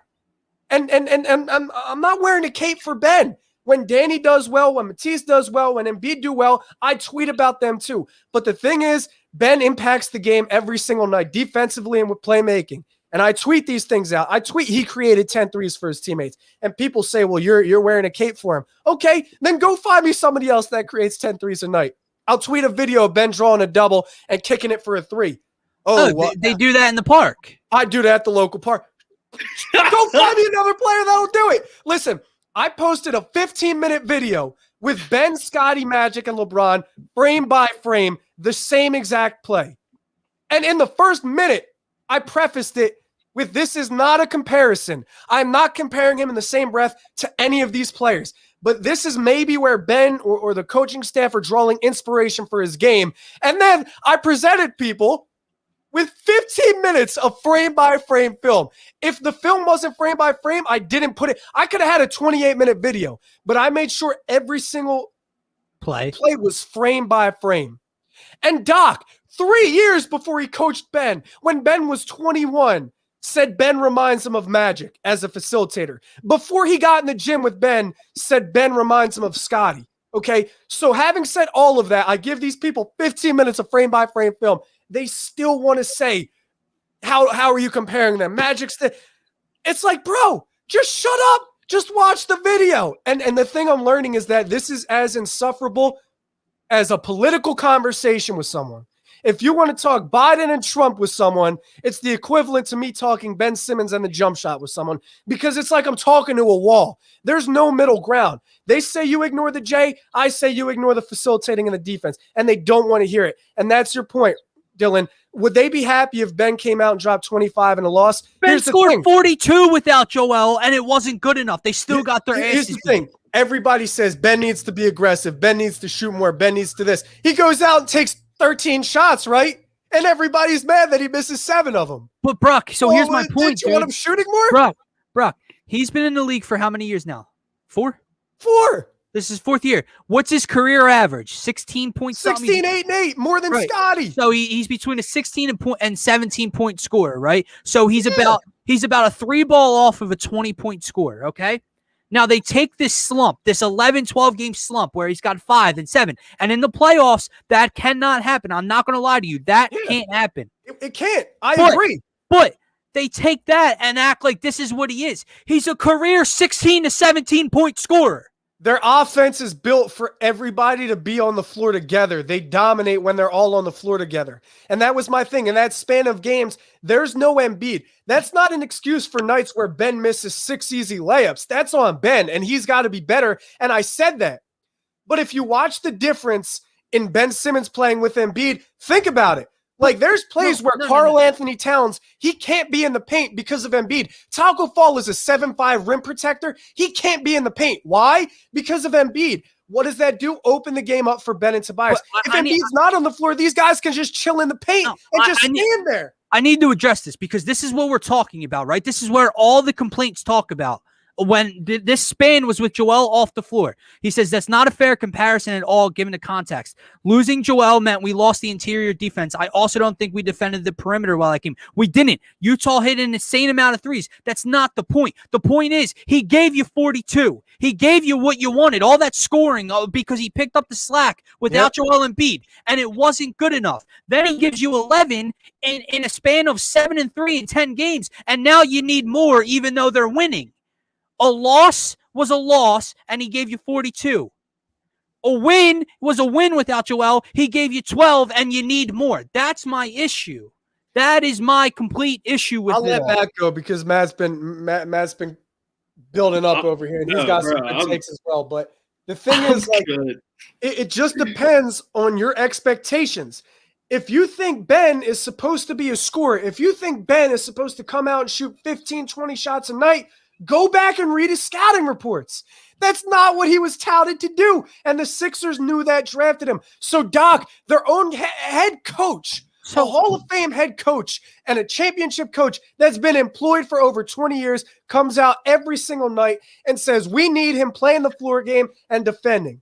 And I'm not wearing a cape for Ben. When Danny does well, when Matisse does well, when Embiid do well, I tweet about them too. But the thing is, Ben impacts the game every single night, defensively and with playmaking. And I tweet these things out. I tweet he created 10 threes for his teammates. And people say, well, you're wearing a cape for him. Okay, then go find me somebody else that creates 10 threes a night. I'll tweet a video of Ben drawing a double and kicking it for a three. They do that in the park. I do that at the local park. Go find me another player that'll do it. Listen, I posted a 15-minute video with Ben, Scotty, Magic, and LeBron, frame by frame, the same exact play. And in the first minute, I prefaced it with, this is not a comparison. I'm not comparing him in the same breath to any of these players. But this is maybe where Ben or the coaching staff are drawing inspiration for his game. And then I presented people with 15 minutes of frame-by-frame film. If the film wasn't frame-by-frame, I didn't put it. I could have had a 28-minute video, but I made sure every single play was frame-by-frame. And Doc, 3 years before he coached Ben, when Ben was 21, said Ben reminds him of Magic as a facilitator. Before he got in the gym with Ben, said Ben reminds him of Scotty. Okay, so having said all of that, I give these people 15 minutes of frame-by-frame film. They still want to say, how are you comparing them? Magic's it's like, bro, just shut up. Just watch the video. And the thing I'm learning is that this is as insufferable as a political conversation with someone. If you want to talk Biden and Trump with someone, it's the equivalent to me talking Ben Simmons and the jump shot with someone, because it's like I'm talking to a wall. There's no middle ground. They say you ignore the J. I say you ignore the facilitating and the defense, and they don't want to hear it. And that's your point, Dylan. Would they be happy if Ben came out and dropped 25 in a loss? Ben scored 42 without Joel, and it wasn't good enough. They still got their asses. Here's the thing. Everybody says Ben needs to be aggressive. Ben needs to shoot more. Ben needs to this. He goes out and takes 13 shots, right? And everybody's mad that he misses 7 of them. But Brock, so here's my point. You want him shooting more? Brock, he's been in the league for how many years now? 4? 4. This is 4th year. What's his career average? 16 points. 16, 8, and 8, more than Scotty. So he's between a 16 and 17 point scorer, right? So he's about a 3 ball off of a 20-point scorer, okay? Now they take this slump, this 11, 12 game slump where he's got 5 and 7. And in the playoffs, that cannot happen. I'm not going to lie to you. That can't happen. It can't. I agree. But they take that and act like this is what he is. He's a career 16 to 17 point scorer. Their offense is built for everybody to be on the floor together. They dominate when they're all on the floor together. And that was my thing. In that span of games, there's no Embiid. That's not an excuse for nights where Ben misses 6 easy layups. That's on Ben, and he's got to be better. And I said that. But if you watch the difference in Ben Simmons playing with Embiid, think about it. Like, there's plays where Karl Anthony Towns, he can't be in the paint because of Embiid. Taco Fall is a 7'5" rim protector. He can't be in the paint. Why? Because of Embiid. What does that do? Open the game up for Ben and Tobias. If Embiid's not on the floor, these guys can just chill in the paint and just stand there. I need to address this because this is what we're talking about, right? This is where all the complaints talk about. When this span was with Joel off the floor, he says that's not a fair comparison at all given the context. Losing Joel meant we lost the interior defense. I also don't think we defended the perimeter well like him. We didn't. Utah hit an insane amount of threes. That's not the point. The point is he gave you 42. He gave you what you wanted, all that scoring because he picked up the slack without Joel Embiid, and it wasn't good enough. Then he gives you 11 in a span of 7 and 3 in 10 games, and now you need more even though they're winning. A loss was a loss, and he gave you 42. A win was a win without Joel. He gave you 12, and you need more. That's my issue. That is my complete issue with it. I'll let Matt go because Matt's been building up over here, and he's got some good takes as well. But the thing is, like, it just depends on your expectations. If you think Ben is supposed to be a scorer, if you think Ben is supposed to come out and shoot 15, 20 shots a night, go back and read his scouting reports. That's not what he was touted to do. And the Sixers knew that, drafted him. So, Doc, their own head coach, a Hall of Fame head coach and a championship coach that's been employed for over 20 years, comes out every single night and says, we need him playing the floor game and defending.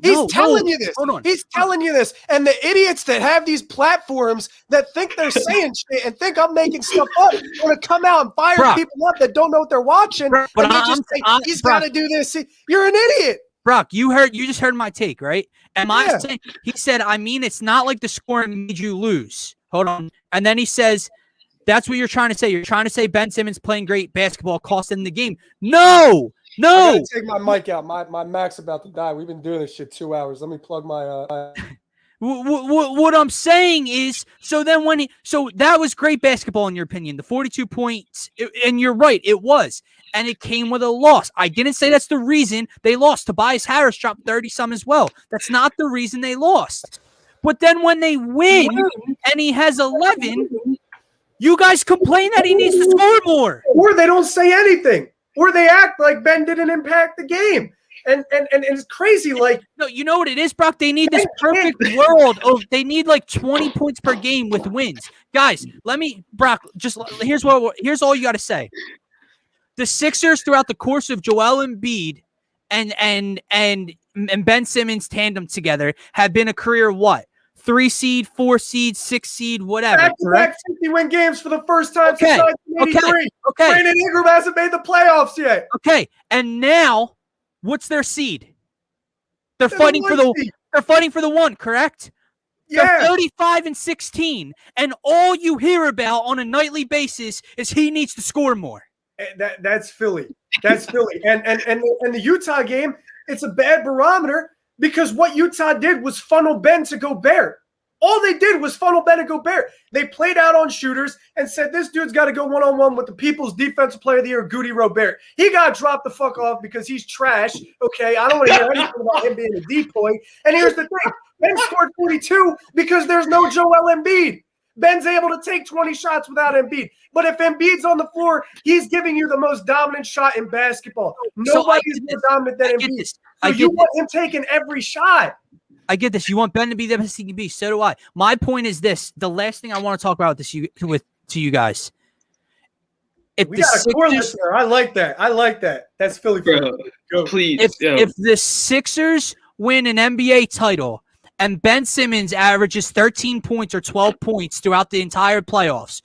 He's telling you this. Hold on. He's telling you this. And the idiots that have these platforms that think they're saying shit and think I'm making stuff up want to come out and fire people up that don't know what they're watching. But he's got to do this. You're an idiot. Brock, you just heard my take, right? Am I saying, he said, I mean, it's not like the scoring made you lose. Hold on. And then he says, that's what you're trying to say. You're trying to say Ben Simmons playing great basketball cost him the game. No. I gotta take my mic out. My Mac's about to die. We've been doing this shit 2 hours. Let me plug my What I'm saying is, so that was great basketball in your opinion, the 42 points, and you're right, it was, and it came with a loss. I didn't say that's the reason they lost. Tobias Harris dropped 30-some as well. That's not the reason they lost. But then when they win and he has 11, you guys complain that he needs to score more. Or they don't say anything. Or they act like Ben didn't impact the game. And it's crazy. Like, no, you know what it is, Brock? They need this perfect world of they need like 20 points per game with wins. Guys, Brock, here's all you got to say. The Sixers throughout the course of Joel Embiid and Ben Simmons tandem together have been a career what? 3 seed, 4 seed, 6 seed, whatever. Back-to-back 50-win games for the first time since 1983. Okay. Brandon Ingram hasn't made the playoffs yet. Okay, and now what's their seed? They're fighting for the 1, correct? Yeah. They're 35-16, and all you hear about on a nightly basis is he needs to score more. That's Philly. That's Philly. And the Utah game, it's a bad barometer because what Utah did was funnel Ben to Gobert. All they did was funnel Ben to Gobert. They played out on shooters and said, this dude's got to go one-on-one with the People's Defensive Player of the Year, Goody Robert. He got dropped the fuck off because he's trash. Okay, I don't want to hear anything about him being a decoy. And here's the thing. Ben scored 42 because there's no Joel Embiid. Ben's able to take 20 shots without Embiid. But if Embiid's on the floor, he's giving you the most dominant shot in basketball. Nobody's more dominant than Embiid. So you want him taking every shot. I get this. You want Ben to be the best he can be. So do I. My point is this. The last thing I want to talk about to you guys. We got a core listener. I like that. That's Philly. Please. If the Sixers win an NBA title and Ben Simmons averages 13 points or 12 points throughout the entire playoffs,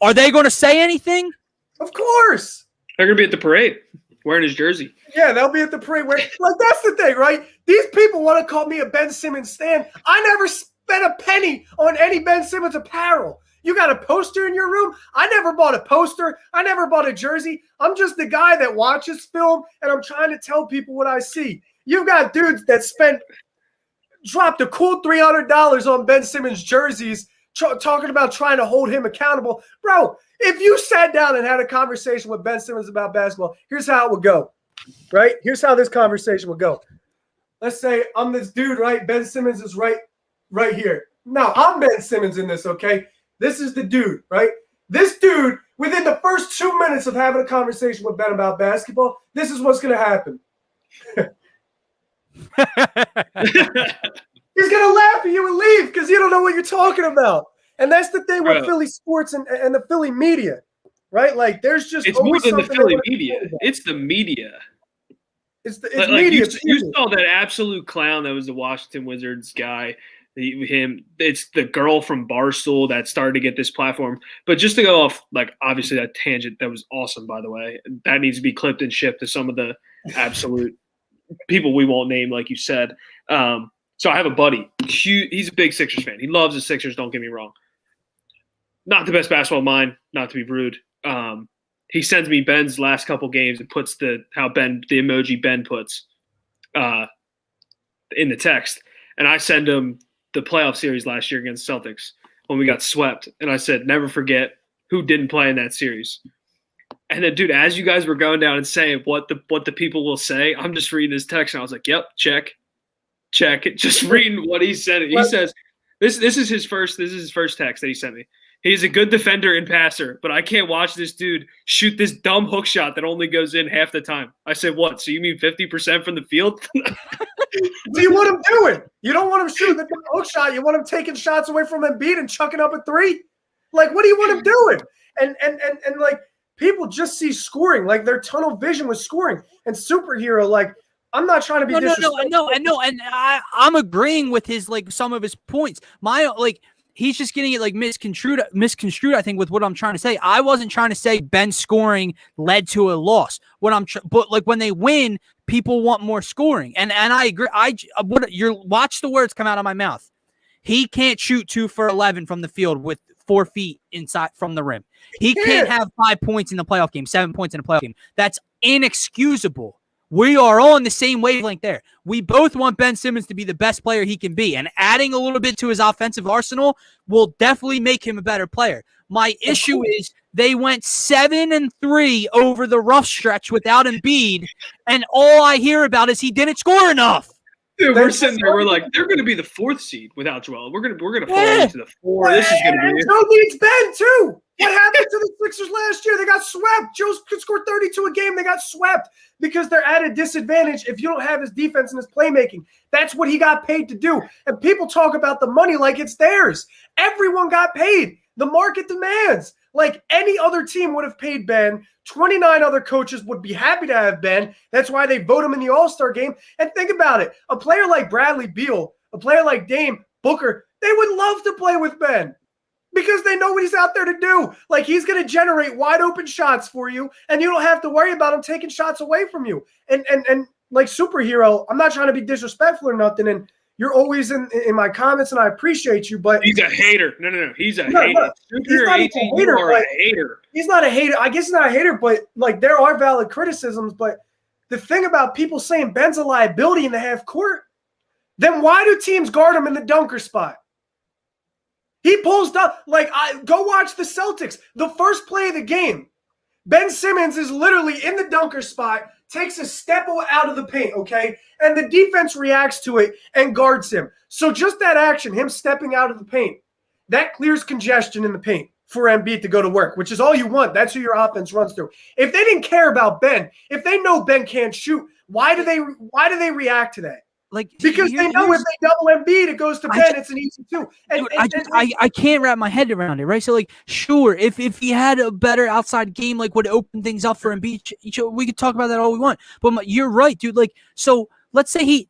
are they going to say anything? Of course. They're going to be at the parade wearing his jersey. Yeah, they'll be at the parade. That's the thing, right? These people want to call me a Ben Simmons stan. I never spent a penny on any Ben Simmons apparel. You got a poster in your room? I never bought a poster. I never bought a jersey. I'm just the guy that watches film, and I'm trying to tell people what I see. You've got dudes that dropped a cool $300 on Ben Simmons jerseys, talking about trying to hold him accountable. Bro, if you sat down and had a conversation with Ben Simmons about basketball, here's how it would go, right? Here's how this conversation would go. Let's say I'm this dude, right? Ben Simmons is right here. Now, I'm Ben Simmons in this, okay? This is the dude, right? This dude, within the first 2 minutes of having a conversation with Ben about basketball, this is what's going to happen. He's going to laugh at you and leave because you don't know what you're talking about. And that's the thing with Philly sports and the Philly media, right? Like, there's just it's more than the Philly media. It's the media. It's media. You saw that absolute clown that was the Washington Wizards guy. It's the girl from Barstool that started to get this platform. But just to go off, like, obviously that tangent, that was awesome, by the way. That needs to be clipped and shipped to some of the absolute people we won't name, like you said. So I have a buddy. He's a big Sixers fan. He loves the Sixers, don't get me wrong. Not the best basketball mind, not to be rude. He sends me Ben's last couple games and puts the emoji Ben puts in the text. And I send him the playoff series last year against Celtics when we got swept. And I said, never forget who didn't play in that series. And then, dude, as you guys were going down and saying what the people will say, I'm just reading his text, and I was like, yep, check. Just reading what he said. He says, this is his first text that he sent me. He's a good defender and passer, but I can't watch this dude shoot this dumb hook shot that only goes in half the time. I said, what? So you mean 50% from the field? Do you want him doing? You don't want him shooting the dumb hook shot. You want him taking shots away from Embiid and chucking up a three? Like, what do you want him doing? And like, people just see scoring. Like, their tunnel vision was scoring. And superhero, like, I'm not trying to be disrespectful. No, and I'm agreeing with his, like, some of his points. He's just getting it, like, misconstrued, I think, with what I'm trying to say. I wasn't trying to say Ben scoring led to a loss. But like, when they win, people want more scoring. And I agree. Watch the words come out of my mouth. He can't shoot 2 for 11 from the field with 4 feet inside from the rim. He can't have 5 points in the playoff game, 7 points in a playoff game. That's inexcusable. We are all on the same wavelength there. We both want Ben Simmons to be the best player he can be, and adding a little bit to his offensive arsenal will definitely make him a better player. My issue is they went 7-3 over the rough stretch without Embiid, and all I hear about is he didn't score enough. Dude, we're sitting there. We're like, they're going to be the 4th seed without Joel. We're gonna fall into the 4. This is going to be. Joe needs Ben too. What happened to the Sixers last year? They got swept. Joe could score 32 a game. They got swept because they're at a disadvantage if you don't have his defense and his playmaking. That's what he got paid to do. And people talk about the money like it's theirs. Everyone got paid. The market demands. Like, any other team would have paid Ben. 29 other coaches would be happy to have Ben. That's why they vote him in the All-Star game. And think about it. A player like Bradley Beal, a player like Dame, Booker, they would love to play with Ben because they know what he's out there to do. Like, he's going to generate wide open shots for you, and you don't have to worry about him taking shots away from you. And like, superhero, I'm not trying to be disrespectful or nothing, and you're always in my comments, and I appreciate you, but he's a hater. No. He's a hater. He's not a hater. He's not a hater. I guess he's not a hater, but like, there are valid criticisms. But the thing about people saying Ben's a liability in the half court, then why do teams guard him in the dunker spot? He pulls down. Like, go watch the Celtics. The first play of the game, Ben Simmons is literally in the dunker spot, takes a step out of the paint, okay? And the defense reacts to it and guards him. So just that action, him stepping out of the paint, that clears congestion in the paint for Embiid to go to work, which is all you want. That's who your offense runs through. If they didn't care about Ben, if they know Ben can't shoot, why do they react to that? like because they know if they double Embiid, it goes to Ben. It's an easy 2. And I can't wrap my head around it, right? So, like, sure, if he had a better outside game, like, would open things up for Embiid, we could talk about that all we want. But you're right, dude. Like, so let's say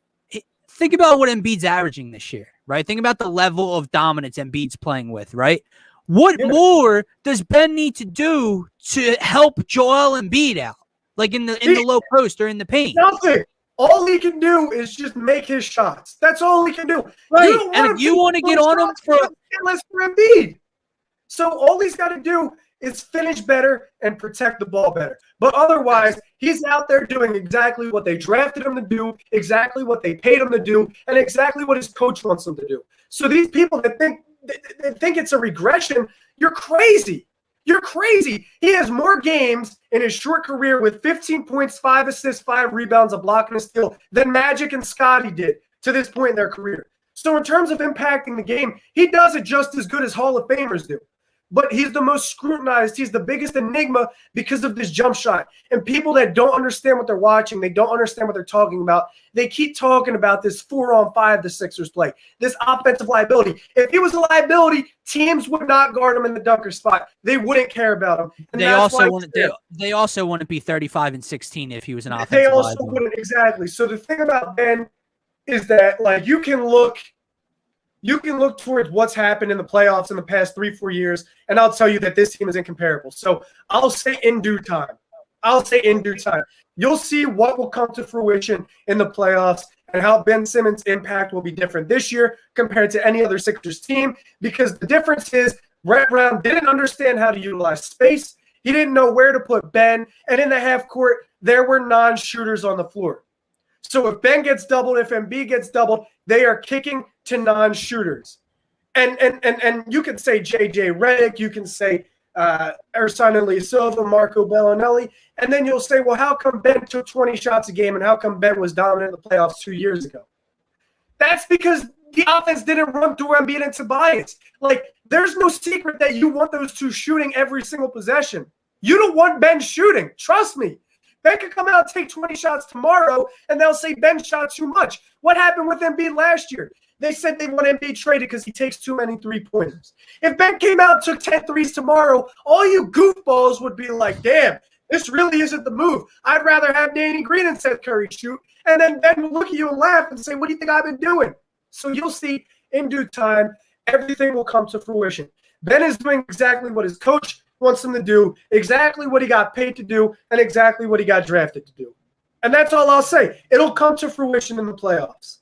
think about what Embiid's averaging this year, right? Think about the level of dominance Embiid's playing with, right? What more does Ben need to do to help Joel Embiid out, like in the low post or in the paint? Nothing. All he can do is just make his shots. That's all he can do. Right. And if you want to get on him for Embiid. So all he's got to do is finish better and protect the ball better. But otherwise, he's out there doing exactly what they drafted him to do, exactly what they paid him to do, and exactly what his coach wants him to do. So these people that think it's a regression, you're crazy. You're crazy. He has more games in his short career with 15 points, 5 assists, 5 rebounds, a block, and a steal than Magic and Scottie did to this point in their career. So in terms of impacting the game, he does it just as good as Hall of Famers do. But he's the most scrutinized. He's the biggest enigma because of this jump shot. And people that don't understand what they're watching, they don't understand what they're talking about. They keep talking about this 4-on-5 the Sixers play, this offensive liability. If he was a liability, teams would not guard him in the dunker spot. They wouldn't care about him. And they also wouldn't be 35-16 if he was an offensive liability. They also liability. wouldn't, exactly. So the thing about Ben is that, like, you can look towards what's happened in the playoffs in the past 3-4 years, and I'll tell you that this team is incomparable. So I'll say in due time. You'll see what will come to fruition in the playoffs and how Ben Simmons' impact will be different this year compared to any other Sixers team, because the difference is Brett Brown didn't understand how to utilize space. He didn't know where to put Ben, and in the half court, there were non-shooters on the floor. So if Ben gets doubled, if Embiid gets doubled, they are kicking to non-shooters. And you can say J.J. Redick, you can say Ersan Ilyasova, Marco Bellinelli, and then you'll say, well, how come Ben took 20 shots a game and how come Ben was dominant in the playoffs 2 years ago? That's because the offense didn't run through Embiid and Tobias. Like, there's no secret that you want those two shooting every single possession. You don't want Ben shooting. Trust me. Ben could come out and take 20 shots tomorrow, and they'll say Ben shot too much. What happened with Embiid last year? They said they want Embiid traded because he takes too many three-pointers. If Ben came out and took 10 threes tomorrow, all you goofballs would be like, damn, this really isn't the move. I'd rather have Danny Green and Seth Curry shoot. And then Ben will look at you and laugh and say, what do you think I've been doing? So you'll see in due time, everything will come to fruition. Ben is doing exactly what his coach wants him to do, exactly what he got paid to do, and exactly what he got drafted to do. And that's all I'll say. It'll come to fruition in the playoffs.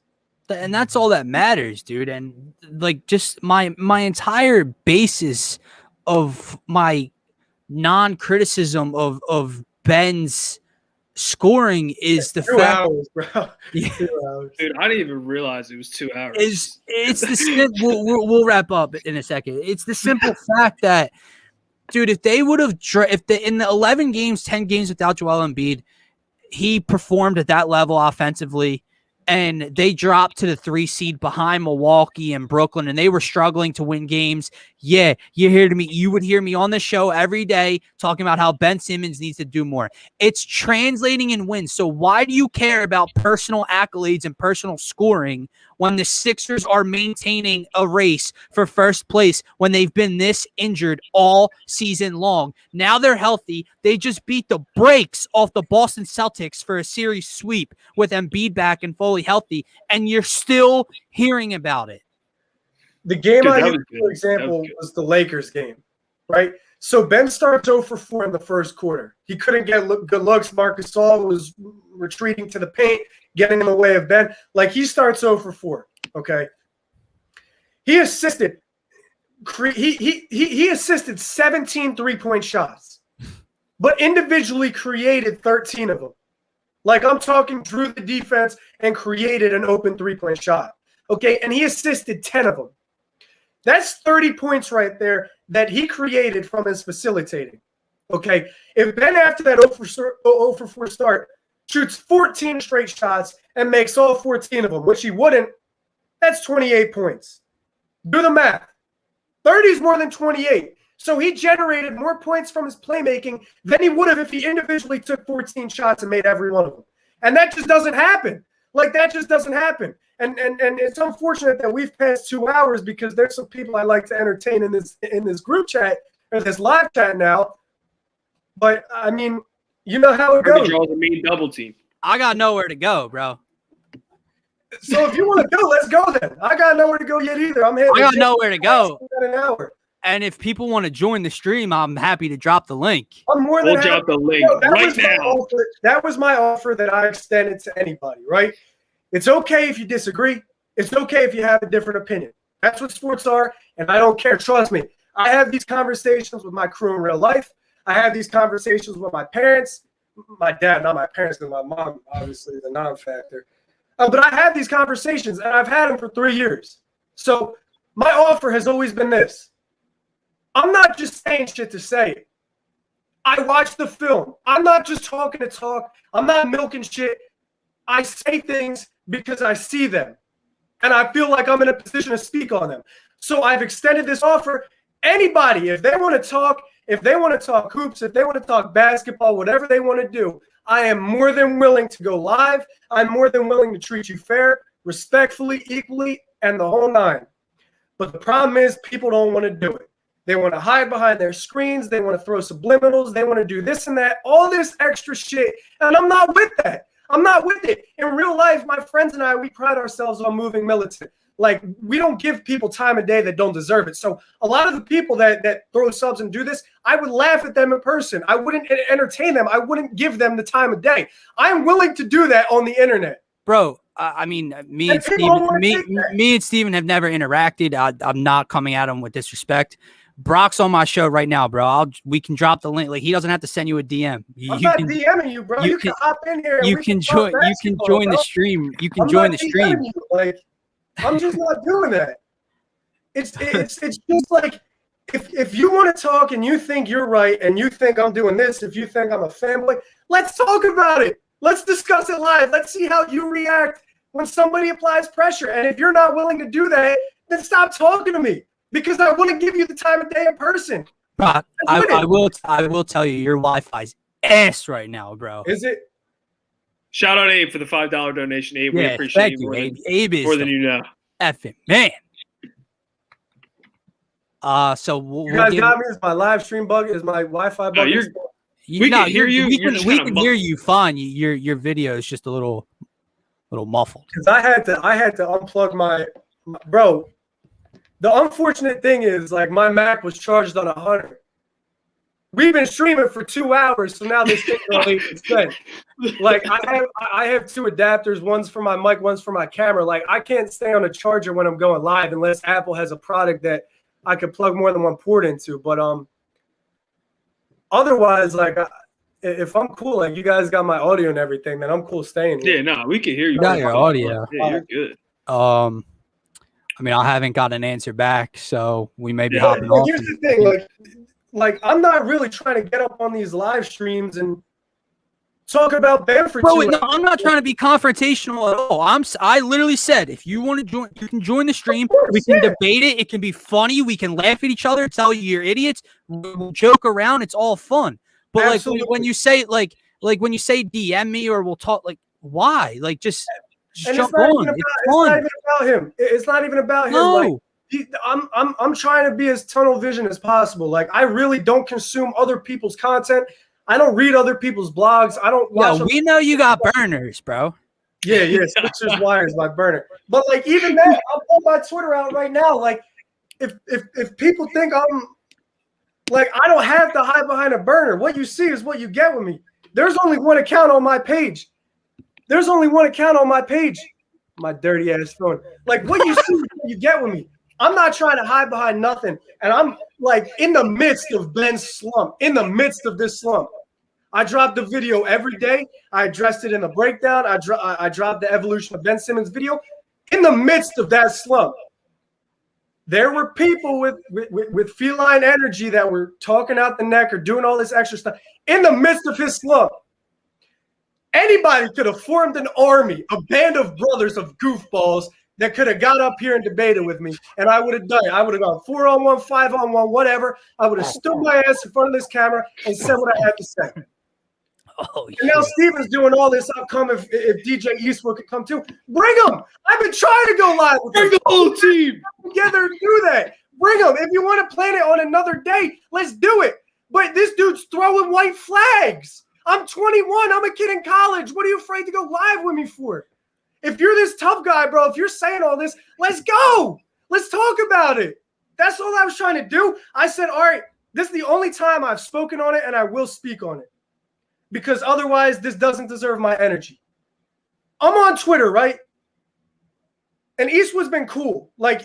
And that's all that matters, dude. And like, just my entire basis of my non-criticism of Ben's scoring is the fact. 2 hours, bro. Yeah. 2 hours. Dude, I didn't even realize it was 2 hours. It's the we'll wrap up in a second. It's the simple fact that, dude, if they would have in the 11 games, 10 games without Joel Embiid, he performed at that level offensively, and they dropped to the 3 seed behind Milwaukee and Brooklyn, and they were struggling to win games. Yeah, you would hear me on the show every day talking about how Ben Simmons needs to do more. It's translating in wins. So why do you care about personal accolades and personal scoring when the Sixers are maintaining a race for first place when they've been this injured all season long? Now they're healthy. They just beat the brakes off the Boston Celtics for a series sweep with Embiid back and fully healthy, and you're still hearing about it. The game Dude, I that used, was good. for example, That was was the Lakers game, right? So Ben starts 0 for 4 in the first quarter. He couldn't get good looks. Marcus Gasol was retreating to the paint, getting in the way of Ben. Like, he starts 0 for 4, okay? He assisted. He assisted 17 three-point shots, but individually created 13 of them. Like, I'm talking drew the defense and created an open three-point shot, okay? And he assisted 10 of them. That's 30 points right there that he created from his facilitating, okay? If Ben, after that 0 for 4 start, shoots 14 straight shots and makes all 14 of them, which he wouldn't, that's 28 points. Do the math. 30 is more than 28. So he generated more points from his playmaking than he would have if he individually took 14 shots and made every one of them. And that just doesn't happen. Like, that just doesn't happen. And it's unfortunate that we've passed 2 hours because there's some people I like to entertain in this group chat or this live chat now. But I mean, you know how it goes. Draws a mean double team. I got nowhere to go, bro. So if you want to go, let's go then. I got nowhere to go yet either. I got nowhere to go. An hour. And if people want to join the stream, I'm happy to drop the link. I'm more than happy. Drop the link right now. That was my offer that I extended to anybody, right? It's okay if you disagree. It's okay if you have a different opinion. That's what sports are, and I don't care. Trust me. I have these conversations with my crew in real life. I have these conversations with my parents. My dad, not my parents, because my mom, obviously, is a non-factor. But I have these conversations, and I've had them for 3 years. So my offer has always been this. I'm not just saying shit to say it. I watch the film. I'm not just talking to talk. I'm not milking shit. I say things because I see them. And I feel like I'm in a position to speak on them. So I've extended this offer. Anybody, if they want to talk hoops, if they want to talk basketball, whatever they want to do, I am more than willing to go live. I'm more than willing to treat you fair, respectfully, equally, and the whole nine. But the problem is people don't want to do it. They want to hide behind their screens. They want to throw subliminals. They want to do this and that, all this extra shit. And I'm not with that. I'm not with it. In real life, my friends and I, we pride ourselves on moving militant. Like, we don't give people time of day that don't deserve it. So a lot of the people that throw subs and do this, I would laugh at them in person. I wouldn't entertain them. I wouldn't give them the time of day. I'm willing to do that on the internet. Bro, I mean, me and Steven have never interacted. I'm not coming at him with disrespect. Brock's on my show right now, bro. We can drop the link. Like, he doesn't have to send you a DM. I'm not DMing you, bro. You can hop in here. You can join the stream. You can join the stream. Like, I'm just not doing that. It's just like, if you want to talk and you think you're right and you think I'm doing this, if you think I'm a fanboy, let's talk about it. Let's discuss it live. Let's see how you react when somebody applies pressure. And if you're not willing to do that, then stop talking to me. Because I want to give you the time of day in person. Bro, I will tell you, your Wi-Fi's ass right now, bro. Is it? Shout out Abe for the $5 donation. Abe, we appreciate you. Abe is more than you know. Effing man. So you guys got me. Is my live stream bug? Is my Wi-Fi bug? We can hear you. We can hear you fine. Your video is just a little muffled. Because I had to unplug my bro. The unfortunate thing is, like, my Mac was charged on 100. We've been streaming for 2 hours, so now this thing's on 8%. Like, I have 2 adapters. One's for my mic, one's for my camera. Like, I can't stay on a charger when I'm going live unless Apple has a product that I could plug more than one port into. But otherwise, like, if I'm cool, like, you guys got my audio and everything, then I'm cool staying here. Yeah, no, we can hear you. You got your audio. Yeah, you're good. I mean, I haven't got an answer back, so we may be hopping off. Here's the thing, like I'm not really trying to get up on these live streams and talk about Ben for 2 hours. No, I'm not trying to be confrontational at all. I literally said, if you want to join, you can join the stream. We can debate it. It can be funny. We can laugh at each other, tell you you're idiots. We'll joke around. It's all fun. But Absolutely. like when you say like when you say DM me or we'll talk, like, why? Like, just jump on. It's fun. Not even about him. It's not even about him. No. Like, I'm trying to be as tunnel vision as possible. Like, I really don't consume other people's content. I don't read other people's blogs. I don't watch. We know you got burners, bro. Yeah, Switchers Wires my burner. But like, even that, I'll pull my Twitter out right now. Like, if people think I'm like, I don't have to hide behind a burner. What you see is what you get with me. There's only one account on my page. My dirty ass phone. Like, what you see is what you get with me. I'm not trying to hide behind nothing. And I'm like in the midst of Ben's slump, in the midst of this slump. I dropped the video every day. I addressed it in the breakdown. I dropped the evolution of Ben Simmons video in the midst of that slump. There were people with feline energy that were talking out the neck or doing all this extra stuff in the midst of his slump. Anybody could have formed an army, a band of brothers of goofballs that could have got up here and debated with me, and I would have done it. I would have gone 4-on-1, 5-on-1, whatever. I would have stood my ass in front of this camera and said what I had to say. Oh, and now Steven's doing all this. I'll come if DJ Eastwood could come too. Bring him. I've been trying to go live with Bring the whole team together to do that. Bring him. If you want to plan it on another day, let's do it. But this dude's throwing white flags. I'm 21. I'm a kid in college. What are you afraid to go live with me for? If you're this tough guy, bro, if you're saying all this, let's go. Let's talk about it. That's all I was trying to do. I said, all right, this is the only time I've spoken on it, and I will speak on it. Because otherwise, this doesn't deserve my energy. I'm on Twitter, right? And Eastwood's been cool. Like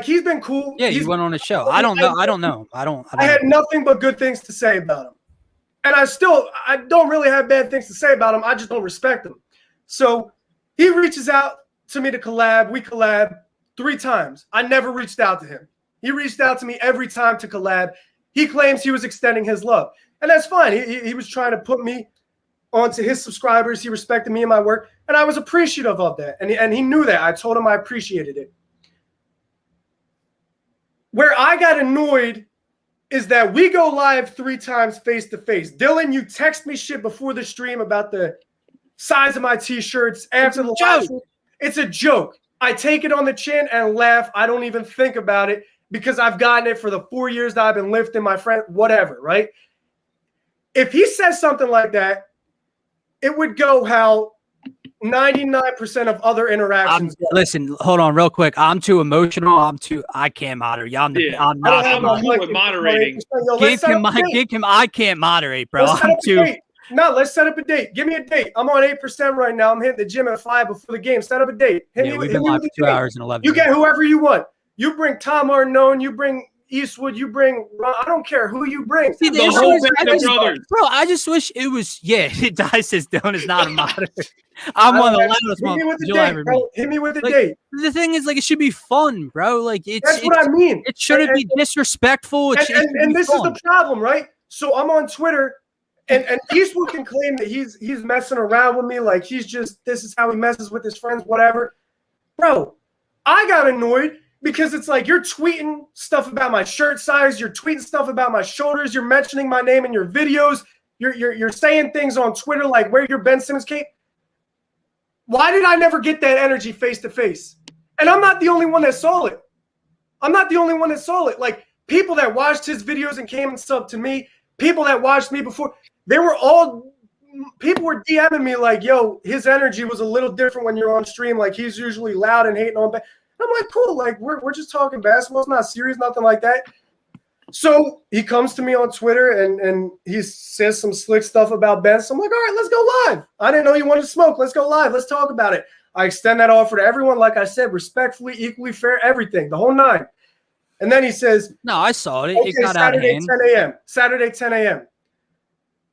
he's been cool. Yeah, you went on a show. I don't know. I had nothing but good things to say about him. And I don't really have bad things to say about him. I just don't respect him. So he reaches out to me to collab. We collab 3 times. I never reached out to him. He reached out to me every time to collab. He claims he was extending his love. And that's fine. He was trying to put me onto his subscribers. He respected me and my work. And I was appreciative of that. And he knew that. I told him I appreciated it. Where I got annoyed is that we go live 3 times face-to-face. Dylan, you text me shit before the stream about the size of my T-shirts after the live stream. It's a joke. I take it on the chin and laugh. I don't even think about it because I've gotten it for the 4 years that I've been lifting, my friend, whatever, right? If he says something like that, it would go how 99% of other interactions. Listen, hold on real quick. I'm too emotional. I can't moderate. I'm not. I'm with moderating. I can't moderate, bro. Let's set up a date. Give me a date. I'm on 8% right now. I'm hitting the gym at 5 before the game. Set up a date. We've been live for 2 hours and 11 minutes. You get whoever you want. You bring Tom Arnone. You bring Eastwood, you bring Ron, I don't care who you bring. See, the whole brothers. Bro, I just wish it was Dice says Dylan is not a moderator. I'm one of the loudest ones. Hit me with a date. The thing is, it should be fun, bro. That's what I mean. It shouldn't be disrespectful. And this is the problem, right? So I'm on Twitter, and Eastwood can claim that he's messing around with me, like this is how he messes with his friends, whatever. Bro, I got annoyed. Because it's like you're tweeting stuff about my shirt size, you're tweeting stuff about my shoulders, you're mentioning my name in your videos, you're saying things on Twitter like wear your Ben Simmons cape. Why did I never get that energy face to face? And I'm not the only one that saw it. Like people that watched his videos and came and subbed to me, people that watched me before, people were DMing me like, yo, his energy was a little different when you're on stream. Like he's usually loud and hating on. I'm like, cool, like we're just talking basketball. It's not serious, nothing like that. So he comes to me on Twitter and he says some slick stuff about Ben. So I'm like, all right, let's go live. I didn't know you wanted to smoke. Let's go live. Let's talk about it. I extend that offer to everyone, like I said, respectfully, equally fair, everything, the whole 9. And then he says, no, I saw it. Okay, it got out of hand. Saturday, 10 a.m.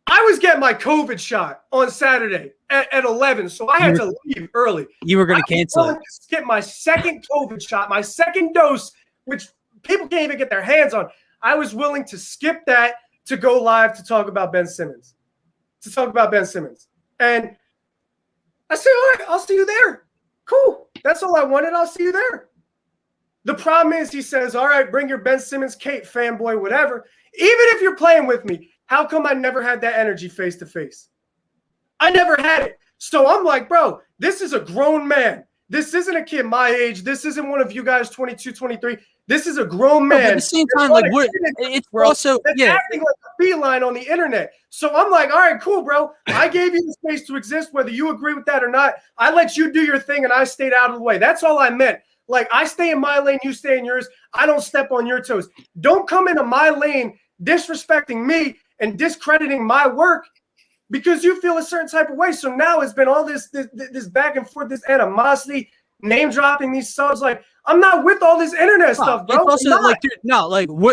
I was getting my COVID shot on Saturday at 11, so I had to leave early. You were going to cancel it. Get my second COVID shot, my second dose, which people can't even get their hands on. I was willing to skip that to go live to talk about Ben Simmons. And I said, all right, I'll see you there. Cool. That's all I wanted. I'll see you there. The problem is he says, all right, bring your Ben Simmons cape, fanboy, whatever. Even if you're playing with me, how come I never had that energy face-to-face? I never had it. So I'm like, bro, this is a grown man. This isn't a kid my age. This isn't one of you guys 22, 23. This is a grown man. At the same time, we're also acting like a feline on the internet. So I'm like, all right, cool, bro. I gave you the space to exist, whether you agree with that or not. I let you do your thing, and I stayed out of the way. That's all I meant. Like, I stay in my lane, you stay in yours. I don't step on your toes. Don't come into my lane disrespecting me and discrediting my work because you feel a certain type of way. So now it's been all this back and forth, this animosity, name dropping these subs. Like, I'm not with all this internet stuff, bro. It's also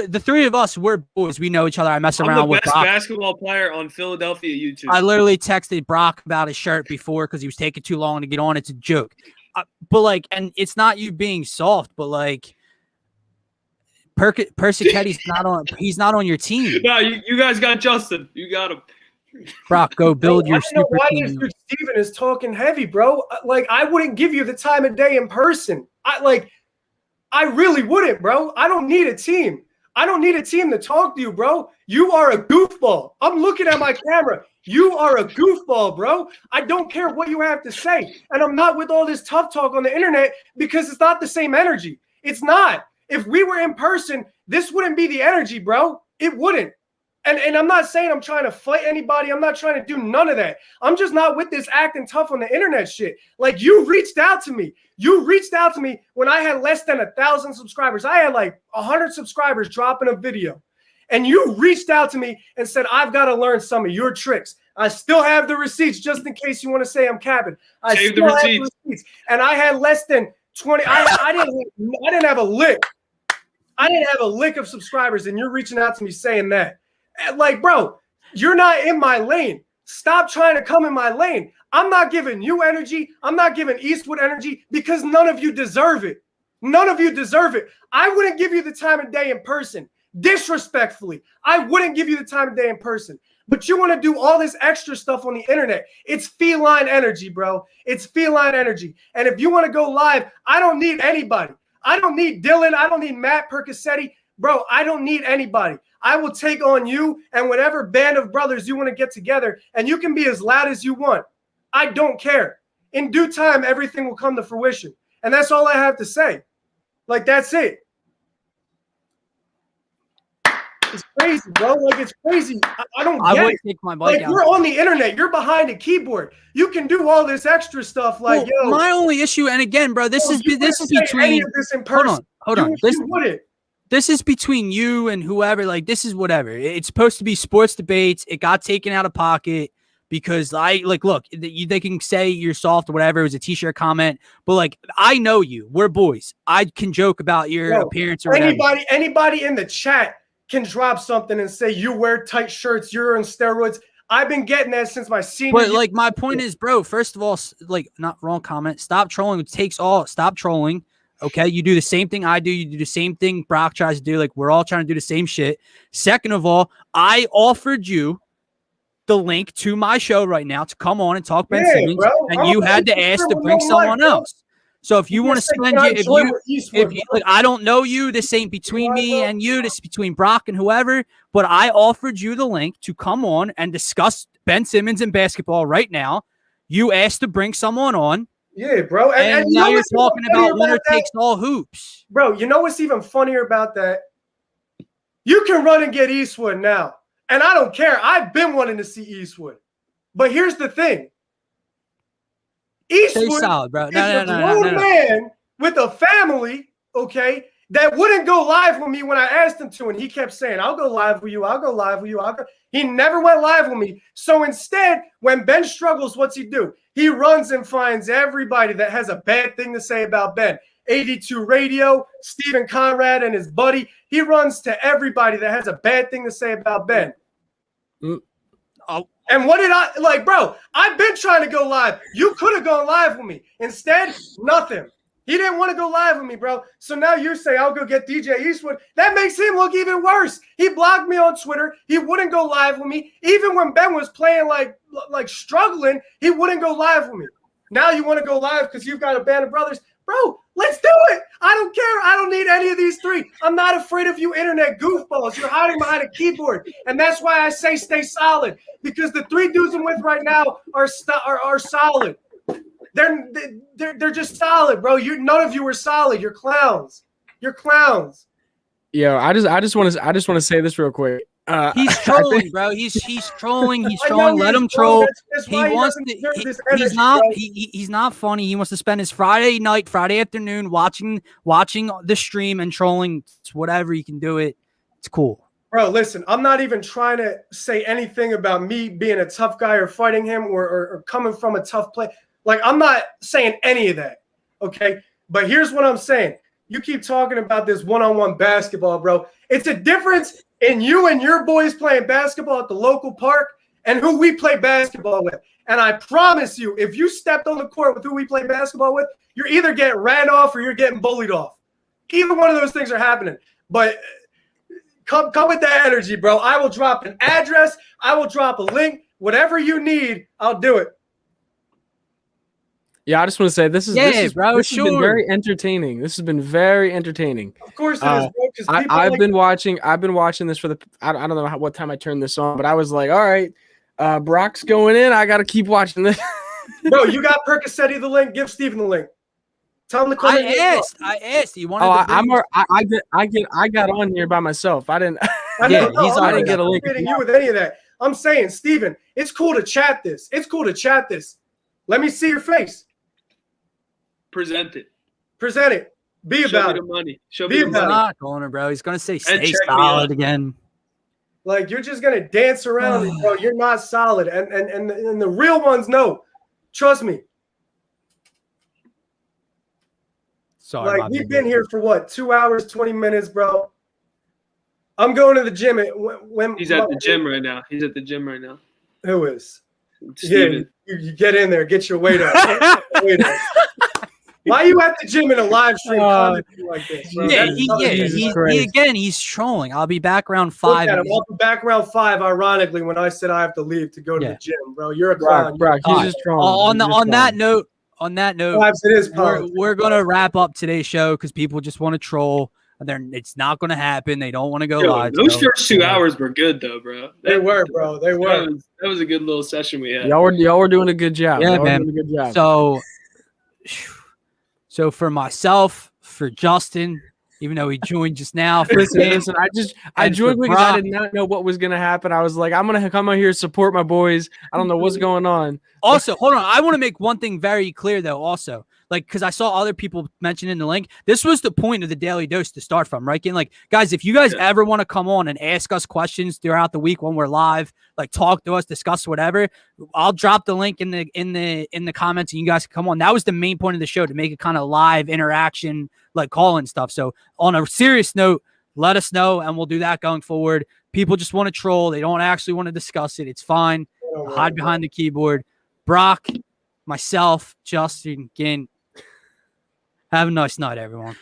the 3 of us, we're boys. We know each other. I mess around with Brock. I'm the best basketball player on Philadelphia YouTube. I literally texted Brock about his shirt before because he was taking too long to get on. It's a joke. And it's not you being soft, but Persiketti's he's not on your team. No, you guys got Justin. You got him. Brock, go build your super team. This dude Steven is talking heavy, bro. Like, I wouldn't give you the time of day in person. I really wouldn't, bro. I don't need a team. I don't need a team to talk to you, bro. You are a goofball. I'm looking at my camera. You are a goofball, bro. I don't care what you have to say. And I'm not with all this tough talk on the internet because it's not the same energy. It's not. If we were in person, this wouldn't be the energy, bro. It wouldn't. And I'm not saying I'm trying to fight anybody. I'm not trying to do none of that. I'm just not with this acting tough on the internet shit. Like, you reached out to me. You reached out to me when I had less than 1,000 subscribers. I had like 100 subscribers dropping a video. And you reached out to me and said, I've got to learn some of your tricks. I still have the receipts just in case you want to say I'm capping. I Save still the have receipts. receipts. And I had less than 20. I didn't have a lick. I didn't have a lick of subscribers, and you're reaching out to me saying that. Like, bro, you're not in my lane. Stop trying to come in my lane. I'm not giving you energy. I'm not giving Eastwood energy because none of you deserve it. None of you deserve it. I wouldn't give you the time of day in person. Disrespectfully, I wouldn't give you the time of day in person. But you want to do all this extra stuff on the internet. It's feline energy, bro. It's feline energy. And if you want to go live, I don't need anybody. I don't need Dylan. I don't need Matt Percassetti. Bro, I don't need anybody. I will take on you and whatever band of brothers you want to get together, and you can be as loud as you want. I don't care. In due time, everything will come to fruition. And that's all I have to say. Like, that's it. It's crazy, bro. Like, it's crazy. I don't get it. Take my mic like, out. you're on the internet. You're behind a keyboard. You can do all this extra stuff. Like, well, my only issue, and again, bro, this is between. This in person. Hold on. This is between you and whoever. Like, this is whatever. It's supposed to be sports debates. It got taken out of pocket because look, they can say you're soft or whatever. It was a t-shirt comment, but like, I know you. We're boys. I can joke about your appearance or whatever. Anybody in the chat can drop something and say you wear tight shirts, you're on steroids. I've been getting that since my senior year. But like, my point is, bro, first of all, like, not wrong comment. Stop trolling. It takes all. Stop trolling. Okay, you do the same thing I do. You do the same thing Brock tries to do. Like, we're all trying to do the same shit. Second of all, I offered you the link to my show right now to come on and talk Ben Simmons, bro, and you had to ask to bring someone else. So if you want to spend like, I don't know you, this ain't between me and you, this is between Brock and whoever, but I offered you the link to come on and discuss Ben Simmons and basketball right now. You asked to bring someone on. Yeah, bro. And now you're talking about winner takes all hoops. Bro, you know what's even funnier about that? You can run and get Eastwood now. And I don't care. I've been wanting to see Eastwood. But here's the thing. Eastwood solid, bro. is a grown man with a family, okay, that wouldn't go live with me when I asked him to. And he kept saying, I'll go live with you. I'll go live with you. He never went live with me. So instead, when Ben struggles, what's he do? He runs and finds everybody that has a bad thing to say about Ben. 82 Radio, Stephen Conrad and his buddy. He runs to everybody that has a bad thing to say about Ben. And what did I like, bro? I've been trying to go live. You could have gone live with me. Instead, nothing. He didn't want to go live with me, bro. So now you say, I'll go get DJ Eastwood. That makes him look even worse. He blocked me on Twitter. He wouldn't go live with me. Even when Ben was playing like struggling, he wouldn't go live with me. Now you want to go live because you've got a band of brothers. Bro, let's do it. I don't care. I don't need any of these three. I'm not afraid of you internet goofballs. You're hiding behind a keyboard. And that's why I say stay solid. Because the three dudes I'm with right now are solid. They're just solid, bro. None of you are solid. You're clowns. You're clowns. Yo, I just want to say this real quick. He's trolling, bro. He's trolling. He's trolling. Let him troll. He's not funny. He wants to spend his Friday afternoon watching the stream and trolling. It's whatever, you can do it. It's cool. Bro, listen, I'm not even trying to say anything about me being a tough guy or fighting him or coming from a tough place. Like, I'm not saying any of that, okay? But here's what I'm saying. You keep talking about this one-on-one basketball, bro. It's a difference in you and your boys playing basketball at the local park and who we play basketball with. And I promise you, if you stepped on the court with who we play basketball with, you're either getting ran off or you're getting bullied off. Either one of those things are happening. But come with that energy, bro. I will drop an address. I will drop a link. Whatever you need, I'll do it. Yeah, I just want to say this is Yeah, this is bro, this has been sure. very entertaining. This has been very entertaining. Of course it is, bro. 'Cause people I've like- been watching this for the I don't know what time I turned this on, but I was like, all right, Brock's going in. I got to keep watching this. Bro, you got Percocet the link. Give Steven the link. Tell him to come in. I asked. He wanted. I got on here by myself. I didn't. I Yeah, know, he's I'm on not it. Get a link. associating you with any of that. I'm saying, Steven, it's cool to chat this. It's cool to chat this. Let me see your face. Present it. Present it. Be Show about me it. the money. Show Be me the He's about money. not going, bro. He's gonna say stay check me solid out. again. Like, you're just gonna dance around it, bro. You're not solid. And the real ones know. Trust me. Sorry, Like, my we've bad. been here for what, 2 hours, 20 minutes, bro. I'm going to the gym. He's at the gym right now. He's at the gym right now. Who is? Steven. Yeah, you get in there, get your weight up. Weight up. Why are you at the gym in a live stream commenting like this? Bro? Yeah, That's he's trolling. I'll be back around Look 5. at him. I'll be back round 5, ironically, when I said I have to leave to go to the gym, bro. You're a clown. Brock, he's Alright. just trolling. On that note, Vibes, it is politics. we're gonna wrap up today's show because people just want to troll. It's not gonna happen. They don't want to go Yo, live. those so- first 2 hours were good though, bro. They were, bro. They were. That was a good little session we had. Y'all were doing a good job. Yeah, Y'all were man. doing a good job. So for myself, for Justin, even though he joined just now, for Listen, Tim, I and joined for because I Brock. did not know what was gonna happen. I was like, I'm gonna come out here support my boys. I don't know what's going on. Also, hold on. I want to make one thing very clear, though. Also, like, because I saw other people mention in the link, this was the point of the Daily Dose to start from, right? And like, guys, if you guys ever want to come on and ask us questions throughout the week when we're live, like, talk to us, discuss whatever, I'll drop the link in the comments, and you guys can come on. That was the main point of the show, to make it kind of live interaction, like call-in stuff. So, on a serious note, let us know, and we'll do that going forward. People just want to troll; they don't actually want to discuss it. It's fine. Hide behind the keyboard. Brock, myself, Justin, again, have a nice night, everyone.